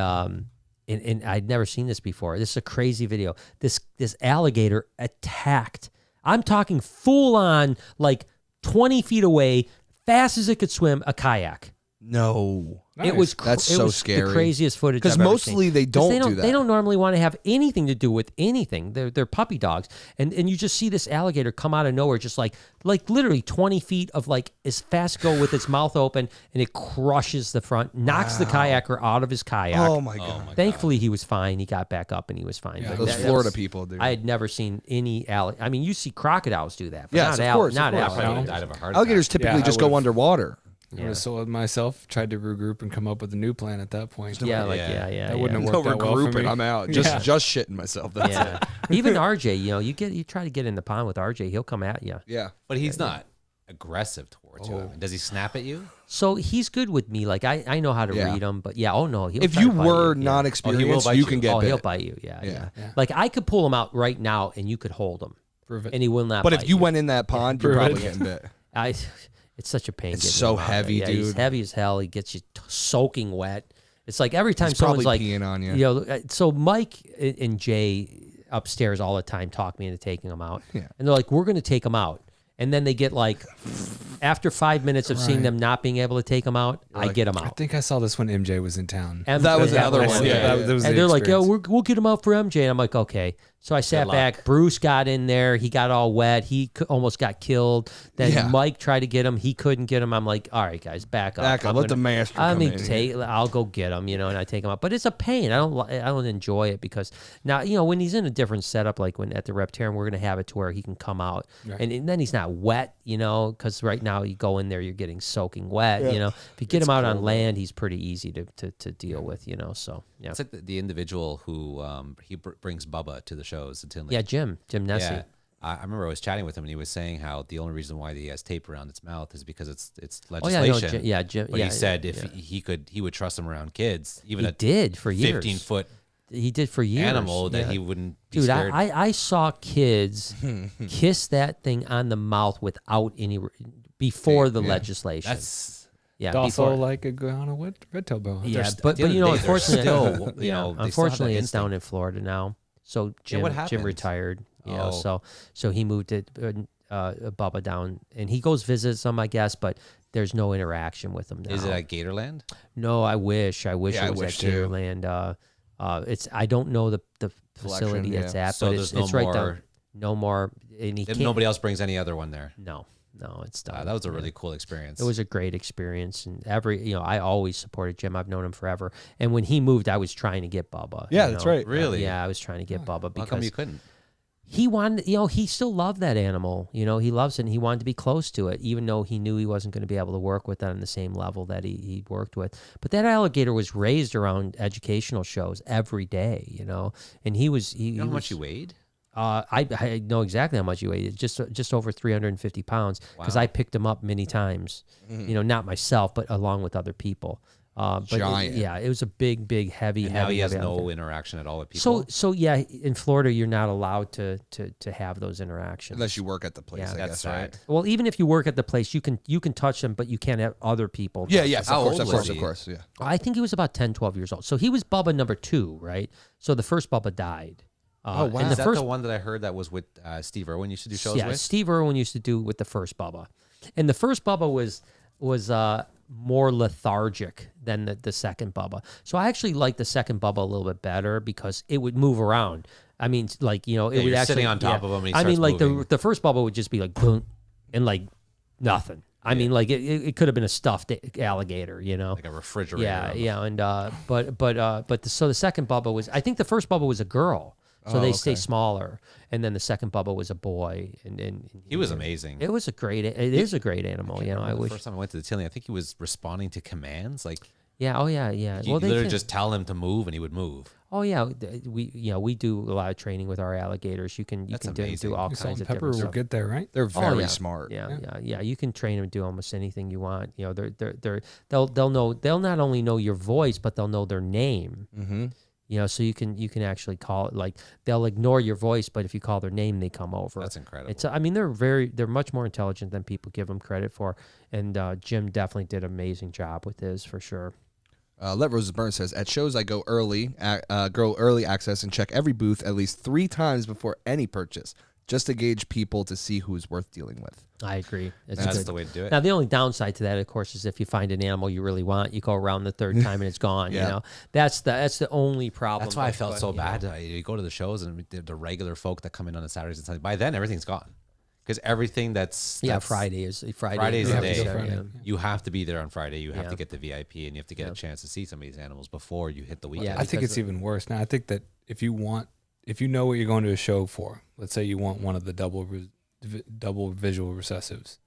I'd never seen this before. This is a crazy video. This alligator attacked. I'm talking full on, like 20 feet away, fast as it could swim, a kayak. No. Nice. That's so scary. The craziest footage because mostly they don't do that. They don't normally want to have anything to do with anything. They're puppy dogs, and you just see this alligator come out of nowhere, just like literally 20 feet of as fast go with its mouth open, and it crushes the front, knocks the kayaker out of his kayak. Oh my God! Thankfully, he was fine. He got back up and he was fine. Yeah, those Florida people, dude. I had never seen any alligator. I mean, you see crocodiles do that, but yes, of course. Alligators typically just go underwater. I would have sold myself, tried to regroup and come up with a new plan at that point. Yeah. That wouldn't have worked out well for me. I'm out. Just shitting myself. That's it. Even RJ, you try to get in the pond with RJ, he'll come at you. Yeah. But he's not aggressive towards you. I mean, does he snap at you? So he's good with me. Like I know how to read him, but he'll if you were not experienced, you can get bit. He'll bite you. Yeah. Like I could pull him out right now and you could hold him. Prove it. And he will not But bite if you went in that pond, you're probably getting bit. It's such a pain. It's so heavy, dude. He's heavy as hell. He gets you soaking wet. It's like every time he's someone's like peeing on you. So Mike and Jay upstairs all the time talk me into taking them out. Yeah. And they're like, we're going to take them out. And then they get after 5 minutes of seeing them not being able to take them out, I get them out. I think I saw this when MJ was in town. And that was the other one. Yeah. That was and they're like, we'll get them out for MJ. And I'm like, okay. So I sat back. Bruce got in there. He got all wet. He almost got killed. Then Mike tried to get him. He couldn't get him. I'm like, all right, guys, back up. Let the master come in. I'll go get him, and I take him out. But it's a pain. I don't enjoy it because now, when he's in a different setup, like when at the Reptile, we're going to have it to where he can come out. Right. And then he's not wet, because right now you go in there, you're getting soaking wet, If you get him out on land, he's pretty easy to deal with, so, yeah. It's like the individual who he brings Bubba to the shows. Yeah, Jim Nessie. Yeah. I remember I was chatting with him, and he was saying how the only reason why he has tape around its mouth is because it's legislation. Jim, but he said if he would trust him around kids, even he did for years. 15-foot. He did for years. Animal that he wouldn't be Dude, scared. I saw kids kiss that thing on the mouth without any before the legislation. That's also like a Guyana red-tailed boa. Yeah, but you know, unfortunately, unfortunately, it's instinct. down in Florida now. So Jim retired. You know, so he moved it. Bubba down, and he goes visits them, I guess, but there's no interaction with them now. Is it at Gatorland? No, I wish it was at Gatorland. I don't know the facility it's at, so but it's right down. No more. And nobody else brings any other one there. No, it's done. That was a really cool experience. It was a great experience, and I always supported Jim. I've known him forever, and when he moved, I was trying to get Bubba. Yeah, that's right. Really? Yeah, I was trying to get Bubba because how come you couldn't? He wanted, he still loved that animal. He loves it, and he wanted to be close to it, even though he knew he wasn't going to be able to work with it on the same level that he worked with. But that alligator was raised around educational shows every day, and he was. You know how much he weighed? I know exactly how much he weighed. Just over 350 pounds because I picked him up many times. Not myself, but along with other people. Giant. It was a big, heavy. And now he has no alligator. interaction at all with people. So in Florida, you're not allowed to have those interactions unless you work at the place. Yeah, I guess, right? Well, even if you work at the place, you can touch them, but you can't have other people. Yeah, yes, How of old was he? course. Yeah. I think he was about 10, 12 years old. So he was Bubba number 2, right? So the first Bubba died. Oh, wow. And is that the one that I heard that was with Steve Irwin used to do shows with? Yeah, Steve Irwin used to do with the first Bubba, and the first Bubba was more lethargic than the second Bubba. So I actually like the second Bubba a little bit better because it would move around. I mean, it would actually sitting on top of him. And I mean, like the first Bubba would just be like boom, and like nothing. I mean, like it could have been a stuffed alligator, like a refrigerator. Yeah, and so the second Bubba was. I think the first Bubba was a girl. So they stay smaller, and then the second Bubba was a boy, and he was amazing. It is a great animal. The first time I went to the Tilling, I think he was responding to commands, like yeah. You literally just tell him to move, and he would move. Oh yeah, we do a lot of training with our alligators. You can do all kinds of Pepper different will stuff. get there, right? They're very smart. Yeah. You can train them to do almost anything you want. They'll know. They'll not only know your voice, but they'll know their name. Mm-hmm. So you can actually call it, like they'll ignore your voice, but if you call their name, they come over. That's incredible. They're much more intelligent than people give them credit for. And Jim definitely did an amazing job with his for sure. Let Roses Burn says, at shows I go early access and check every booth at least 3 times before any purchase, just to gauge people to see who's worth dealing with. I agree. That's the way to do it. Now, the only downside to that, of course, is if you find an animal you really want, you go around the third time and it's gone. That's the only problem. That's why I felt so bad. You go to the shows and the regular folk that come in on the Saturdays and Sundays. By then, everything's gone because everything that's Friday's the day. Yeah. You have to be there on Friday. You have to get the VIP and you have to get a chance to see some of these animals before you hit the weekend. I think it's even worse now. I think that if you know what you're going to a show for, let's say you want one of the double visual recessives,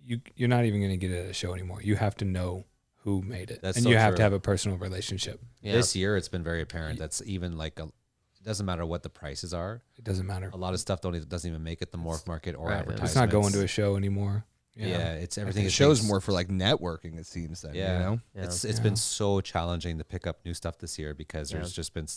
you're not even going to get it at a show anymore. You have to know who made it, and you have to have a personal relationship. Yeah. This year, it's been very apparent. That's even like it doesn't matter what the prices are. It doesn't matter. A lot of stuff doesn't even make it the morph market or advertisements. It's not going to a show anymore. It's everything. The show's more for like networking, it seems. Then, it's been so challenging to pick up new stuff this year because there's just been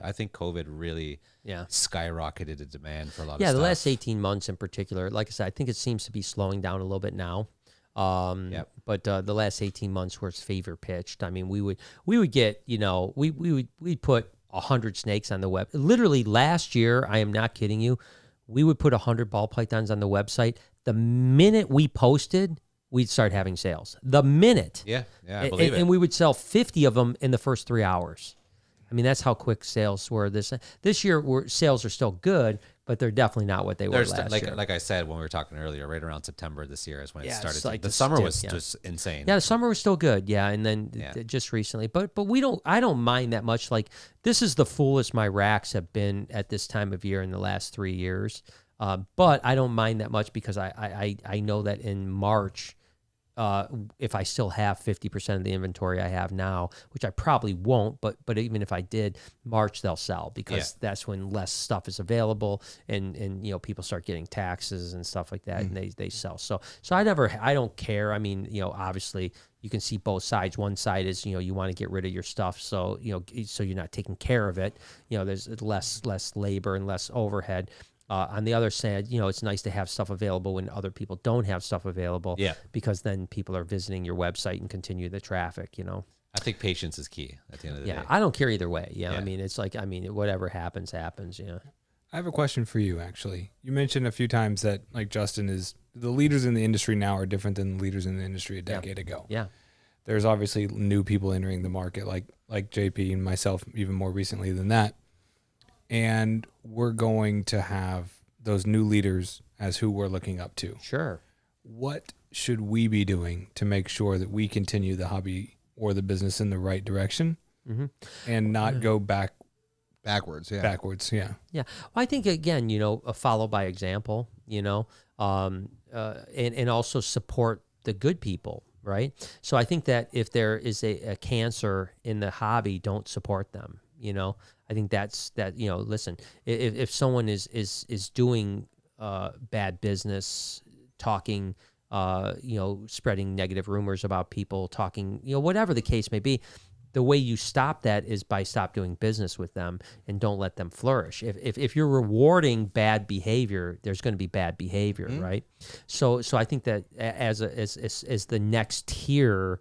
I think COVID really skyrocketed the demand for a lot of stuff. Yeah, the last 18 months in particular, like I said, I think it seems to be slowing down a little bit now. But the last 18 months where it's fever pitched, I mean, we would get, we'd put 100 snakes on the web. Literally last year, I am not kidding you, we would put 100 ball pythons on the website. The minute we posted, we'd start having sales. The minute. Yeah, I believe it. And we would sell 50 of them in the first 3 hours. I mean, that's how quick sales were. This year, sales are still good, but they're definitely not what they were last year. Like I said when we were talking earlier, right around September this year is when it started. Like the summer was just insane. Yeah, the summer was still good. Yeah, and then just recently, but I don't mind that much. Like this is the fullest my racks have been at this time of year in the last 3 years. But I don't mind that much because I know that in March, if I still have 50% of the inventory I have now, which I probably won't, but even if I did, March they'll sell because that's when less stuff is available and you know, people start getting taxes and stuff like that, and they sell. So I don't care. I mean, you know, obviously you can see both sides. One side is, you know, you want to get rid of your stuff, so you know, so you're not taking care of it. You know, there's less labor and less overhead. On the other side, you know, it's nice to have stuff available when other people don't have stuff available. Yeah. Because then people are visiting your website and continue the traffic, you know. I think patience is key at the end of the day. Yeah, I don't care either way. Yeah, I mean, it's like, I mean, whatever happens, you know. I have a question for you, actually. You mentioned a few times that, like, Justin, is the leaders in the industry now are different than the leaders in the industry a decade ago. Yeah. There's obviously new people entering the market, like JP and myself, even more recently than that. And we're going to have those new leaders as who we're looking up to. Sure. What should we be doing to make sure that we continue the hobby or the business in the right direction and not go backwards? Yeah. Yeah. Well, I think, again, you know, follow by example, you know, and also support the good people, right? So I think that if there is a cancer in the hobby, don't support them. You know, I think that, you know, listen, if someone is doing bad business, talking, you know, spreading negative rumors about people, talking, you know, whatever the case may be, the way you stop that is by stop doing business with them and don't let them flourish. If you're rewarding bad behavior, there's going to be bad behavior, right? So I think that as the next tier,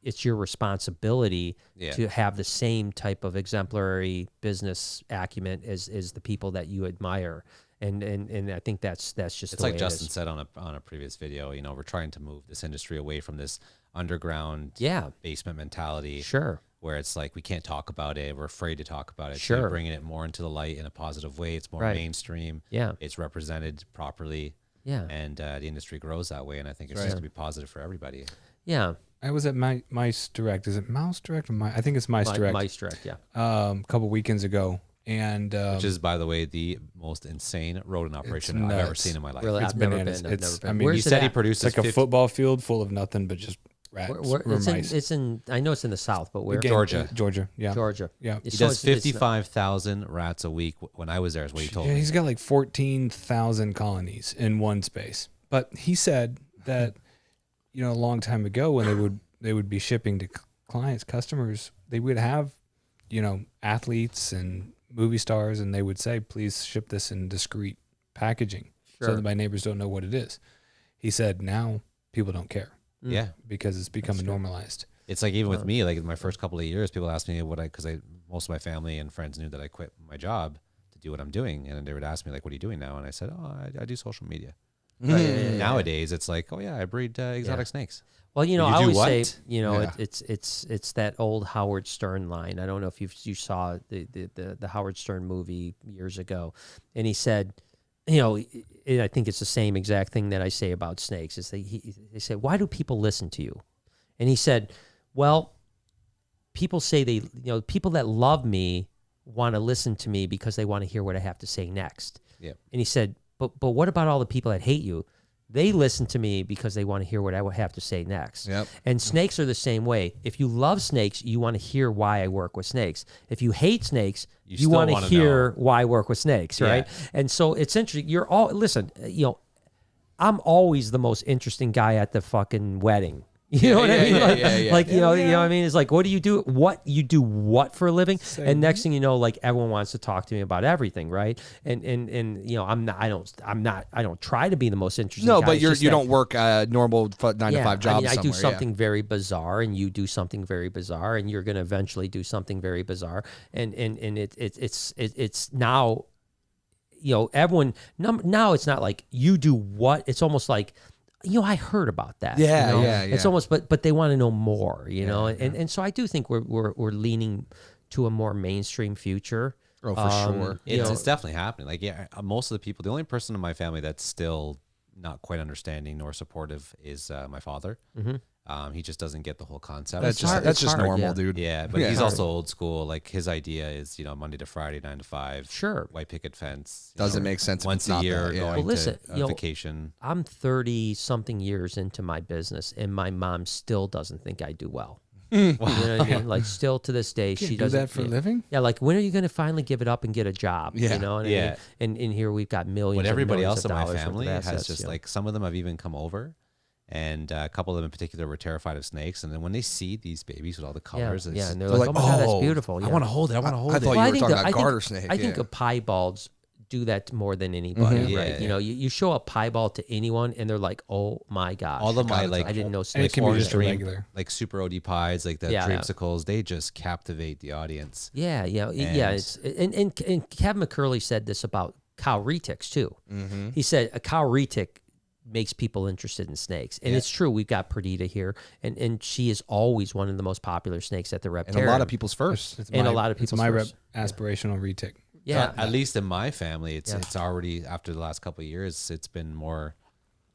it's your responsibility to have the same type of exemplary business acumen as the people that you admire. And I think that's just it's like Justin said on a previous video. You know, we're trying to move this industry away from this underground basement mentality. Sure. Where it's like we can't talk about it, we're afraid to talk about it. Sure. So bringing it more into the light in a positive way. It's more mainstream. Yeah. It's represented properly. Yeah. And the industry grows that way, and I think it's just to be positive for everybody. Yeah. I was at Mice Direct. Is it Mouse Direct? I think it's Mice Direct. Mice Direct, yeah. A couple weekends ago. And which is, by the way, the most insane rodent operation I've ever seen in my life. Really, I've never been. I mean, he said he produces like a football field full of nothing but just rats. It's in. I know it's in the South, but where? Georgia. Yeah. Georgia. Yeah. He does 55,000 rats a week. When I was there, is what he told me. He's got like 14,000 colonies in one space. But he said that, you know, a long time ago when they would be shipping to customers, they would have, you know, athletes and movie stars, and they would say, please ship this in discreet packaging so that my neighbors don't know what it is. He said now people don't care. Yeah. Because it's becoming normalized. It's like, even with me, like in my first couple of years, people asked me because most of my family and friends knew that I quit my job to do what I'm doing. And they would ask me, like, what are you doing now? And I said, I do social media. Nowadays it's like, oh yeah, I breed exotic snakes. Well, you know, I always say, you know, it's that old Howard Stern line. I don't know if you saw the Howard Stern movie years ago, and he said, you know, I think it's the same exact thing that I say about snakes. Is they say, why do people listen to you? And he said, well, people say people that love me want to listen to me because they want to hear what I have to say next. Yeah. And he said, but what about all the people that hate you? They listen to me because they want to hear what I have to say next. Yep. And snakes are the same way. If you love snakes, you want to hear why I work with snakes. If you hate snakes, you want to hear why I work with snakes, right? Yeah. And so it's interesting. Listen, you know, I'm always the most interesting guy at the fucking wedding. You know what I mean? You know what I mean? It's like, what do you do? What for a living? Same. And next thing you know, like, everyone wants to talk to me about everything, right? And you know, I don't try to be the most interesting. No, guy. but you don't work a normal 9 to 5 job. I do something very bizarre, and you do something very bizarre, and you're going to eventually do something very bizarre, and it's now, you know, everyone now it's not like you do what, it's almost like, you know, I heard about that. Yeah, you know? yeah. It's almost, but they want to know more, you know, and so I do think we're leaning to a more mainstream future. Oh, for sure. It's definitely happening. Like, most of the people, the only person in my family that's still not quite understanding nor supportive is my father. Mm-hmm. He just doesn't get the whole concept. That's just hard, normal, yeah. dude. Yeah, but he's also old school. Like his idea is, Monday to Friday, 9 to 5. Sure. White picket fence. Doesn't make sense if once it's a not year that, yeah. going Well, listen, to vacation. I'm 30 something years into my business, and my mom still doesn't think I do well. You know what I mean? Like still to this day, she do doesn't that for a living. Yeah, like when are you going to finally give it up and get a job? Yeah. You know what I mean? And in here we've got millions. But everybody and millions else in my of dollars family worth of has assets, just you know? like, some of them have even come over, and a couple of them in particular were terrified of snakes. And then when they see these babies with all the colors, it's, and they're like, oh my God, that's beautiful. I want to hold it. I want to hold I it. thought Well, you were talking about I think- garter snake. I think yeah. a piebalds do that more than anybody, right? Yeah. You know, you show a piebald to anyone, and they're like, "Oh my gosh!" All of my I didn't know And it snakes can be were just a there. regular. like super OD pies, like the dreamsicles, they just captivate the audience. Yeah. It's and Kevin McCurley said this about cow retics too. Mm-hmm. He said a cow retic makes people interested in snakes, and it's true. We've got Perdita here, and she is always one of the most popular snakes at the And Reptile. a lot of people's first. And a lot of people's It's my first. aspirational retic. Yeah, At least in my family, it's already, after the last couple of years, it's been more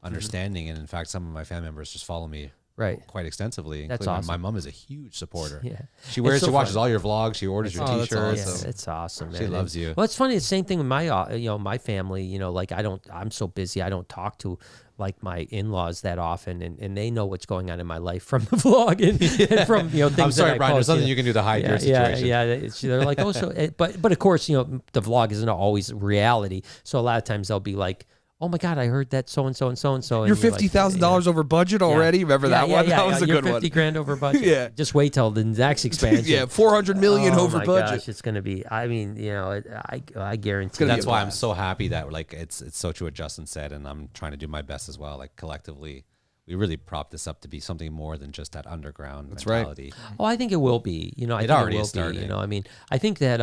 understanding. And in fact, some of my family members just follow me right. quite extensively. That's including awesome. My mom is a huge supporter. Yeah, She wears, so she watches fun. all your vlogs. She orders your that's T-shirts. awesome. Yeah, it's awesome, man. She loves you. Well, it's funny. The same thing with my, my family. Like I'm so busy. I don't talk to like my in-laws that often, and they know what's going on in my life from the vlog and from things. I'm sorry, that I Brian. There's post, nothing you can do to hide your situation. They're like, oh, so, but of course, the vlog isn't always reality. So a lot of times they'll be like, oh my God, I heard that so and so and so and so. You're $50,000 over budget already. Remember that one? That was a good you're one. 50 grand over budget. Yeah. Just wait till the next expansion. Yeah, 400 million over my budget. Gosh, it's gonna be. I mean, I guarantee. gonna be That's a why I'm blast. so happy that like it's so true what Justin said, and I'm trying to do my best as well. Like collectively, we really prop this up to be something more than just that underground mentality. Oh, I think it will be. I think already it will is starting. be. I mean, I think that.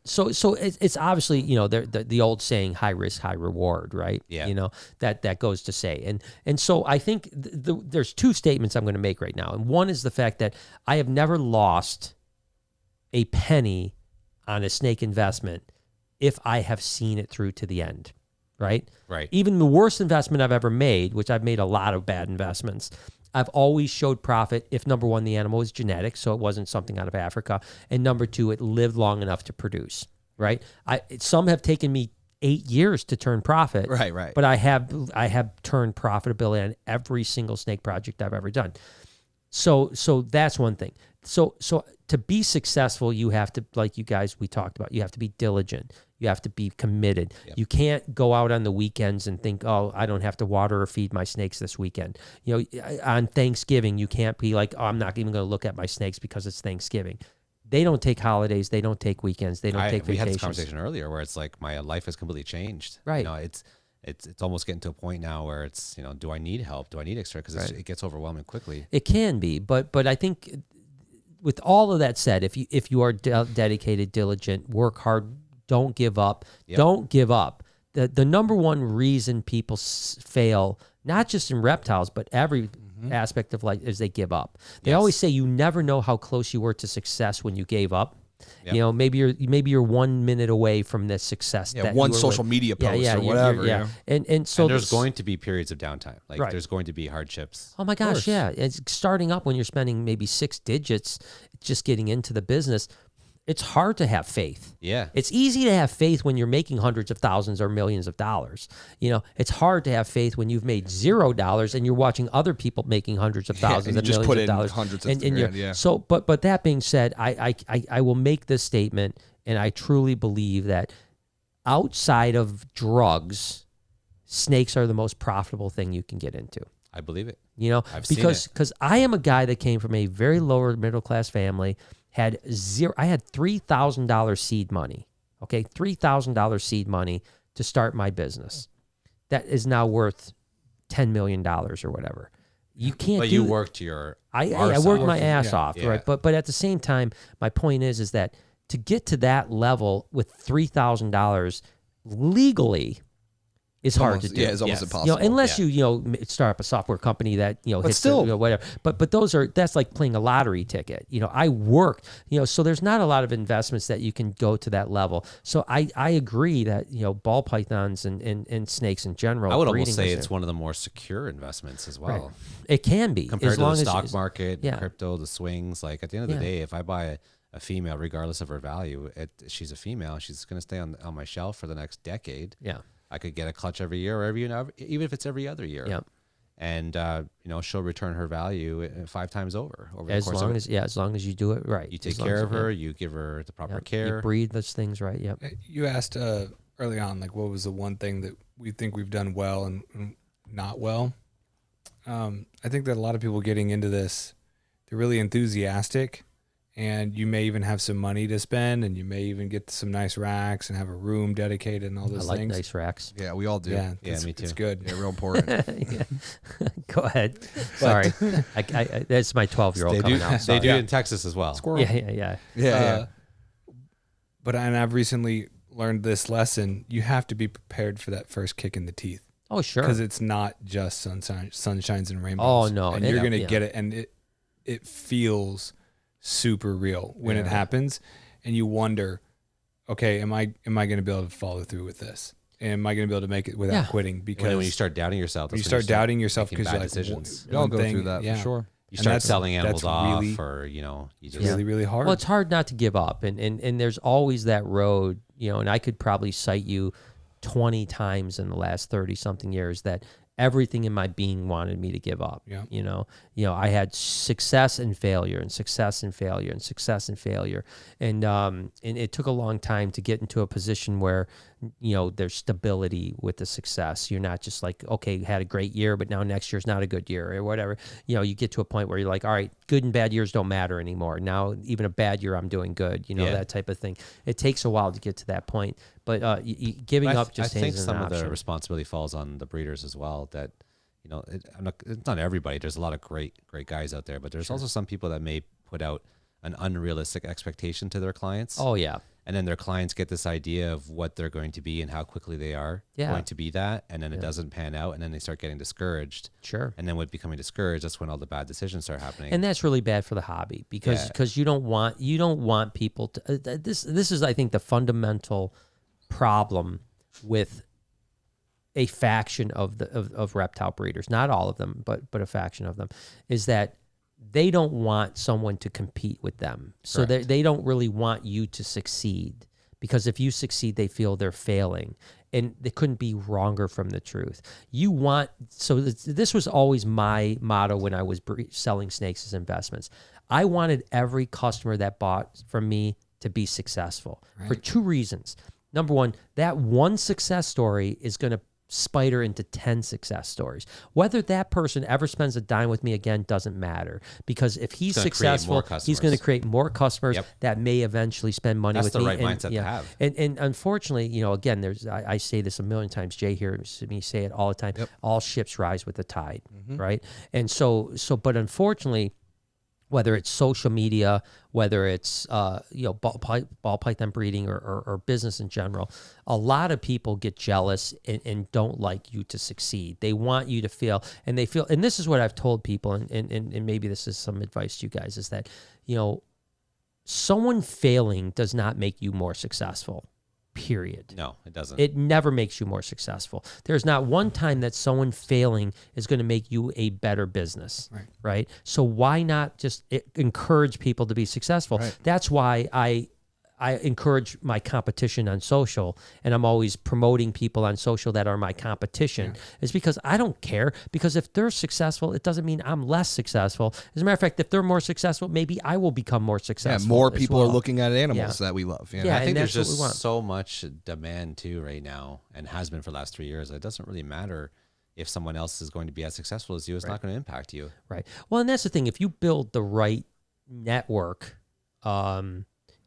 So it's obviously the old saying, high risk, high reward, right? Yeah. That goes to say, and so I think there's two statements I'm going to make right now, and one is the fact that I have never lost a penny on a snake investment if I have seen it through to the end. Right? Right. Even the worst investment I've ever made, which I've made a lot of bad investments, I've always showed profit if, number one, the animal was genetic, so it wasn't something out of Africa, and number two, it lived long enough to produce, right? Some have taken me 8 years to turn profit. Right. But I have turned profitability on every single snake project I've ever done. So that's one thing. So to be successful, you have to, like you guys we talked about, you have to be diligent. You have to be committed. Yep. You can't go out on the weekends and think, oh, I don't have to water or feed my snakes this weekend. On Thanksgiving, you can't be like, oh, I'm not even going to look at my snakes because it's Thanksgiving. They don't take holidays. They don't take weekends. They don't take vacations. We had this conversation earlier where it's like my life has completely changed. Right. It's almost getting to a point now where it's, do I need help? Do I need extra? Because it gets overwhelming quickly. It can be, but I think with all of that said, if you are dedicated, diligent, work hard, don't give up. Yep. Don't give up. The number one reason people fail, not just in reptiles, but every aspect of life, is they give up. They always say you never know how close you were to success when you gave up. Yep. Maybe you're 1 minute away from this success. Yeah, one social media post or whatever. And so there's going to be periods of downtime. Like there's going to be hardships. Oh my gosh, yeah. It's starting up when you're spending maybe 6 digits just getting into the business. It's hard to have faith. Yeah. It's easy to have faith when you're making hundreds of thousands or millions of dollars. It's hard to have faith when you've made $0 and you're watching other people making hundreds of thousands and millions of dollars. Hundreds of grand, So, but that being said, I will make this statement, and I truly believe that outside of drugs, snakes are the most profitable thing you can get into. I believe it. Because I am a guy that came from a very lower middle class family. I had $3,000 seed money. Okay, $3,000 seed money to start my business. That is now worth $10 million or whatever. You can't. But you worked your. I worked my ass off, yeah. right? But at the same time, my point is that to get to that level with $3,000 legally is hard to do. Yeah, it's almost impossible. Unless you start up a software company that hits still, whatever. But that's like playing a lottery ticket. I worked. So there's not a lot of investments that you can go to that level. So I agree that ball pythons and snakes in general. I would almost say it's one of the more secure investments as well. Right. It can be compared as to long the as stock market, crypto, the swings. Like at the end of the day, if I buy a female, regardless of her value, she's a female. She's going to stay on my shelf for the next decade. Yeah. I could get a clutch every year, or even if it's every other year. Yeah. And she'll return her value 5 times over the course of it. As long as you do it right. You take care of her, you give her the proper care. You breed those things right. Yep. You asked early on, like, what was the one thing that we think we've done well and not well? I think that a lot of people getting into this, they're really enthusiastic. And you may even have some money to spend, and you may even get some nice racks and have a room dedicated and all those things. I like nice racks. Yeah, we all do. Yeah, me too. It's good. Yeah, real important. Go ahead. Sorry, that's my 12-year-old coming out. They do it in Texas as well. Squirrel. Yeah. But I've recently learned this lesson. You have to be prepared for that first kick in the teeth. Oh, sure. Because it's not just sunshines and rainbows. Oh, no. And you're going to get it, and it feels super real when it happens, and you wonder, okay, am I going to be able to follow through with this? Am I going to be able to make it without quitting? Because when you start doubting yourself, you start doubting yourself because you're like, decisions. We all go through that for sure. You start selling animals off, or you just really, really hard. Well, it's hard not to give up, and there's always that road, and I could probably cite you 20 times in the last 30-something years that everything in my being wanted me to give up. Yeah. I had success and failure and success and failure and success and failure. And it took a long time to get into a position where, there's stability with the success. You're not just like, okay, had a great year, but now next year's not a good year or whatever. You get to a point where you're like, all right, good and bad years don't matter anymore. Now, even a bad year, I'm doing good, that type of thing. It takes a while to get to that point, but giving up just I think isn't an some of option. the responsibility falls on the breeders as well. That it's not everybody. There's a lot of great guys out there, but there's also some people that may put out an unrealistic expectation to their clients. Oh yeah. And then their clients get this idea of what they're going to be and how quickly they are going to be that, and then it doesn't pan out, and then they start getting discoured. Sure. And then with becoming discouraged, that's when all the bad decisions start happening. And that's really bad for the hobby because you don't want people to. This is, I think, the fundamental problem with a faction of reptile breeders. Not all of them, but a faction of them, is that they don't want someone to compete with them. So they don't really want you to succeed, because if you succeed, they feel they're failing. And they couldn't be wronger from the truth. This was always my motto when I was selling snakes as investments. I wanted every customer that bought from me to be successful for 2 reasons. Number one, that one success story is going to spider into 10 success stories. Whether that person ever spends a dime with me again doesn't matter, because if he's successful, he's going to create more customers that may eventually spend money with me. That's the right mindset to have. And unfortunately, again, I say this a million times. Jay hears me say it all the time. All ships rise with the tide, right? And but unfortunately, whether it's social media, whether it's ball python breeding or business in general, a lot of people get jealous and don't like you to succeed. They want you to fail, and this is what I've told people, and maybe this is some advice to you guys, is that someone failing does not make you more successful. Period. No, it doesn't. It never makes you more successful. There's not one time that someone failing is going to make you a better business, right? So why not just encourage people to be successful? Right. That's why I encourage my competition on social, and I'm always promoting people on social that are my competition. Is because I don't care, because if they're successful, it doesn't mean I'm less successful. As a matter of fact, if they're more successful, maybe I will become more successful. Yeah, more people are looking at animals that we love. Yeah, I think there's just so much demand too right now, and has been for the last 3 years. It doesn't really matter if someone else is going to be as successful as you. It's not going to impact you. Right. Well, and that's the thing. If you build the right network,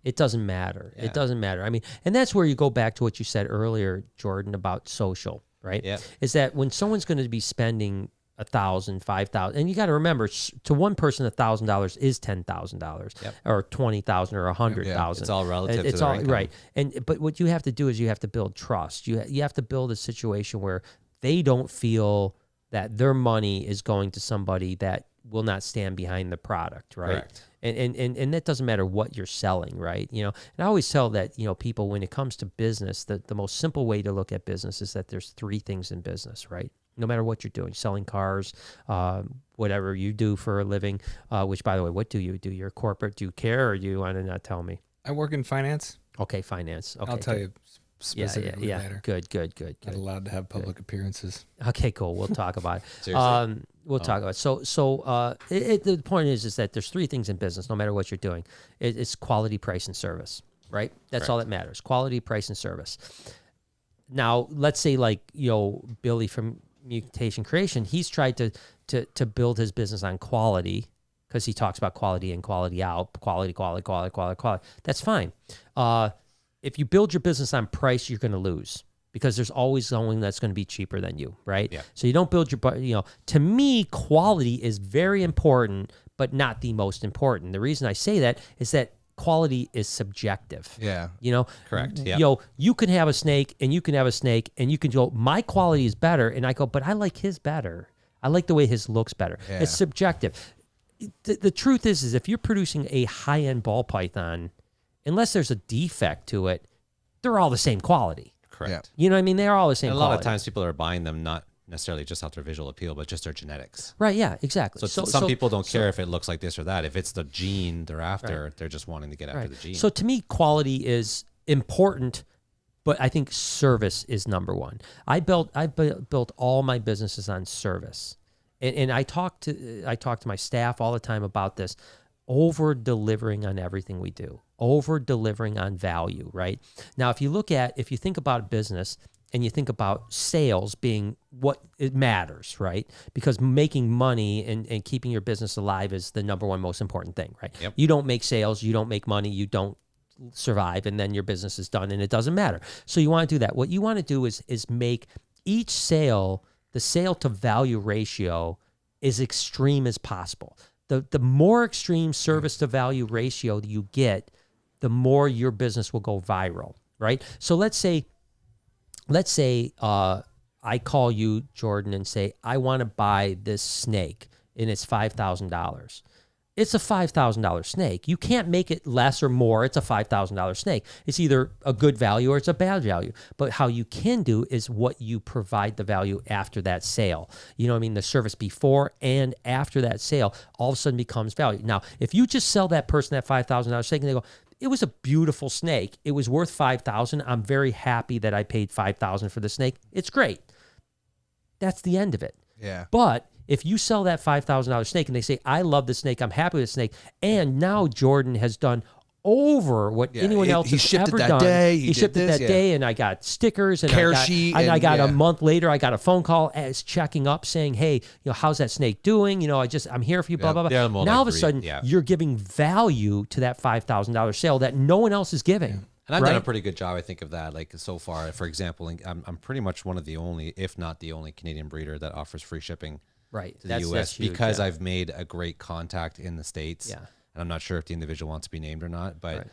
it doesn't matter. Yeah. It doesn't matter. I mean, and that's where you go back to what you said earlier, Jordan, about social, right? Yeah. Is that when someone's going to be spending $1,000, $5,000, and you got to remember, to one person, $1,000 is $10,000, or $20,000 or $100,000. Yeah, it's all relative. It's to their all income. right. But what you have to do is you have to build trust. You have to build a situation where they don't feel that their money is going to somebody that will not stand behind the product, right? Correct. And that doesn't matter what you're selling, right? And I always tell that, people, when it comes to business, the most simple way to look at business is that there's three things in business, right? No matter what you're doing, selling cars, whatever you do for a living, which, by the way, what do you do? You're corporate. Do you care, or do you want to not tell me? I work in finance. Okay, finance. Okay, I'll tell you specifically later. Good. Not allowed to have public appearances. Okay, cool. We'll talk about it. Seriously? We'll talk about it. So the point is that there's three things in business, no matter what you're doing. It's quality, price, and service, right? That's all that matters. Quality, price, and service. Now, let's say Billy from Mutation Creation, he's tried to build his business on quality, because he talks about quality in, quality out, quality. That's fine. If you build your business on price, you're going to lose, because there's always someone that's going to be cheaper than you, right? Yeah. So you don't build to me, quality is very important, but not the most important. The reason I say that is that quality is subjective. Yeah. Correct. Yeah. You can have a snake and you can have a snake and you can go, my quality is better. And I go, but I like his better. I like the way his looks better. Yeah. It's subjective. The truth is if you're producing a high-end ball python, unless there's a defect to it, they're all the same quality. Correct. You know what I mean? They're all the same and a quality. lot of times people are buying them not necessarily just off their visual appeal, but just their genetics. Right, yeah, exactly. So some people don't care if it looks like this or that. If it's the gene they're after, they're just wanting to get after the gene. So to me, quality is important, but I think service is number one. I built all my businesses on service. And I talk to my staff all the time about this. Over-delivering on everything we do. Over-delivering on value, right? Now, if you think about business and you think about sales being what it matters, right? Because making money and keeping your business alive is the number one most important thing, right? Yep. You don't make sales, you don't make money, you don't survive, and then your business is done and it doesn't matter. So you want to do that. What you want to do is make each sale, the sale to value ratio, as extreme as possible. The more extreme service to value ratio you get, the more your business will go viral, right? So let's say I call you, Jordan, and say, I want to buy this snake, and it's $5,000. It's a $5,000 snake. You can't make it less or more. It's a $5,000 snake. It's either a good value or it's a bad value. But how you can do is what you provide the value after that sale. You know what I mean? The service before and after that sale all of a sudden becomes value. Now, if you just sell that person that $5,000 snake and they go, it was a beautiful snake. It was worth $5,000. I'm very happy that I paid $5,000 for the snake. It's great. That's the end of it. Yeah. But if you sell that $5,000 snake and they say, I love the snake, I'm happy with the snake, and now Jordan has done over what anyone else has ever done. He shipped it that day, and I got stickers, and I got a month later, I got a phone call as checking up saying, hey, how's that snake doing? I'm here for you, blah, blah, blah. Now all of a sudden, you're giving value to that $5,000 sale that no one else is giving. Yeah. And I've done a pretty good job, I think, of that. Like so far, for example, I'm pretty much one of the only, if not the only, Canadian breeder that offers free shipping to the U.S. huge, because I've made a great contact in the States. Yeah. And I'm not sure if the individual wants to be named or not, but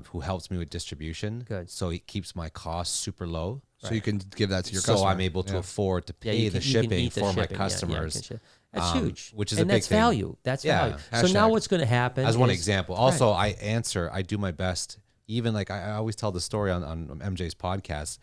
who helps me with distribution. Good. So it keeps my costs super low. So you can give that to your customer. So I'm able to afford to pay the shipping for my customers. That's huge. Which is a big that's thing. Value. That's value. So now what's going to happen as one example. Also, I do my best. Even like I always tell the story on MJ's podcast.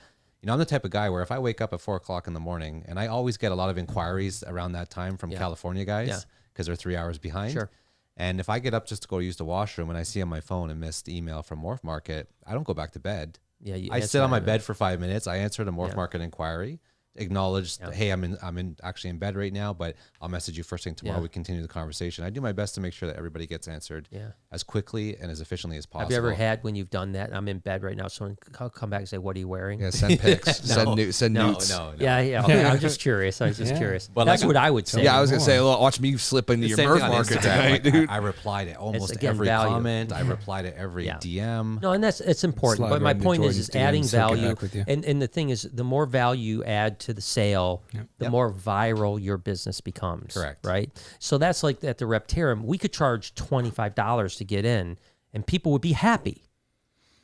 I'm the type of guy where if I wake up at 4 o'clock in the morning, and I always get a lot of inquiries around that time from California guys because they're 3 hours behind. Sure. And if I get up just to go use the washroom and I see on my phone a missed email from Morph Market, I don't go back to bed. Yeah, I sit on my bed for 5 minutes. I answer the Morph Market inquiry, acknowledge, hey, I'm actually in bed right now, but I'll message you first thing tomorrow. We continue the conversation. I do my best to make sure that everybody gets answered as quickly and as efficiently as possible. Have you ever had when you've done that? I'm in bed right now. Someone come back and say, "What are you wearing?" Yeah, send pics, send nudes. No. Yeah. I'm just curious. Curious. But that's what I would say. Yeah, I was gonna say, watch me slip into your Morph Market tonight, dude. I reply to almost every comment. I reply to every DM. No, and it's important. But my point is adding value. And the thing is, the more value you add to the sale, the more viral your business becomes. Correct. Right? So that's like at the Reptarium, we could charge $25 to get in, and people would be happy.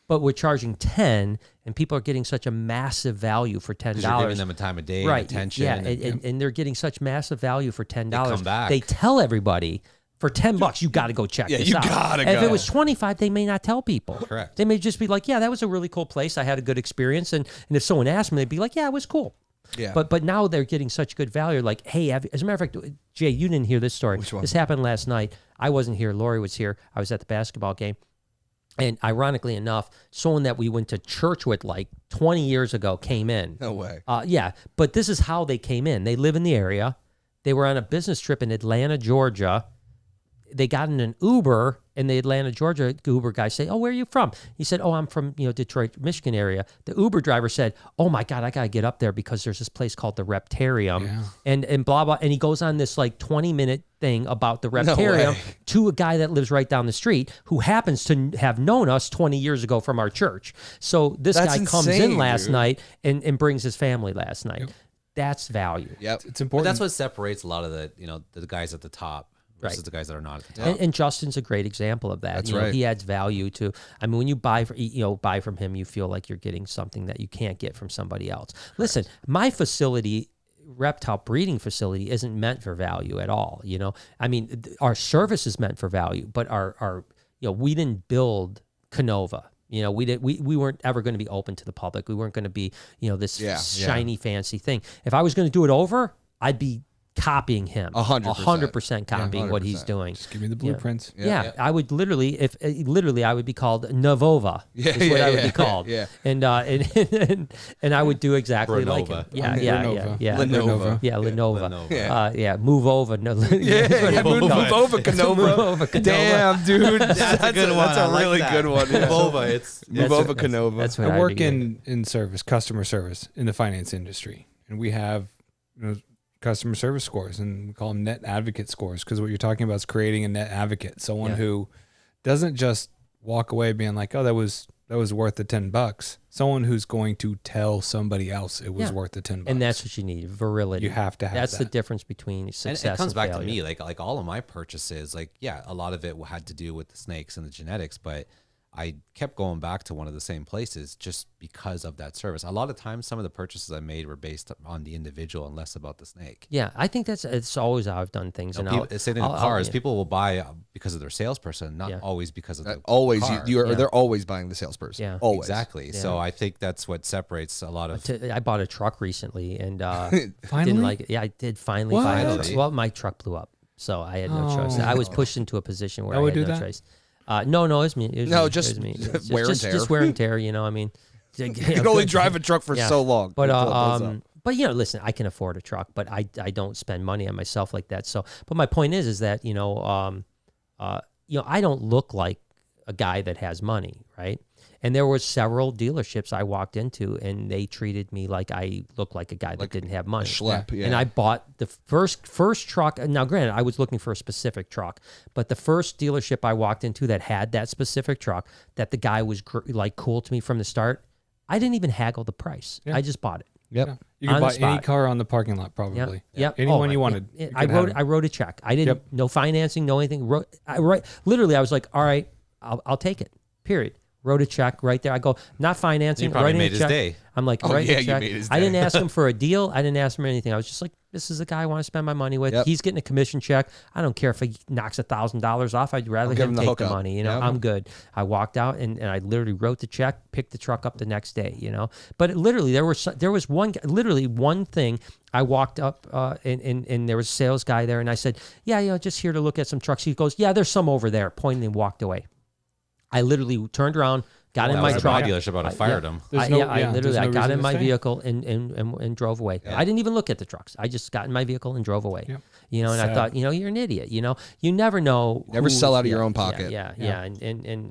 But we're charging $10, and people are getting such a massive value for $10. You're giving them a time of day, right? and attention. Yeah, and they're getting such massive value for $10. They come back. They tell everybody for $10, you got to go check this you out. gotta and go. if it was $25, they may not tell people. Correct. They may just be like, yeah, that was a really cool place. I had a good experience. And if someone asked me, they'd be like, yeah, it was cool. Yeah. But now they're getting such good value. Like, hey, as a matter of fact, Jay, you didn't hear this story. Which one? This happened last night. I wasn't here. Lori was here. I was at the basketball game. And ironically enough, someone that we went to church with like 20 years ago came in. No way. Yeah, but this is how they came in. They live in the area. They were on a business trip in Atlanta, Georgia. They got in an Uber, and the Atlanta, Georgia Uber guy said, "Oh, where are you from?" He said, "Oh, I'm from Detroit, Michigan area." The Uber driver said, "Oh my God, I gotta get up there because there's this place called the Reptarium," and blah blah. And he goes on this like 20-minute thing about the Reptarium to a guy that lives right down the street who happens to have known us 20 years ago from our church. So this That's guy comes insane, in last dude. night and brings his family last night. That's value. Yep. It's But important. that's what separates a lot of the guys at the top versus the guys that are not at the top. And Justin's a great example of that. That's You know, right. He adds value to. I mean, when you buy from him, you feel like you're getting something that you can't get from somebody else. Listen, my facility, reptile breeding facility, isn't meant for value at all. I mean, our service is meant for value, but our we didn't build Canova. We weren't ever going to be open to the public. We weren't going to be this shiny fancy thing. If I was going to do it over, I'd be copying him. 100% copying what he's doing. Just give me the blueprints. Yeah, I would literally, I would be called Novova. Is what I would be called. Yeah. And I would do exactly like him. Yeah. Lenovo. Yeah, Lenovo. Lenovo. Move over. No, Move over, Canova. Move over, Canova. Damn, dude. That's a good one. That's I a like really that. good one. Yeah. Move over. It's Move over, Canova. That's what I I'd work be doing. in service, customer service in the finance industry, and we have customer service scores, and we call them net advocate scores, because what you're talking about is creating a net advocate, someone who doesn't just walk away being like, "Oh, that was worth the $10." Someone who's going to tell somebody else it was worth the $10. And that's what you need, virility. You have to have That's the that. difference between success and it comes back failure. to me, like all of my purchases, a lot of it had to do with the snakes and the genetics, but I kept going back to one of the same places just because of that service. A lot of times, some of the purchases I made were based on the individual and less about the snake. Yeah, I think it's always how I've done things. Same thing with cars. People will buy because of their salesperson, not always because of the Always, car. they're always buying the salesperson. Yeah. Always. Exactly. Yeah. So I think that's what separates a lot of. I bought a truck recently and Finally? didn't like it. Yeah, I did finally What? buy a Finally? truck. Well, my truck blew up, so I had no choice. I was pushed into a position where That I would had do no that? choice. No, it was me. It was No, me. just It was me. It's wear and tear. Just wear and tear. I mean, You can only drive a truck for so long. But until it blows up. but listen, I can afford a truck, but I don't spend money on myself like that. So, but my point is that I don't look like a guy that has money, right? And there were several dealerships I walked into, and they treated me like I looked like a guy that didn't have money. Schlep, yeah. And I bought the first truck. Now, granted, I was looking for a specific truck, but the first dealership I walked into that had that specific truck, that the guy was cool to me from the start, I didn't even haggle the price. I just bought it. Yep. You can On the buy any spot. car on the parking lot, probably. Yep. Anyone you wanted. Yeah. You I could have I wrote a check. I didn't no financing, no anything. Literally, I was like, all right, I'll take it. Period. Wrote a check right there. I go, not financing. You probably writing made a his check. day. I'm like, Oh, writing yeah, a you check. made his I didn't day. ask him for a deal. I didn't ask him anything. I was just like, this is the guy I want to spend my money with. Yep. He's getting a commission check. I don't care if he knocks $1,000 off. I'd rather give him him the take the hookup. money. Yep. I'm good. I walked out and I literally wrote the check, picked the truck up the next day. But literally there was one thing. I walked up and there was a sales guy there, and I said, yeah, just here to look at some trucks. He goes, yeah, there's some over there, pointing, and walked away. I literally turned around, got in my truck. My dealership, I fired him. There's I no got reason in to my stay. vehicle and drove away. I didn't even look at the trucks. I just got in my vehicle and drove away. Yep. And I Sad. thought, you're an idiot. You never know. Never sell out of your own pocket. Yeah. And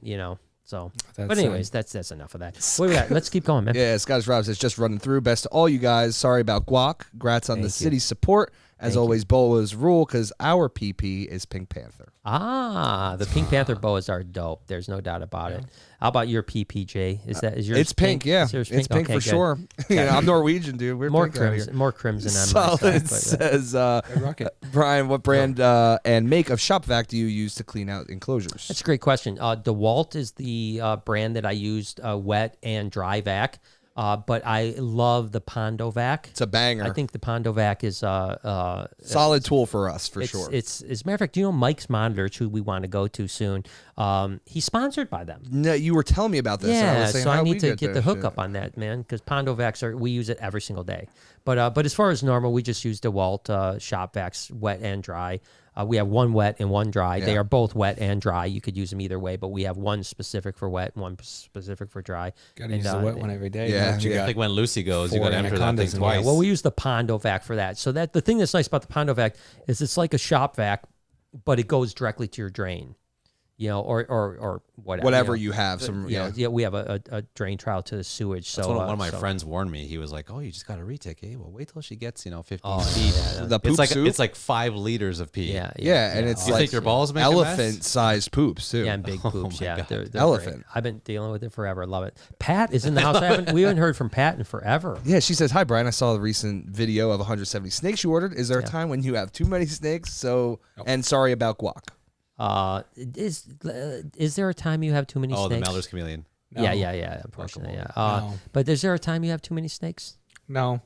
so. That's But anyways, that's enough of that. What do we got? Let's keep going, man. Yeah, Scottish Rob says, just running through. Best to all you guys. Sorry about guac. Congrats on the city's support As always, boas rule because our PP is Pink Panther. The Pink Panther boas are dope. There's no doubt about it. How about your PPJ? Is yours? It's pink, yeah. It's pink for sure. I'm Norwegian, dude. We're more pink crimson. More crimson on Solid my side, says, Brian, what brand and make of shop vac do you use to clean out enclosures? That's a great question. DeWalt is the brand that I used, wet and dry vac. But I love the Pondo Vac. It's a banger. I think the Pondo Vac is solid tool for us for sure. It's as a matter of fact, Mike's Monitors, who we want to go to soon. He's sponsored by them. No, you were telling me about this. Yeah, I was saying, so I need to get the hookup on that, man, because Pondo Vacs we use it every single day. But as far as normal, we just use DeWalt shop vacs, wet and dry. We have one wet and one dry. Yeah. They are both wet and dry. You could use them either way, but we have one specific for wet and one specific for dry. Got to use the wet one every day. Yeah, I think when Lucy goes, you got to enter that thing twice. Yeah, well, we use the Pondo Vac for that. So that the thing that's nice about the Pondo Vac is it's like a shop vac, but it goes directly to your drain. Or whatever. Whatever you have. Yeah, we have a drain trial to the sewage. That's so one of my friends warned me. He was like, "Oh, you just got to retake. Hey, well, wait till she gets 15 feet. The poop soup? It's like 5 liters of pee. And it's you like think your balls make elephant-sized poops too. Yeah, and big poops. They're elephant. Great. I've been dealing with it forever. Love it. Pat is in the house. We haven't heard from Pat in forever. Yeah, she says, "Hi, Brian. I saw the recent video of 170 snakes you ordered. Is there a time when you have too many snakes? And sorry about guac." Is there a time you have too many snakes? Oh, the Melder's chameleon. No. Yeah. Unfortunately, no. But is there a time you have too many snakes? No.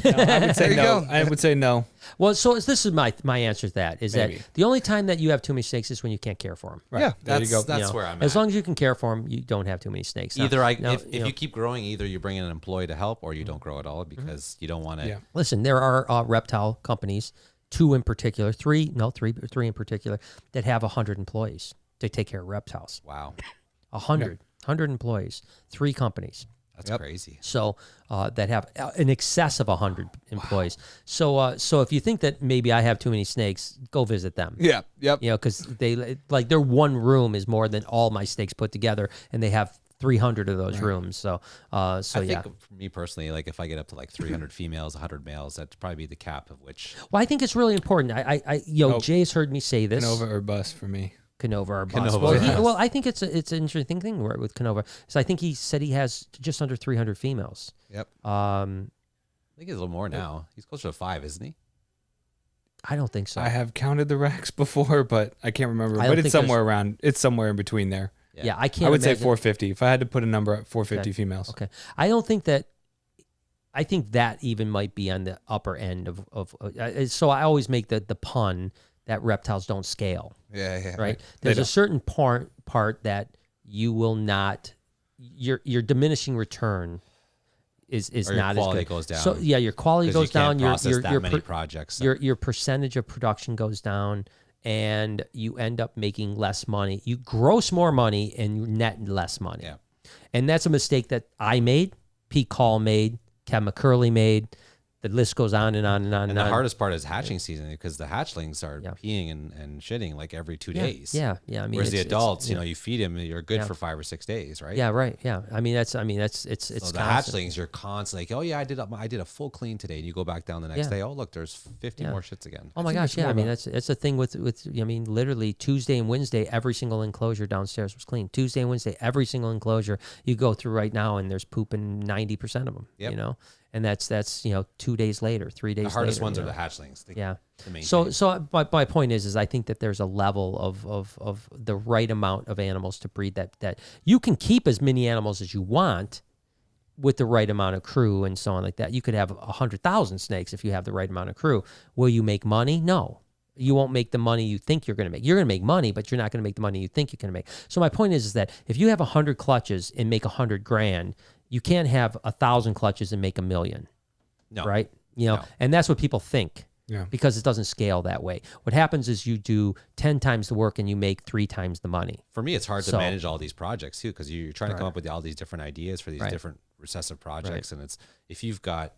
I would say no. I would say no. Well, this is my answer to that. That the only time that you have too many snakes is when you can't care for them. Right. Yeah, there you go. That's where I'm at. As long as you can care for them, you don't have too many snakes. If you keep growing, either you bring in an employee to help, or you don't grow at all because you don't want to. Yeah. Listen, there are reptile companies. 2 in particular, 3 in particular, that have 100 employees to take care of reptiles. Wow. 100 employees, 3 companies. That's crazy. So that have in excess of 100 employees. Wow. So if you think that maybe I have too many snakes, go visit them. Yeah. Yep. Because they like their one room is more than all my snakes put together, and they have 300 of those rooms. So I think for me personally, like if I get up to like 300 females, 100 males, that'd probably be the cap of which. Well, I think it's really important. Jay's heard me say this. Canova or bust for me. Canova or bust. Well, I think it's an interesting thing with Canova. So I think he said he has just under 300 females. Yep. I think he's a little more now. He's closer to 5, isn't he? I don't think so. I have counted the racks before, but I can't remember. But it's somewhere around. It's somewhere in between there. Yeah, I can't. I would say 450. If I had to put a number at 450 females. Okay. I don't think that. I think that even might be on the upper end of so I always make the pun that reptiles don't scale. Yeah. Right. There's a certain part that you will not. Your diminishing return is not as good. Your quality goes down. So your quality goes down. Many projects. Your percentage of production goes down. And you end up making less money. You gross more money and you net less money. Yeah. And that's a mistake that I made, Pete Call made, Kevin McCurley made. The list goes on and on and on. And the hardest part is hatching season because the hatchlings are peeing and shitting like every 2 days. Yeah. I mean, whereas the adults, you feed them, you're good for 5 or 6 days, right? Yeah, right. Yeah. I mean, it's so the hatchlings, you're constantly like, oh yeah, I did a full clean today, and you go back down the next day. Oh look, there's 50 more shits again. Oh my gosh, yeah. I mean, that's the thing with I mean, literally Tuesday and Wednesday, every single enclosure downstairs was clean. Tuesday and Wednesday, every single enclosure you go through right now, and there's poop in 90% of them. Yep. And that's 2 days later, 3 days later. The hardest ones are the hatchlings. So my point is I think that there's a level of the right amount of animals to breed that you can keep as many animals as you want with the right amount of crew and so on like that. You could have 100,000 snakes if you have the right amount of crew. Will you make money? No. You won't make the money you think you're going to make. You're going to make money, but you're not going to make the money you think you're going to make. So my point is that if you have 100 clutches and make $100,000, you can't have 1,000 clutches and make $1 million. No. Right? And that's what people think. Yeah. Because it doesn't scale that way. What happens is you do 10 times the work and you make 3 times the money. For me, it's hard to manage all these projects too, because you're trying to come up with all these different ideas for these different recessive projects. And it's if you've got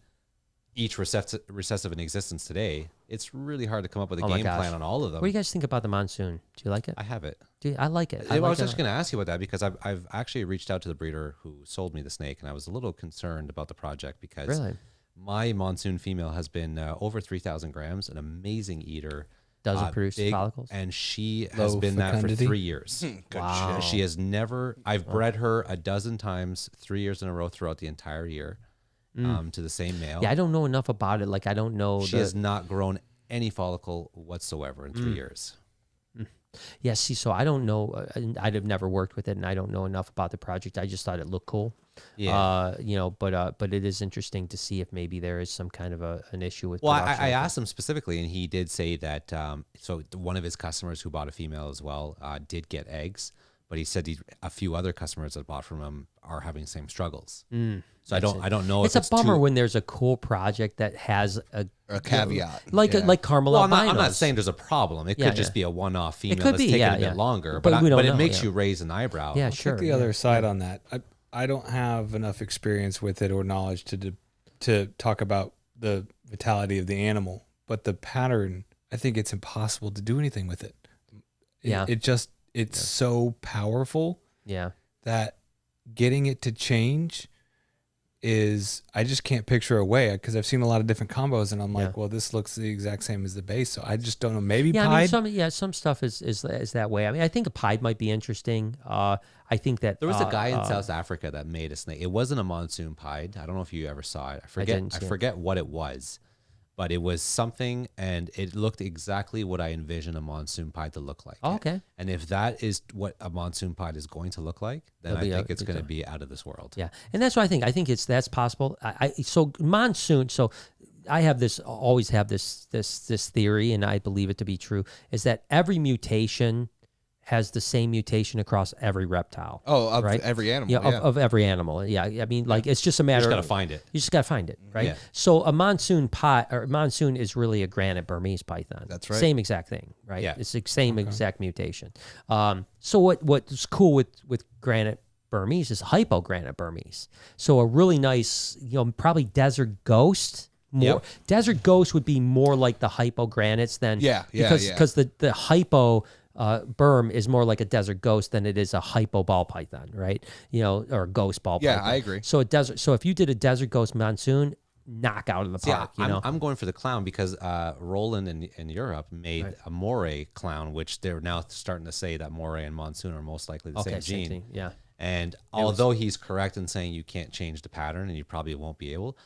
each recessive in existence today, it's really hard to come up with a game plan on all of them. What do you guys think about the monsoon? Do you like it? I have it. I like it. I was just going to ask you about that because I've actually reached out to the breeder who sold me the snake, and I was a little concerned about the project because my monsoon female has been over 3,000 grams, an amazing eater. Doesn't produce big, follicles? and she has Low been fecundity? that for 3 years. Wow. She has never, I've bred her a dozen times, 3 years in a row throughout the entire year to the same male. Yeah, I don't know enough about it. Like, I don't know. She has not grown any follicle whatsoever in 3 years. Yeah, see, so I don't know. I'd have never worked with it, and I don't know enough about the project. I just thought it looked cool. Yeah. But it is interesting to see if maybe there is some kind of an issue with. Well, production. I asked him specifically, and he did say that. So one of his customers who bought a female as well did get eggs, but he said a few other customers that bought from him are having the same struggles. So I don't know. It's if a bummer when there's a cool project that has a caveat, like Carmel Well, albinos. I'm not saying there's a problem. It could just be a one-off female could that's be, taking yeah, a bit yeah. longer, But we don't but it know, makes yeah. you raise an eyebrow. Yeah, I'll sure. take the other side on that. I don't have enough experience with it or knowledge to talk about the vitality of the animal, but the pattern, I think it's impossible to do anything with it. It's so powerful. Yeah. That getting it to change is, I just can't picture a way, because I've seen a lot of different combos and I'm like, well, this looks the exact same as the base. So I just don't know. Maybe pied. I mean, some stuff is that way. I mean, I think a pied might be interesting. I think that There was a guy in South Africa that made a snake. It wasn't a monsoon pied. I don't know if you ever saw it. I forget what it was, but it was something, and it looked exactly what I envision a monsoon pied to look like. Oh, okay. And if that is what a monsoon pied is going to look like, then I think it's going to be out of this world. Yeah, and that's what I think. I think that's possible. So monsoon. So I have always have this theory, and I believe it to be true, is that every mutation has the same mutation across every reptile. Of right? every animal. Yeah, of every animal. Yeah, I mean, like, it's just a matter. You just got to find it. You just got to find it, right? Yeah. So a monsoon is really a granite Burmese python. That's right. Same exact thing, right? Yeah. It's the same exact mutation. So what's cool with granite Burmese is hypogranite Burmese. So a really nice, probably desert ghost. Desert ghost would be more like the hypogranites than because the hypo berm is more like a desert ghost than it is a hypo ball python, right? Or a ghost ball python. Yeah, I agree. So if you did a desert ghost monsoon, knock out of the park. I'm going for the clown because Roland in Europe made a moray clown, which they're now starting to say that moray and monsoon are most likely the same gene. Thing. Yeah. And although he's correct in saying you can't change the pattern and you probably won't be able,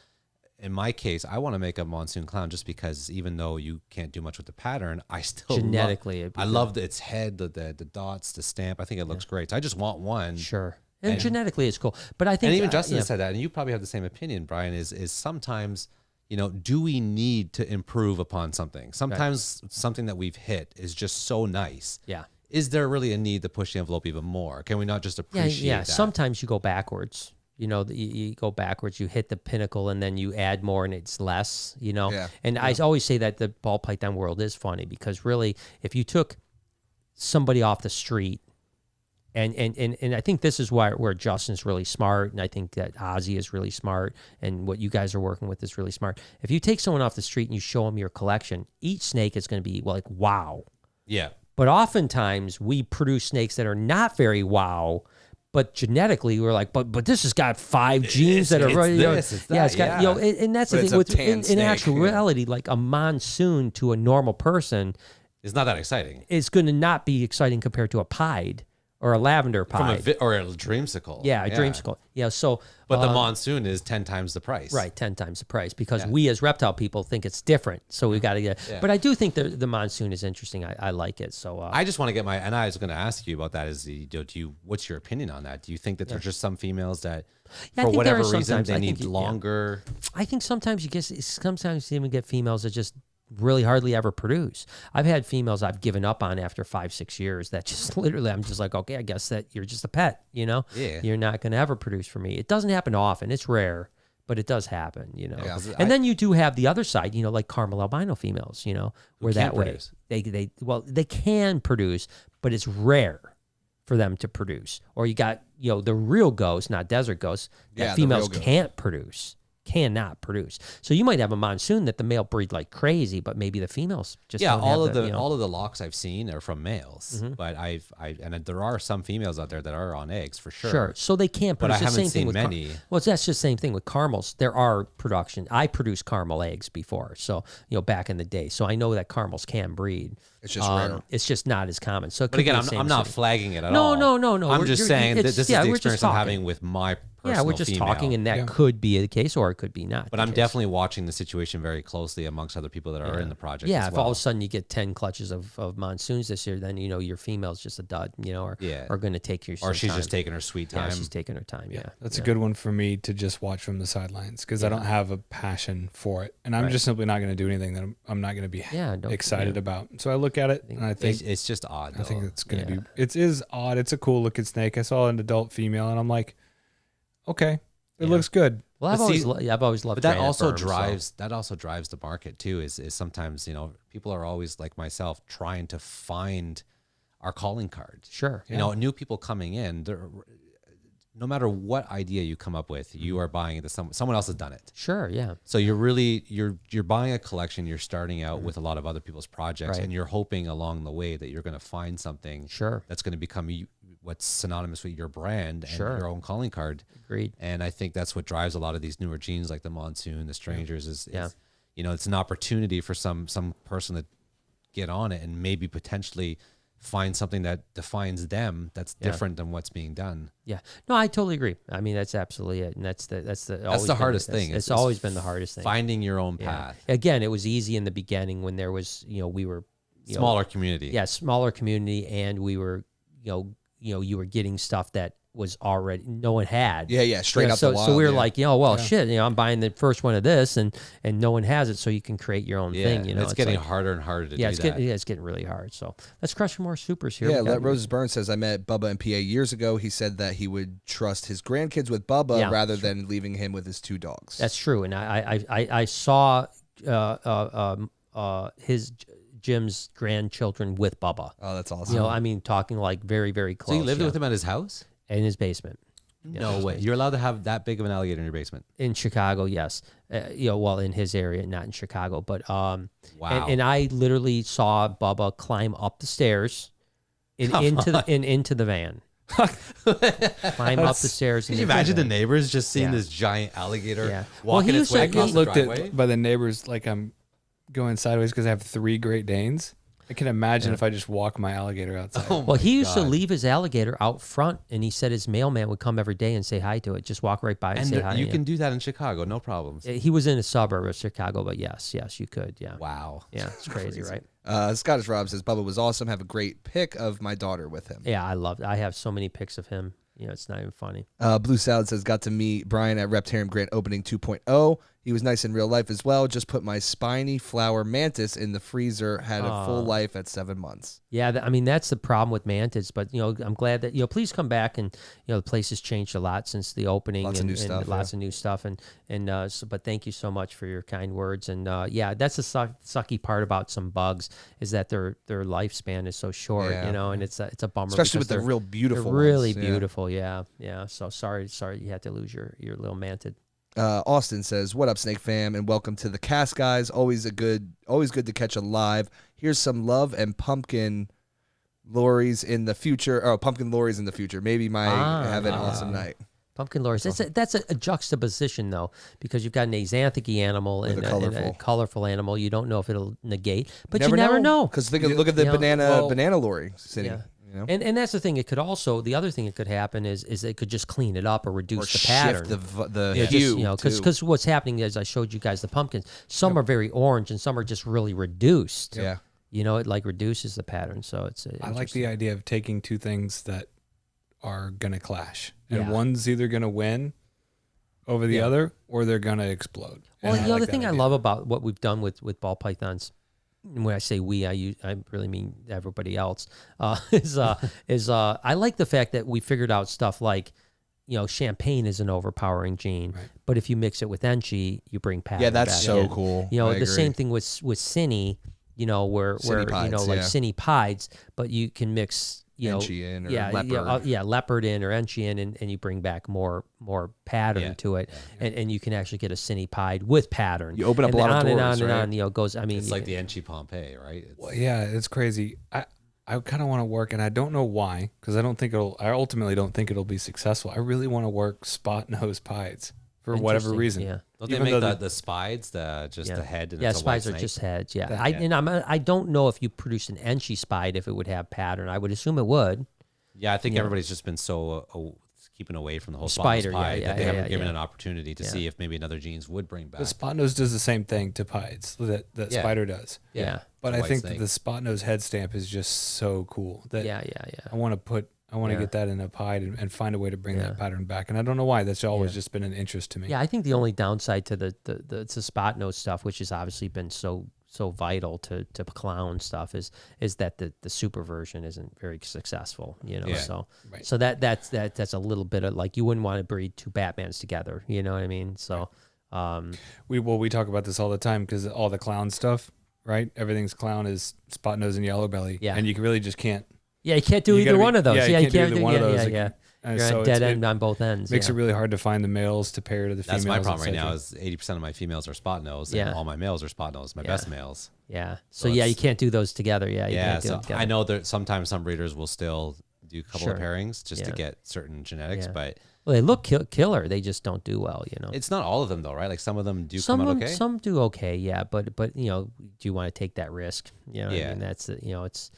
in my case, I want to make a monsoon clown just because even though you can't do much with the pattern, I still genetically I love its head, the dots, the stamp. I think it looks great. So I just want one. Sure. And genetically it's cool. But I think, and even Justin said that, and you probably have the same opinion, Brian, is sometimes, do we need to improve upon something? Sometimes something that we've hit is just so nice. Yeah. Is there really a need to push the envelope even more? Can we not just appreciate that? Sometimes you go backwards. You go backwards, you hit the pinnacle, and then you add more, and it's less, And I always say that the ball python world is funny because really, if you took somebody off the street, and I think this is where Justin's really smart, and I think that Ozzy is really smart, and what you guys are working with is really smart. If you take someone off the street and you show them your collection, each snake is going to be like, wow. Yeah. But oftentimes we produce snakes that are not very wow. But genetically, we're like, but this has got 5 genes that are right. It's got and that's the thing with in actuality, like a monsoon to a normal person is not that exciting. It's going to not be exciting compared to a pied or a lavender pied or a dreamsicle. Yeah, a dreamsicle. Yeah, so but the monsoon is 10 times the price. Right, 10 times the price because we as reptile people think it's different. So we got to get. Yeah. But I do think the monsoon is interesting. I like it. So I just want to get and I was going to ask you about that. What's your opinion on that? Do you think that there's just some females that for whatever reason they need longer? I think sometimes you even get females that just really hardly ever produce. I've had females I've given up on after 5-6 years that just literally I'm just like, okay, I guess that you're just a pet, Yeah. You're not going to ever produce for me. It doesn't happen often. It's rare, but it does happen, Yeah, and then you do have the other side, like Carmel albino females, where that way produce. they can produce, but it's rare for them to produce. Or you got, the real ghosts, not desert ghosts, that females can't produce. cannot produce. So you might have a monsoon that the male breed like crazy, but maybe the females just don't all have of the, the you know. all of the locks I've seen are from males, but and there are some females out there that are on eggs for sure. Sure. So they can't But produce I the haven't same thing seen with many. well, that's just the same thing with caramels. There are production. I produced caramel eggs before, so back in the day. So I know that caramels can breed. It's just rare. It's just not as common. So, it But could be again, the same I'm not thing. flagging it at No, all. no. I'm just saying that this is the we're just experience I'm talking. having with my personal We're just female. talking, and that could be the case, or it could be not. But I'm definitely watching the situation very closely amongst other people that are in the project. Yeah, as if well. all of a sudden you get 10 clutches of monsoons this year, then your female's just a dud, or going to take your or she's time. just taking her sweet time. Yeah, she's taking her time. Yeah, That's a good one for me to just watch from the sidelines because I don't have a passion for it, and I'm just simply not going to do anything that I'm not going to be excited about. So I look at it and I think it's just odd. I think it's going to be. It is odd. It's a cool looking snake. I saw an adult female, and I'm like, okay, it looks good. Well, I've always loved. But that granite also firms, drives the market too. Is sometimes people are always like myself trying to find our calling card. Sure. New people coming in. No matter what idea you come up with, you are buying it. Someone else has done it. Sure. Yeah. So you're buying a collection. You're starting out with a lot of other people's projects, Right. and you're hoping along the way that you're going to find something that's going to become what's synonymous with your brand and your own calling card. Agreed. And I think that's what drives a lot of these newer genes, like the monsoon, the strangers. Is it's an opportunity for some person to get on it and maybe potentially find something that defines them that's different than what's being done. Yeah. No, I totally agree. I mean, that's absolutely it. And that's the hardest thing. It's always been the hardest thing. Finding your own path. Again, it was easy in the beginning when there was, we were Smaller community. Yeah, smaller community, and we were, you were getting stuff that was already no one had. Yeah, straight up the wild. So we were like, shit, I'm buying the first one of this, and no one has it, so you can create your own thing. It's getting harder and harder to do that. It's getting really hard. So let's crush some more supers here. Yeah, Let Roses Burn says, I met Bubba in PA years ago. He said that he would trust his grandkids with Bubba rather than leaving him with his 2 dogs. That's true, and I saw his Jim's grandchildren with Bubba. Oh, that's awesome. Talking like very, very close. So you lived with him at his house? In his basement. No way. You're allowed to have that big of an alligator in your basement? In Chicago, yes. In his area, not in Chicago. But wow. And I literally saw Bubba climb up the stairs into the van. Climb up the stairs. Can you imagine the neighbors just seeing this giant alligator walking its way across the driveway? Looked at by the neighbors like I'm going sideways because I have 3 Great Danes. I can imagine if I just walk my alligator outside. He used to leave his alligator out front, and he said his mailman would come every day and say hi to it. Just walk right by and say hi. You can do that in Chicago, no problems. He was in a suburb of Chicago, but yes, you could. Yeah. Wow. Yeah, it's crazy, right? Scottish Rob says, Bubba was awesome. Have a great pic of my daughter with him. Yeah, I love it. I have so many pics of him. It's not even funny. Blue Salad says, got to meet Brian at Reptarium Grand Opening 2.0. He was nice in real life as well. Just put my spiny flower mantis in the freezer. Had a full life at 7 months. Yeah, that's the problem with mantis. But I'm glad that please come back, and the place has changed a lot since the opening. Lots of new stuff. Lots of new stuff. But thank you so much for your kind words. And that's the sucky part about some bugs is that their lifespan is so short. And it's a bummer. Especially with the real beautiful. They're really beautiful. Yeah. So sorry you had to lose your little mantid. Austin says, what up, Snake fam, and welcome to the cast, guys. Always good to catch a live. Here's some love and pumpkin lorries in the future. Maybe have an awesome night. Pumpkin lorries. That's a juxtaposition, though, because you've got an axanthic animal and a colorful animal. You don't know if it'll negate, but you never know. Because look at the banana lorry sitting. Yeah. And that's the thing. It could also, the other thing that could happen is it could just clean it up or reduce the pattern. The hue. Because what's happening is I showed you guys the pumpkins. Some are very orange and some are just really reduced. Yeah. It like reduces the pattern. So it's. I like the idea of taking 2 things that are gonna clash, and one's either gonna win over the other, or they're gonna explode. Well, the thing I love about what we've done with ball pythons. And when I say we, I really mean everybody else. Is I like the fact that we figured out stuff like, champagne is an overpowering gene, right. But if you mix it with enchi, you bring pattern. Yeah, that's so cool. The same thing with cine, where Cine pides, like cine pides, but you can mix Enchi leopard. Leopard in or Enchi in, and you bring back more pattern to it, and you can actually get a cine pied with pattern. You open up and a lot of on doors, and on right? and on. It goes. I mean, It's like the Enchi Pompeii, right? Well, yeah, it's crazy. I kind of want to work, and I don't know why, because I ultimately don't think it'll be successful. I really want to work spot nose pieds for whatever reason. Yeah. Don't they make the spides, the head? And it's a spides white are snake? just heads. Yeah, I don't know if you produced an Enchi spide if it would have pattern. I would assume it would. Yeah, I think everybody's just been so keeping away from the whole spider pie that they haven't given an opportunity to see if maybe another genes would bring back. The spot nose does the same thing to pieds that spider does. Yeah. But I think that the spot nose head stamp is just so cool that I want to get that in a pied and find a way to bring that pattern back. And I don't know why. That's always just been an interest to me. Yeah, I think the only downside to the spot nose stuff, which has obviously been so vital to clown stuff, is that the super version isn't very successful. So that's a little bit of like, you wouldn't want to breed two Batmans together. You know what I mean? So we talk about this all the time because all the clown stuff, right? Everything's clown is spot nose and yellow belly. Yeah, and you really just can't. Yeah, you can't do either one of those. Yeah, you can't do either one of those. Yeah. You're so at dead end on both ends. Makes it really hard to find the males to pair to the females. That's my problem right now is 80% of my females are spot nose and all my males are spot nose, my best males. Yeah. So you can't do those together. Yeah. You can't do so them together. I know that sometimes some breeders will still do a couple of pairings just to get certain genetics, but well, they look killer. They just don't do well, It's not all of them though, right? Like some of them do come out okay. Some do okay, yeah. But do you want to take that risk? I mean, that's it's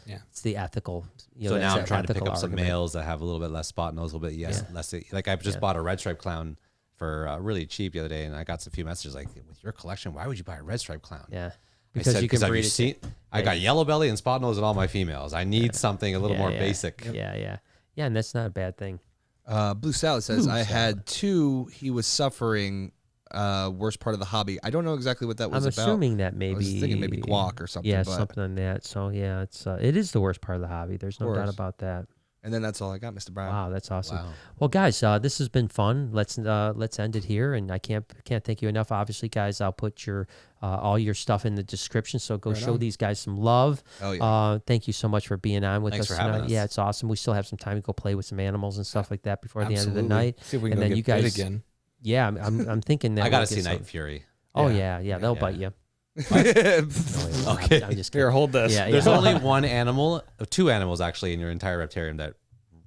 the ethical. So now I'm trying to pick up some males that have a little bit less spot nose, a little bit less. Like I just bought a red stripe clown for really cheap the other day, and I got a few messages like, "With your collection, why would you buy a red stripe clown?" Yeah. Because you can breed it. I got yellow belly and spot nose in all my females. I need something a little more basic. Yeah, and that's not a bad thing. Blue Salad says, I had two. He was suffering. Worst part of the hobby. I don't know exactly what that was about. I'm assuming that maybe. I was thinking maybe guac or something. Yeah, something like that. So yeah, it is the worst part of the hobby. There's no doubt about that. And then that's all I got, Mr. Brown. Wow, that's awesome. Wow. Well, guys, this has been fun. Let's end it here, and I can't thank you enough. Obviously, guys, I'll put your all your stuff in the description. So go show these guys some love. Oh yeah. Thank you so much for being on with us tonight. Yeah, it's awesome. We still have some time to go play with some animals and stuff like that before the end of the night. See if we can go get bit again. Yeah, I'm thinking that I gotta see Night Fury. Oh yeah, they'll bite you. Okay, I'm just kidding. Here, hold this. Yeah, There's only one animal, two animals actually in your entire reptarium that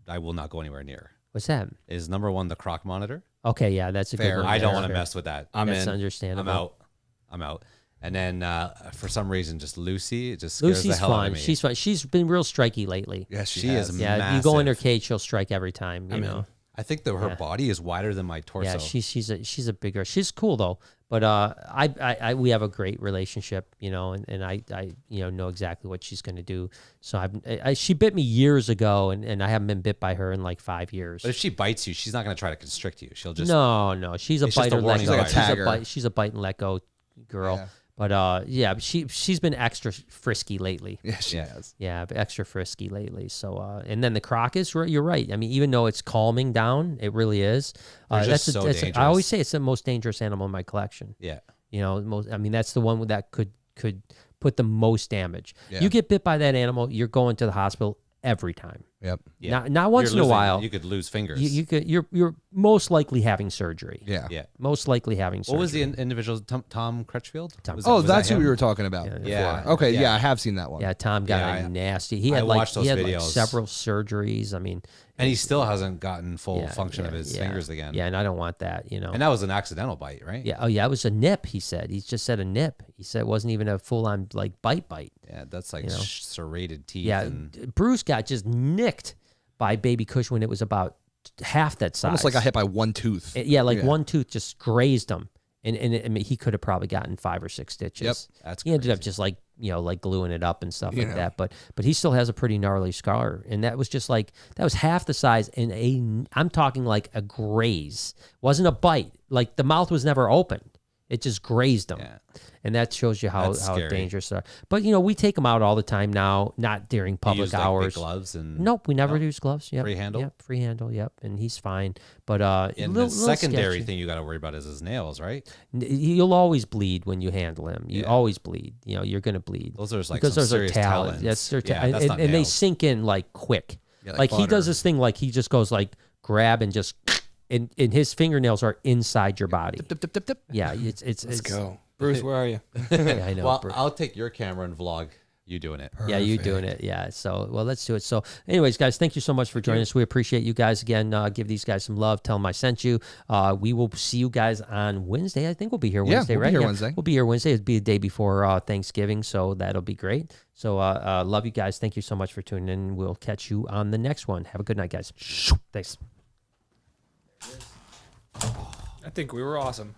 I will not go anywhere near. What's that? Is number one the croc monitor? Okay, yeah, that's a good one. I don't want to mess with that. That's understandable. I'm out. And then for some reason, just Lucy, it just scares the hell out of me. She's fun. She's been real striky lately. Yes, she is. Yeah, massive. you go in her cage, she'll strike every time. You know. I think that her body is wider than my torso. Yeah, she's a bigger. She's cool though. But we have a great relationship, and I know exactly what she's going to do. So she bit me years ago, and I haven't been bit by her in like 5 years. But if she bites you, she's not going to try to constrict you. She'll just no. She's a bite or let go. She's a bite and let go girl. Yeah. But she's been extra frisky lately. Yeah, she has. Yeah, extra frisky lately. So and then the croc is you're right. I mean, even though it's calming down, it really is. That's dangerous. I always say it's the most dangerous animal in my collection. Yeah. That's the one that could put the most damage. Yeah. You get bit by that animal, you're going to the hospital every time. Yep. Yeah. Not once in a while. You could lose fingers. You're most likely having surgery. Yeah. Yeah. Most likely having surgery. What was the individual? Tom Crutchfield? That's who we were talking about. Yeah. Okay. Yeah. I have seen that one. Yeah. Tom got a nasty. He had like several surgeries. I mean, and he still hasn't gotten full function of his fingers again. Yeah. And I don't want that. And that was an accidental bite, right? Yeah. Oh yeah. It was a nip. He said. He just said a nip. He said it wasn't even a full on like bite. Yeah. That's like serrated teeth. Yeah. And Bruce got just nicked by baby Kush when it was about half that size. Almost like got hit by one tooth. One tooth just grazed him, and he could have probably gotten 5 or 6 stitches. Yep, that's he ended up just like gluing it up and stuff like that. But he still has a pretty gnarly scar, and that was just like that was half the size. And I'm talking like a graze, wasn't a bite. Like the mouth was never opened. It just grazed them. Yeah. And that shows you how dangerous they are. But, we take them out all the time now, not during public hours. Like big gloves and nope, we never use gloves. Yep. Free handle? Yep, free handle, yep. And he's fine. But and the secondary thing you got to worry about is his nails, right? You'll always bleed when you handle him. You always bleed. You're going to bleed. Those are like because those are talons. Yes, and they sink in like quick. Yeah, like he butter. does this thing, like he just goes like grab and just, and his fingernails are inside your body. Dip, dip, dip, dip. Yeah, it's Let's go. Bruce, where are you? Yeah, I know. Well, bro. I'll take your camera and vlog you doing it. Yeah, you doing it. Yeah. So, well, let's do it. So, anyways, guys, thank you so much for joining us. We appreciate you guys again. Give these guys some love. Tell them I sent you. We will see you guys on Wednesday. I think we'll be here Wednesday, we'll right? be here Wednesday. We'll be here Wednesday. It'll be the day before Thanksgiving, so that'll be great. So, love you guys. Thank you so much for tuning in. We'll catch you on the next one. Have a good night, guys. Thanks. I think we were awesome.